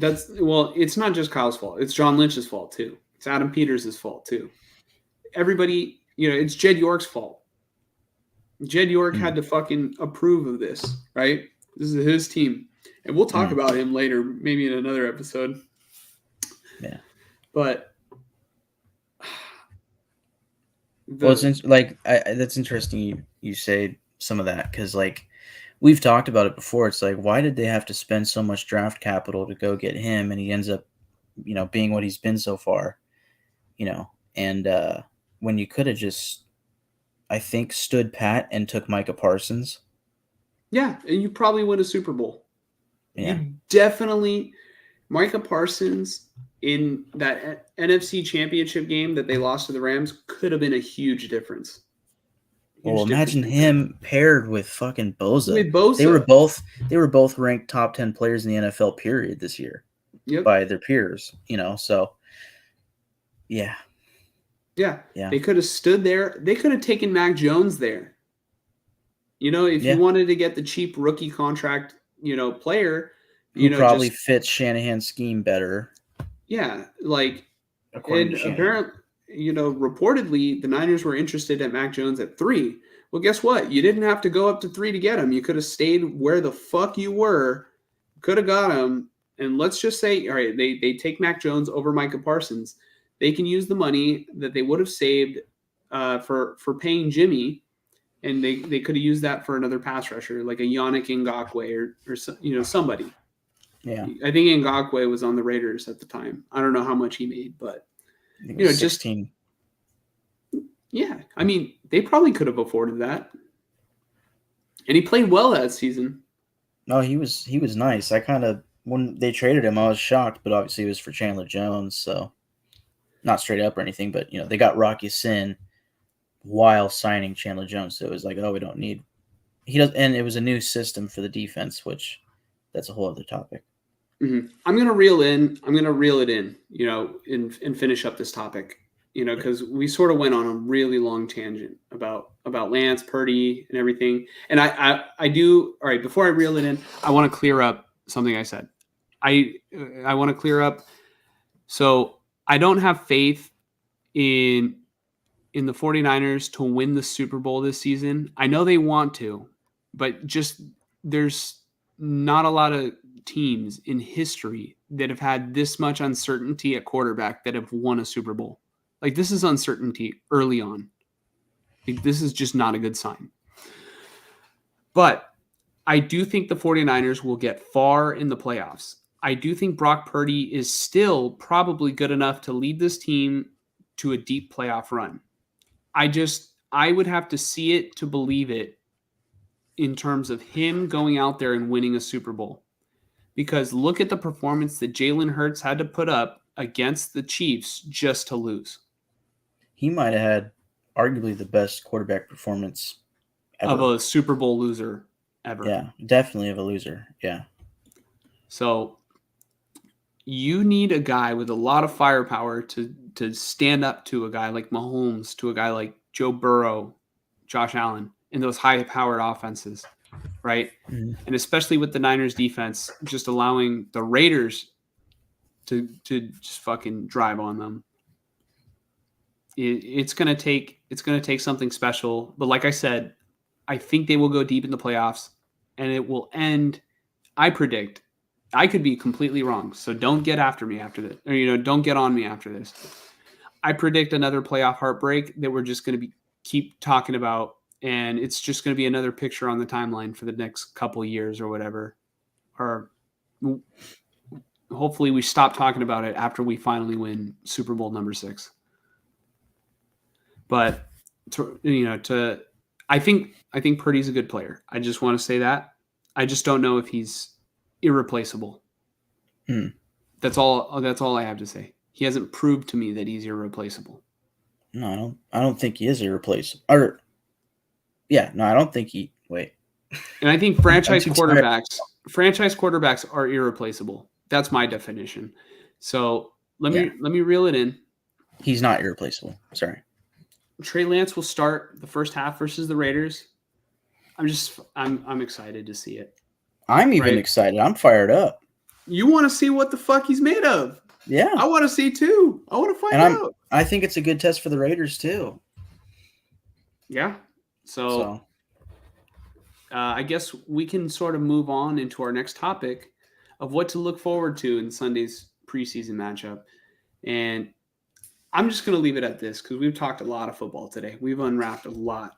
It's not just Kyle's fault. It's John Lynch's fault too. It's Adam Peters' fault too. Everybody, it's Jed York's fault. Jed York had to fucking approve of this, right? This is his team. And we'll talk about him later, maybe in another episode. Yeah. But Well, that's interesting. You say some of that because like we've talked about it before. It's like why did they have to spend so much draft capital to go get him, and he ends up, being what he's been so far, and when you could have just, I think, stood pat and took Micah Parsons. Yeah, and you probably win a Super Bowl. Yeah. You definitely, Micah Parsons in that NFC Championship game that they lost to the Rams could have been a huge difference. Well, imagine him paired with fucking Bosa. With Bosa. They were both ranked top 10 players in the NFL period this year. Yep. By their peers, so yeah. Yeah. They could have stood there. They could have taken Mac Jones there. If you wanted to get the cheap rookie contract, player, who probably fits Shanahan's scheme better. Yeah, apparently, reportedly the Niners were interested at Mac Jones at 3. Well, guess what? You didn't have to go up to 3 to get him. You could have stayed where the fuck you were. Could have got him. And let's just say, all right, they take Mac Jones over Micah Parsons. They can use the money that they would have saved for paying Jimmy, and they could have used that for another pass rusher, like a Yannick Ngakoue or somebody. Yeah, I think Ngakoue was on the Raiders at the time. I don't know how much he made, but just 16. Yeah, I mean, they probably could have afforded that, and he played well that season. No, he was nice. When they traded him, I was shocked, but obviously it was for Chandler Jones, so not straight up or anything. But they got Rocky Sin while signing Chandler Jones, so it was like, oh, we don't need. He does, and it was a new system for the defense, which that's a whole other topic. Mm-hmm. I'm gonna reel it in, and finish up this topic, because we sort of went on a really long tangent about Lance, Purdy, and everything. And I do. All right, before I reel it in, I want to clear up something I said. I want to clear up. So I don't have faith in the 49ers to win the Super Bowl this season. I know they want to, but just there's not a lot of teams in history that have had this much uncertainty at quarterback that have won a Super Bowl. Like, this is uncertainty early on. Like, this is just not a good sign. But I do think the 49ers will get far in the playoffs. I do think Brock Purdy is still probably good enough to lead this team to a deep playoff run. I would have to see it to believe it in terms of him going out there and winning a Super Bowl. Because look at the performance that Jalen Hurts had to put up against the Chiefs just to lose. He might have had arguably the best quarterback performance ever. Of a Super Bowl loser ever. Yeah, definitely of a loser. Yeah. So you need a guy with a lot of firepower to stand up to a guy like Mahomes, to a guy like Joe Burrow, Josh Allen, in those high-powered offenses, right? Mm-hmm. And especially with the Niners defense, just allowing the Raiders to just fucking drive on them. It's gonna take something special. But like I said, I think they will go deep in the playoffs, and it will end. I predict. I could be completely wrong, so don't get after me after this, or don't get on me after this. I predict another playoff heartbreak that we're just going to keep talking about, and it's just going to be another picture on the timeline for the next couple of years or whatever. Or hopefully we stop talking about it after we finally win Super Bowl number 6. But I think Purdy's a good player. I just want to say that. I just don't know if he's irreplaceable. That's all I have to say. He hasn't proved to me that he's irreplaceable. No, I don't think he is irreplaceable. I don't think he. Wait. And I think franchise quarterbacks are irreplaceable. That's my definition. So let me reel it in. He's not irreplaceable. Sorry. Trey Lance will start the first half versus the Raiders. I'm excited to see it. I'm even excited. I'm fired up. You want to see what the fuck he's made of? Yeah. I want to see too. I want to find out. I think it's a good test for the Raiders too. Yeah. So I guess we can sort of move on into our next topic of what to look forward to in Sunday's preseason matchup. And I'm just going to leave it at this because we've talked a lot of football today. We've unwrapped a lot.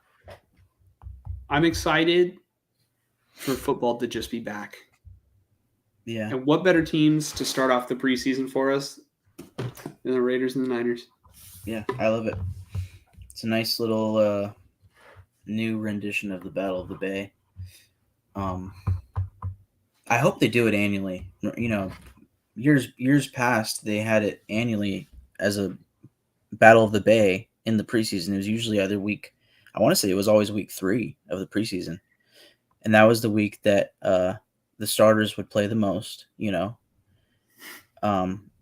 I'm excited for football to just be back. Yeah. And what better teams to start off the preseason for us than the Raiders and the Niners? Yeah, I love it. It's a nice little new rendition of the Battle of the Bay. I hope they do it annually. You know, years past they had it annually as a Battle of the Bay in the preseason. It was usually either week. I want to say it was always week 3 of the preseason, and that was the week that the starters would play the most. You know,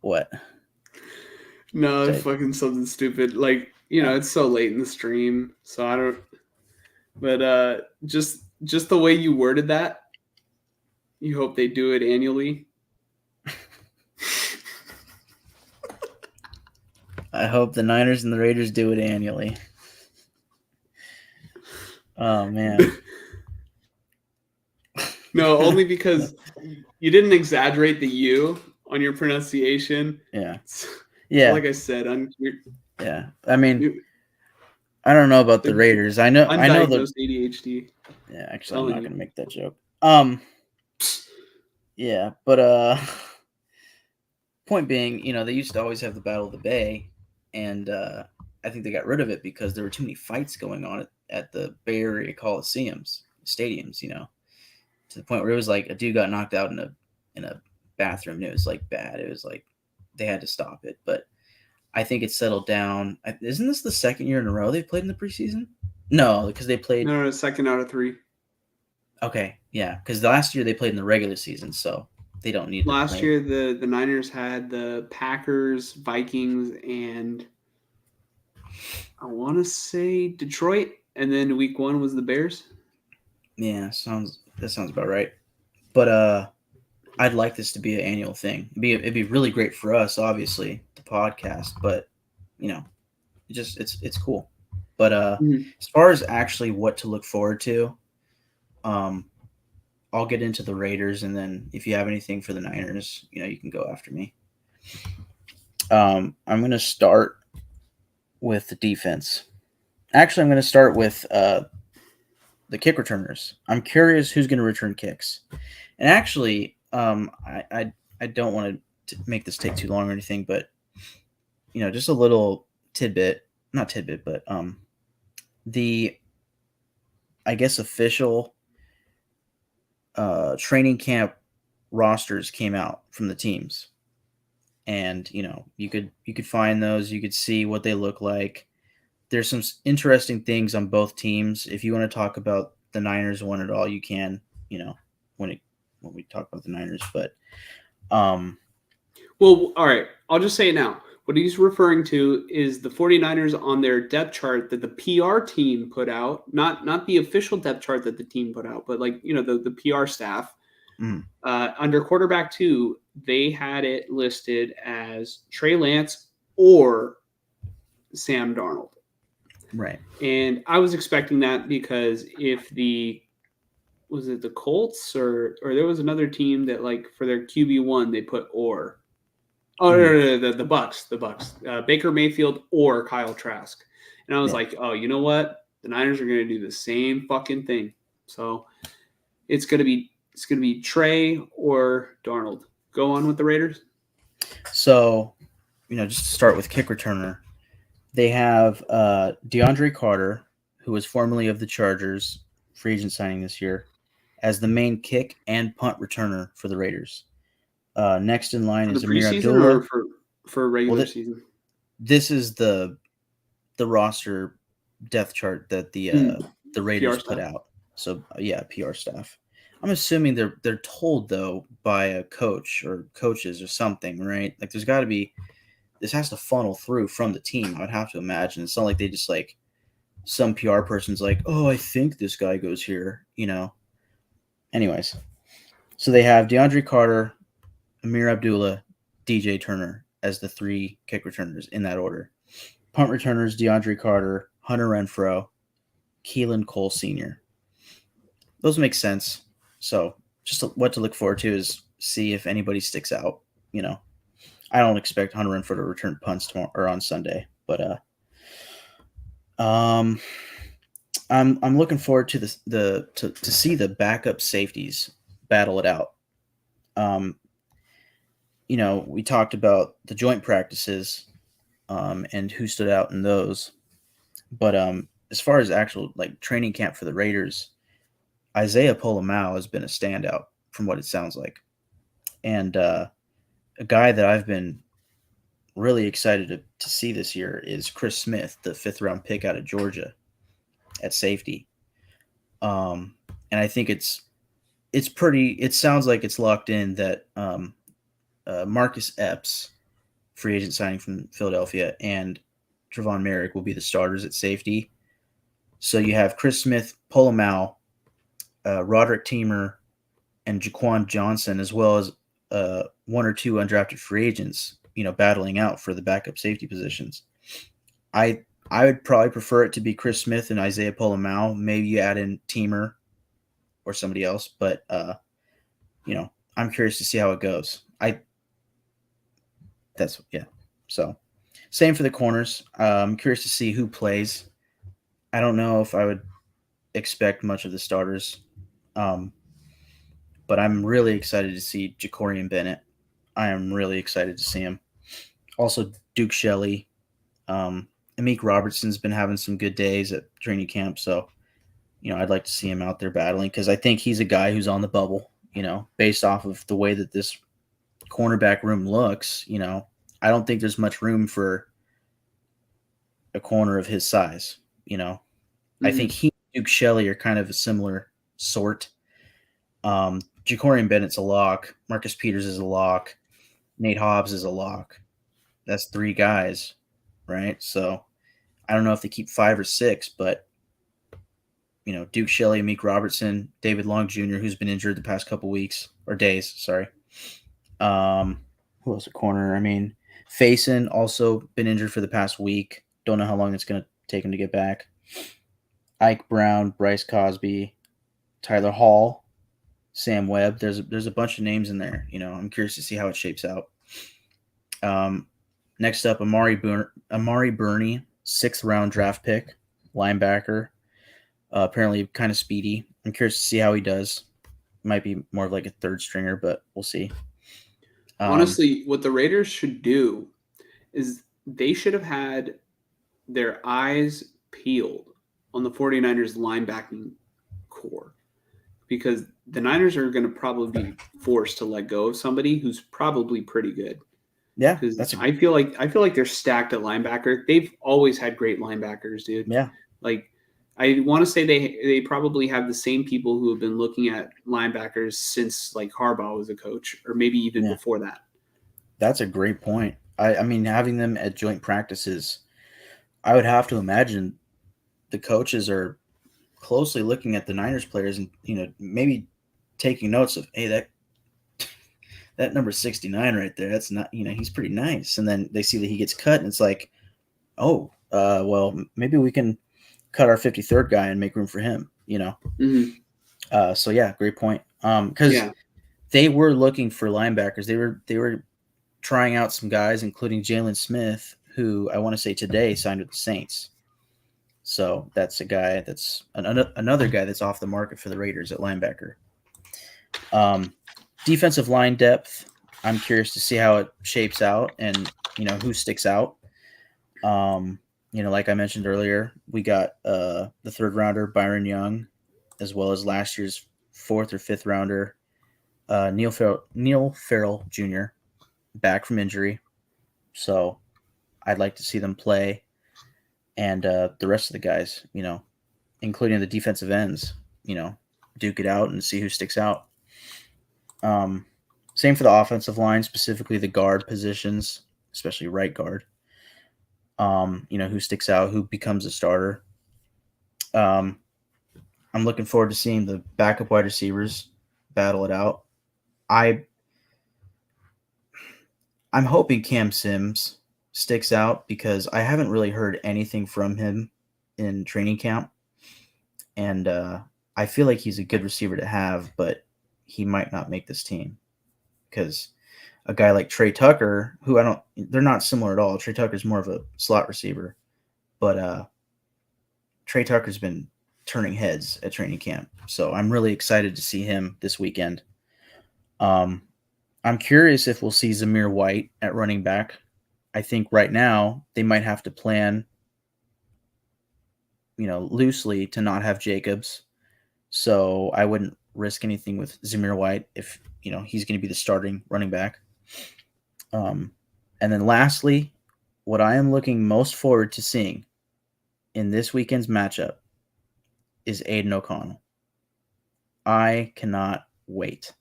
what? No, it's Say- fucking something stupid. Like, it's so late in the stream, so I don't. But just the way you worded that, you hope they do it annually. I hope the Niners and the Raiders do it annually. Oh man. No, only because you didn't exaggerate the U on your pronunciation. Yeah. So Yeah. like I said, Yeah. I mean, I don't know about the Raiders. I know the ADHD. Yeah, actually, I'm not you. going to make that joke. Yeah, but point being, they used to always have the Battle of the Bay, and I think they got rid of it because there were too many fights going on at the Bay Area Coliseums, stadiums, to the point where it was like a dude got knocked out in a bathroom, and it was like bad. It was like they had to stop it, but I think it's settled down. Isn't this the second year in a row they've played in the preseason? No, because they played. No, second out of 3. Okay, yeah, because the last year they played in the regular season, so they don't need. Last year, the Niners had the Packers, Vikings, and I want to say Detroit, and then week 1 was the Bears. Yeah, that sounds about right. But I'd like this to be an annual thing. It'd be really great for us, obviously, the podcast. But it's cool. But as far as actually what to look forward to, I'll get into the Raiders, and then if you have anything for the Niners, you can go after me. I'm going to start with the defense. Actually, I'm going to start with the kick returners. I'm curious who's going to return kicks. And actually, I don't want to make this take too long or anything, but just a little tidbit, not tidbit, but the I guess official training camp rosters came out from the teams, and you could find those, you could see what they look like. There's some interesting things on both teams. If you want to talk about the Niners one at all, you can, when we talk about the Niners, but well, all right, I'll just say it now. What he's referring to is the 49ers on their depth chart that the PR team put out, not the official depth chart that the team put out, but like, the PR staff. Under quarterback 2, they had it listed as Trey Lance or Sam Darnold. Right. And I was expecting that because if was it the Colts or there was another team that, like, for their QB1 they put or. Oh, no, the Bucks. Baker Mayfield or Kyle Trask. And I was like, oh, you know what? The Niners are going to do the same fucking thing. So it's going to be Trey or Darnold. Go on with the Raiders. So, just to start with kick returner, they have DeAndre Carter, who was formerly of the Chargers, free agent signing this year, as the main kick and punt returner for the Raiders. Next in line is Amir Abdullah. Or for regular season? This is the roster depth chart that the Raiders put out. So yeah, PR staff. I'm assuming they're told though by a coach or coaches or something, right? Like there's got to be. This has to funnel through from the team. I would have to imagine. It's not like they just like some PR person's like, oh, I think this guy goes here, Anyways, so they have DeAndre Carter, Amir Abdullah, DJ Turner as the 3 kick returners in that order. Punt returners, DeAndre Carter, Hunter Renfrow, Keelan Cole Sr. Those make sense. So just what to look forward to is see if anybody sticks out, I don't expect Hunter Renfrow to return punts tomorrow or on Sunday, but I'm looking forward to to see the backup safeties battle it out. We talked about the joint practices and who stood out in those, but as far as actual like training camp for the Raiders, Isaiah Polamau has been a standout from what it sounds like, and a guy that I've been really excited to see this year is Chris Smith, the 5th-round pick out of Georgia at safety. And I think it sounds like it's locked in that Marcus Epps, free agent signing from Philadelphia, and Trevon Merrick will be the starters at safety. So you have Chris Smith, Polamau, Roderick Teamer, and Jaquan Johnson, as well as one or two undrafted free agents, battling out for the backup safety positions. I would probably prefer it to be Chris Smith and Isaiah Polamau. Maybe you add in Teamer or somebody else, but I'm curious to see how it goes. So same for the corners. I'm curious to see who plays. I don't know if I would expect much of the starters, but I'm really excited to see Jacorian Bennett. I am really excited to see him. Also, Duke Shelley. Amik Robertson's been having some good days at training camp, so I'd like to see him out there battling because I think he's a guy who's on the bubble. Based off of the way that this cornerback room looks, I don't think there's much room for a corner of his size. I think he and Duke Shelley are kind of a similar sort. Jacorian Bennett's a lock. Marcus Peters is a lock. Nate Hobbs is a lock. That's 3 guys, right? So I don't know if they keep 5 or 6, but Duke Shelley, Amik Robertson, David Long Jr., who's been injured the past couple weeks or days. Sorry. Who else at corner? Faison also been injured for the past week. Don't know how long it's going to take him to get back. Ike Brown, Bryce Cosby, Tyler Hall, Sam Webb. There's a bunch of names in there. I'm curious to see how it shapes out. Next up, Amari Burney, 6th-round draft pick, linebacker. Apparently kind of speedy. I'm curious to see how he does. Might be more of like a 3rd stringer, but we'll see. Honestly, what the Raiders should do is they should have had their eyes peeled on the 49ers linebacking core, because the Niners are going to probably be forced to let go of somebody who's probably pretty good. Yeah, because I feel like they're stacked at linebacker. They've always had great linebackers, dude. Yeah, like I want to say they probably have the same people who have been looking at linebackers since like Harbaugh was a coach, or maybe even before that. That's a great point. I mean, having them at joint practices, I would have to imagine the coaches are closely looking at the Niners players and maybe taking notes of, hey, that number 69 right there, that's not, he's pretty nice. And then they see that he gets cut and it's like, oh, well, maybe we can cut our 53rd guy and make room for him, So yeah, great point. Because they were looking for linebackers. They were trying out some guys, including Jalen Smith, who I want to say today signed with the Saints. So that's a guy that's another guy that's off the market for the Raiders at linebacker. Defensive line depth, I'm curious to see how it shapes out and, who sticks out. Like I mentioned earlier, we got the 3rd rounder, Byron Young, as well as last year's 4th or 5th rounder, Neil Farrell Jr., back from injury. So I'd like to see them play. And the rest of the guys, including the defensive ends, duke it out and see who sticks out. Same for the offensive line, specifically the guard positions, especially right guard. Who sticks out, who becomes a starter. I'm looking forward to seeing the backup wide receivers battle it out. I'm hoping Cam Sims sticks out because I haven't really heard anything from him in training camp. And I feel like he's a good receiver to have, but he might not make this team because a guy like Trey Tucker, who they're not similar at all. Trey Tucker's more of a slot receiver, but Trey Tucker's been turning heads at training camp. So I'm really excited to see him this weekend. I'm curious if we'll see Zamir White at running back. I think right now they might have to plan, loosely to not have Jacobs. So I wouldn't risk anything with Zamir White if, he's going to be the starting running back. And then lastly, what I am looking most forward to seeing in this weekend's matchup is Aiden O'Connell. I cannot wait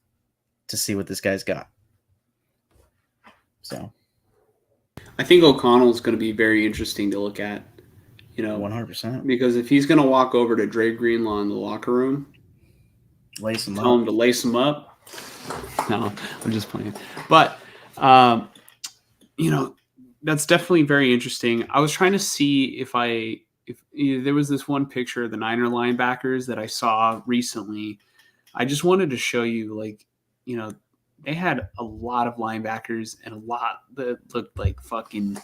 to see what this guy's got. So I think O'Connell is going to be very interesting to look at, 100%. because if he's going to walk over to Dre Greenlaw in the locker room, tell him to lace him up. No, I'm just playing. But, that's definitely very interesting. I was trying to see if there was this one picture of the Niner linebackers that I saw recently. I just wanted to show you, they had a lot of linebackers and a lot that looked like fucking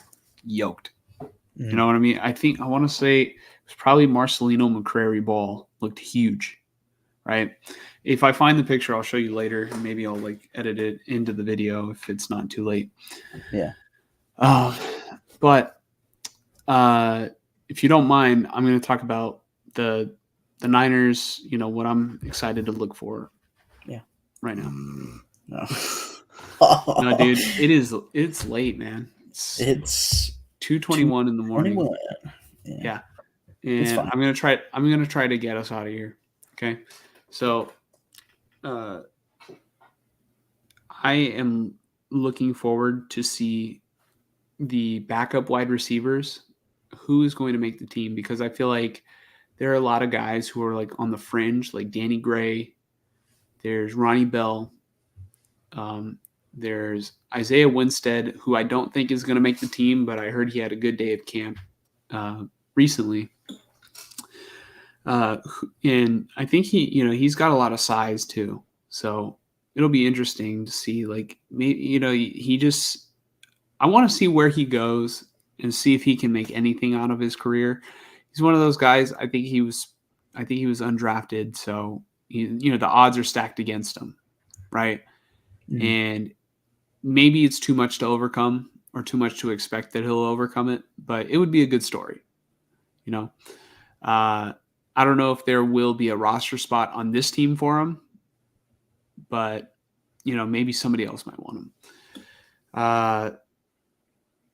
yoked. Mm-hmm. You know what I mean? I want to say it was probably Marcelino McCrary Ball. Looked huge, right? If I find the picture, I'll show you later. And maybe I'll edit it into the video if it's not too late. Yeah. But if you don't mind, I'm going to talk about the Niners, what I'm excited to look for. Yeah. Right now. No. No, dude, it's late, man. It's 2:21 in the morning. 21. Yeah. And I'm going to try to get us out of here. Okay. So, I am looking forward to see the backup wide receivers, who is going to make the team, because I feel like there are a lot of guys who are on the fringe, like Danny Gray. There's Ronnie Bell. There's Isaiah Winstead, who I don't think is going to make the team, but I heard he had a good day at camp recently. And I think he's got a lot of size too. So it'll be interesting to see, I want to see where he goes and see if he can make anything out of his career. He's one of those guys. I think he was undrafted. So, the odds are stacked against him. Right. Mm-hmm. And maybe it's too much to overcome or too much to expect that he'll overcome it, but it would be a good story. I don't know if there will be a roster spot on this team for him, but maybe somebody else might want him.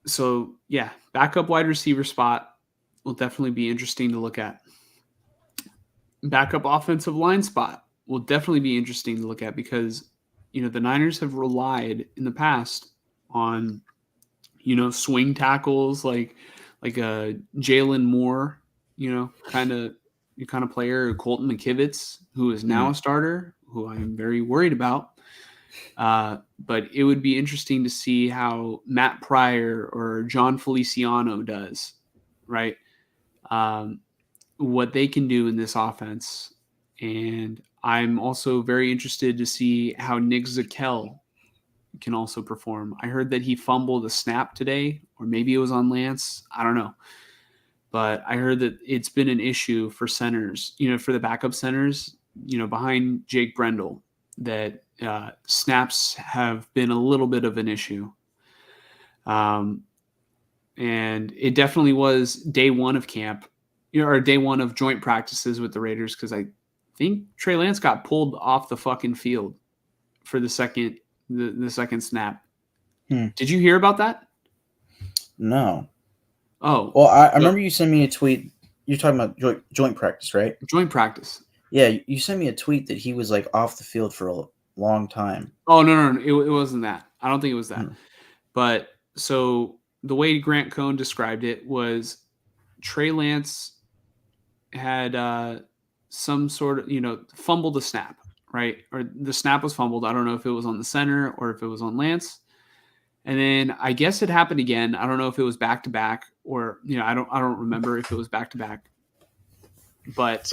So yeah, backup wide receiver spot will definitely be interesting to look at. Backup offensive line spot will definitely be interesting to look at, because the Niners have relied in the past on, swing tackles like a Jalen Moore, kind of player, Colton McKivitz, who is now a starter, who I'm very worried about. But it would be interesting to see how Matt Pryor or John Feliciano does, right? What they can do in this offense. And I'm also very interested to see how Nick Zakelj can also perform. I heard that he fumbled a snap today, or maybe it was on Lance. I don't know. But I heard that it's been an issue for centers, for the backup centers, behind Jake Brendel, that snaps have been a little bit of an issue. And it definitely was day one of camp, or day one of joint practices with the Raiders, because I think Trey Lance got pulled off the fucking field for the second snap. Did you hear about that? No. Oh. Well, I remember you sent me a tweet. You're talking about joint practice, right? Joint practice. Yeah, you sent me a tweet that he was off the field for a long time. Oh, no. It wasn't that. I don't think it was that. But so the way Grant Cohn described it was Trey Lance had some sort of, fumbled a snap, right? Or the snap was fumbled. I don't know if it was on the center or if it was on Lance. And then I guess it happened again. I don't know if it was back to back, or I don't remember if it was back to back. But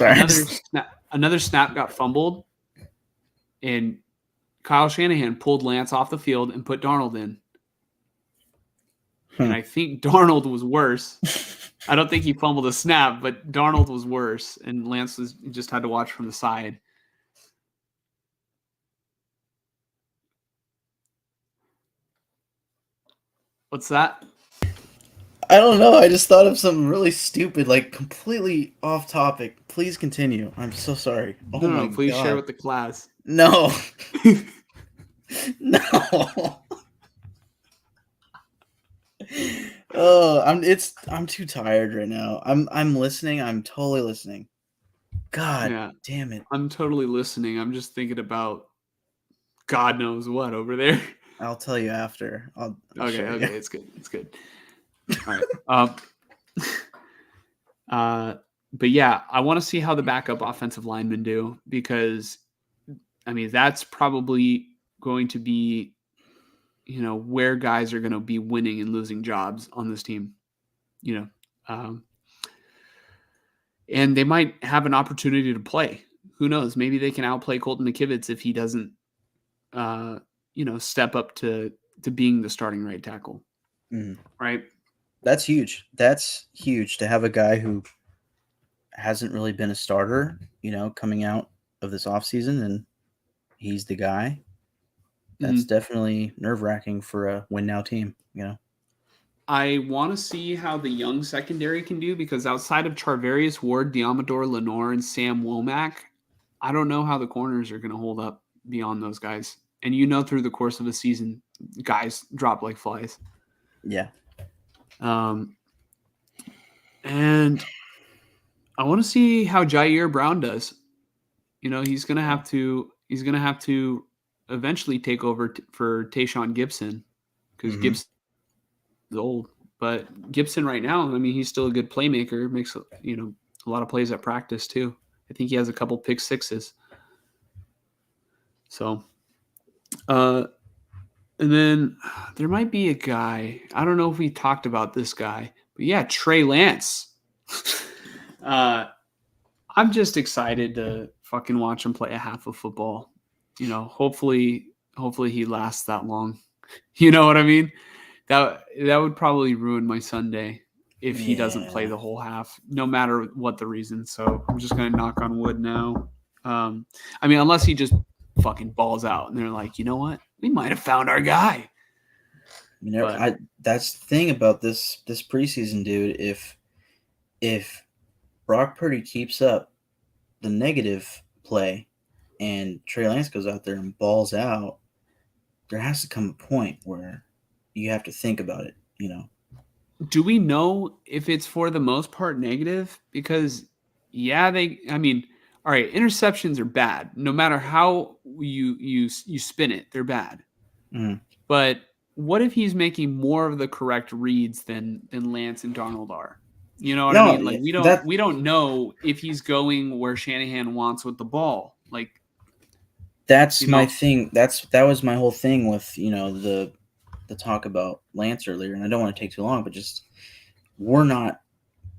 another snap got fumbled, and Kyle Shanahan pulled Lance off the field and put Darnold in. And I think Darnold was worse. I don't think he fumbled a snap, but Darnold was worse, and Lance just had to watch from the side. What's that? I don't know. I just thought of something really stupid, like completely off topic. Please continue. I'm so sorry. Oh No, my please God. share with the class. No. No. Oh, I'm too tired right now. I'm listening. I'm totally listening. God Yeah. damn it. I'm totally listening. I'm just thinking about God knows what over there. I'll tell you after. I'll Okay, show you. okay, it's good. It's good. All right. But yeah, I want to see how the backup offensive linemen do, because I mean that's probably going to be, where guys are going to be winning and losing jobs on this team. And they might have an opportunity to play. Who knows? Maybe they can outplay Colton McKivitz if he doesn't, step up to being the starting right tackle. Mhm. Right. That's huge. That's huge to have a guy who hasn't really been a starter, coming out of this offseason, and he's the guy. That's definitely nerve-wracking for a win-now team, I want to see how the young secondary can do, because outside of Charvarius Ward, Diamador Lenore, and Sam Womack, I don't know how the corners are going to hold up beyond those guys. And through the course of a season, guys drop like flies. Yeah. And I want to see how Jair Brown does. He's going to have to eventually take over for Tayshaun Gibson, because Gibson is old. But Gibson right now, I mean, he's still a good playmaker. Makes a lot of plays at practice too. I think he has a couple pick sixes. So, and then there might be a guy. I don't know if we talked about this guy, but yeah, Trey Lance. I'm just excited to fucking watch him play a half of football. Hopefully he lasts that long. You know what I mean? That would probably ruin my Sunday if he doesn't play the whole half, no matter what the reason. So I'm just gonna knock on wood now. I mean, unless he just fucking balls out and they're like, you know what, we might have found our guy. That's the thing about this preseason, dude. If Brock Purdy keeps up the negative play and Trey Lance goes out there and balls out, there has to come a point where you have to think about it, Do we know if it's for the most part negative? Because all right, interceptions are bad. No matter how you spin it, they're bad. Mm. But what if he's making more of the correct reads than Lance and Darnold are? You know what I mean? Like we don't know if he's going where Shanahan wants with the ball. Like that's my thing. That was my whole thing with the talk about Lance earlier, and I don't want to take too long, but just we're not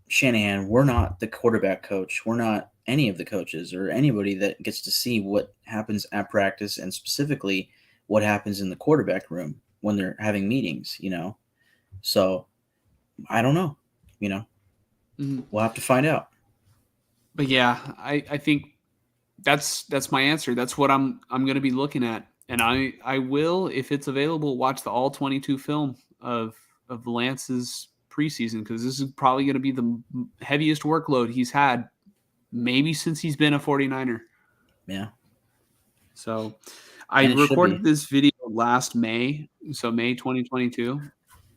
Shanahan. We're not the quarterback coach. We're not any of the coaches or anybody that gets to see what happens at practice, and specifically what happens in the quarterback room when they're having meetings, So I don't know, We'll have to find out. But yeah, I think that's my answer. That's what I'm going to be looking at. And I will, if it's available, watch the all 22 film of Lance's preseason, because this is probably going to be the heaviest workload he's had maybe since he's been a 49er. Yeah. So I recorded this video last May, so May 2022,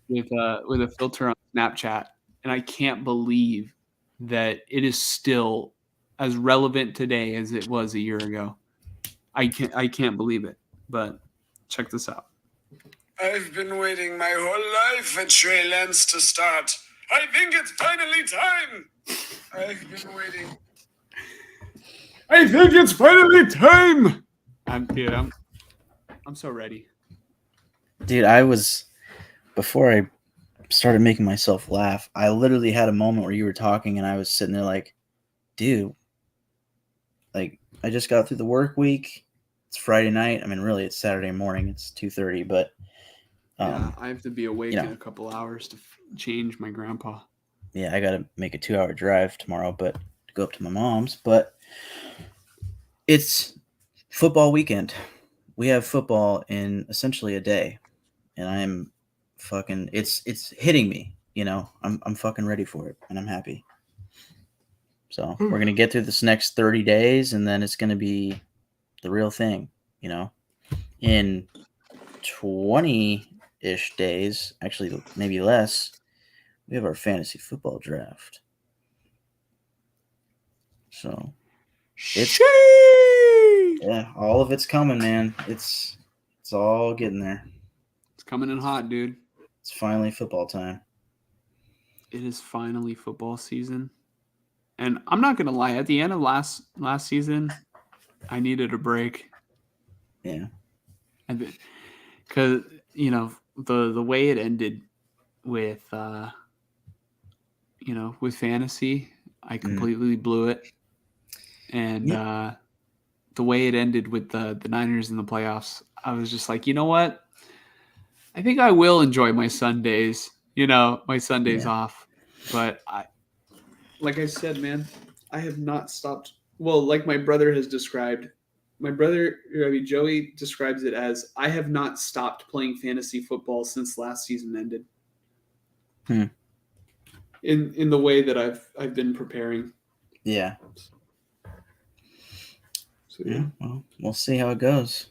with a filter on Snapchat, and I can't believe that it is still as relevant today as it was a year ago. I can't believe it. But check this out. I've been waiting my whole life for Trey Lance to start. I think it's finally time. I've been waiting. I think it's finally time. I'm so ready. Dude, before I started making myself laugh, I literally had a moment where you were talking and I was sitting there like, dude, like I just got through the work week. It's Friday night. I mean, really, it's Saturday morning. It's 2:30, but Yeah, I have to be awake you in know. a couple hours to change my grandpa. yeah, I got to make a 2-hour drive tomorrow, but to go up to my mom's. But it's football weekend. We have football in essentially a day, and I'm fucking. It's hitting me. I'm fucking ready for it, and I'm happy. So we're gonna get through this next 30 days, and then it's gonna be the real thing. In 20-ish days, actually maybe less, we have our fantasy football draft. So it's yeah, all of it's coming, man. It's all getting there. It's coming in hot, dude. It's finally football time. It is finally football season. And I'm not gonna lie, at the end of last season, I needed a break. Yeah. Because the way it ended with with fantasy, I completely blew it. And the way it ended with the Niners in the playoffs, I was just like, you know what? I think I will enjoy my Sundays. My Sundays off. But like I said, man, I have not stopped. Well, like my brother has described, Joey describes it as, I have not stopped playing fantasy football since last season ended. In the way that I've been preparing. Yeah. So yeah. Well, we'll see how it goes.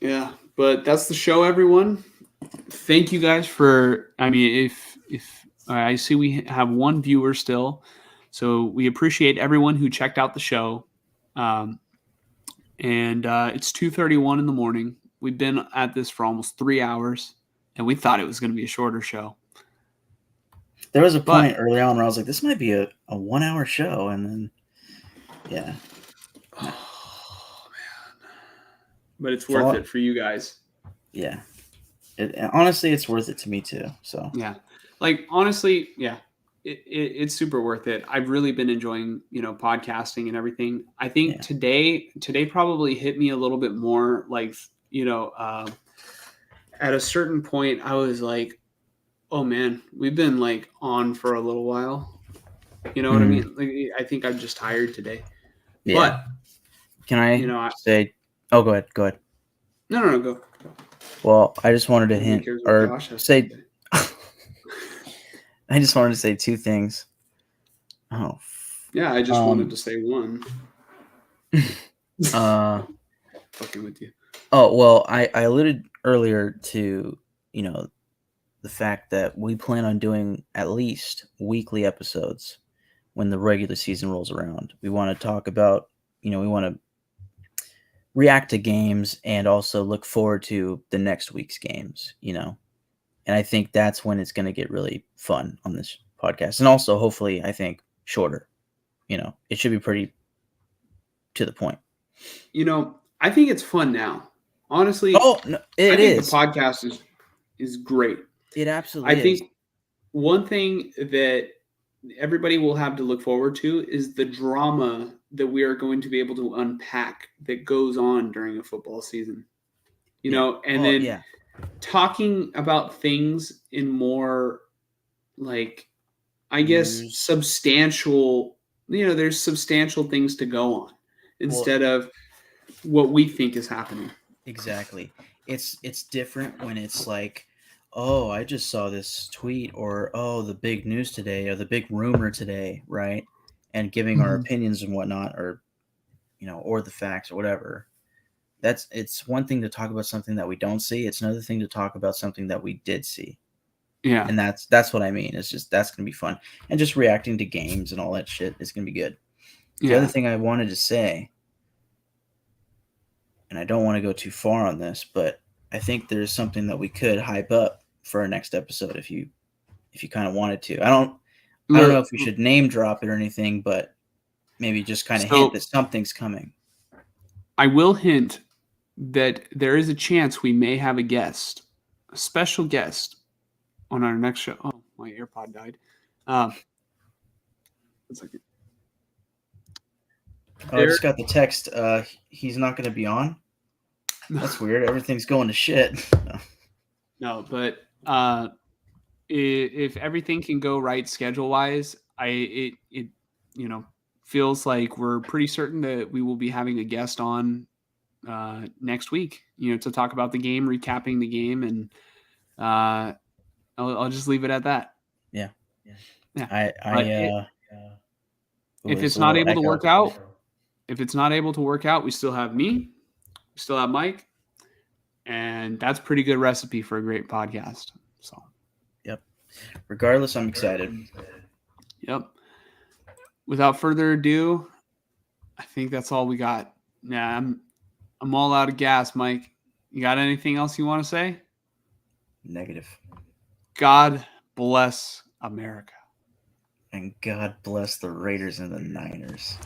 Yeah, but that's the show, everyone. Thank you guys for. I mean, if I see we have one viewer still, so we appreciate everyone who checked out the show. And it's 2:31 in the morning. We've been at this for almost 3 hours, and we thought it was going to be a shorter show. There was a point early on where I was like, this might be a 1-hour show, and then yeah. Oh man. But it's worth it for you guys. Yeah. Honestly, it's worth it to me too. So yeah, like honestly, yeah, it's super worth it. I've really been enjoying, podcasting and everything. I think today probably hit me a little bit more. Like, at a certain point, I was like, oh man, we've been like on for a little while. You know what I mean? Like, I think I'm just tired today. Yeah. But can I say? Oh, go ahead. Go ahead. No, go. Well, I just wanted to hint or say. I just wanted to say two things. Oh. Yeah, I just wanted to say one. Fucking with you. Oh well, I alluded earlier to the fact that we plan on doing at least weekly episodes when the regular season rolls around. We want to talk about we want to react to games and also look forward to the next week's games, and I think that's when it's going to get really fun on this podcast. And also, hopefully, I think shorter, it should be pretty to the point. I think it's fun now. Honestly, I think the podcast is great. It absolutely is. I think one thing that everybody will have to look forward to is the drama that we are going to be able to unpack that goes on during a football season. Talking about things in more like, I guess, substantial, there's substantial things to go on instead of what we think is happening. Exactly. It's different when it's like, oh, I just saw this tweet, or oh, the big news today, or the big rumor today, right? And giving our opinions and whatnot, or or the facts or whatever. It's one thing to talk about something that we don't see. It's another thing to talk about something that we did see. Yeah. And that's what I mean. It's just, that's going to be fun. And just reacting to games and all that shit is going to be good. The other thing I wanted to say, and I don't want to go too far on this, but I think there's something that we could hype up for our next episode if you kind of wanted to. I don't know if we should name drop it or anything, but maybe just kind of hint that something's coming. I will hint that there is a chance we may have a special guest on our next show. Oh, my AirPod died. It's like I just got the text. He's not going to be on. That's weird. Everything's going to shit. No, but if everything can go right schedule wise, it feels like we're pretty certain that we will be having a guest on next week. To talk about the game, recapping the game, and I'll just leave it at that. Yeah. Yeah. If it's not able to work out, we still have me, we still have Mike, and that's pretty good recipe for a great podcast. So, yep. Regardless, I'm excited. Yep. Without further ado, I think that's all we got. Yeah, I'm all out of gas, Mike. You got anything else you want to say? Negative. God bless America. And God bless the Raiders and the Niners.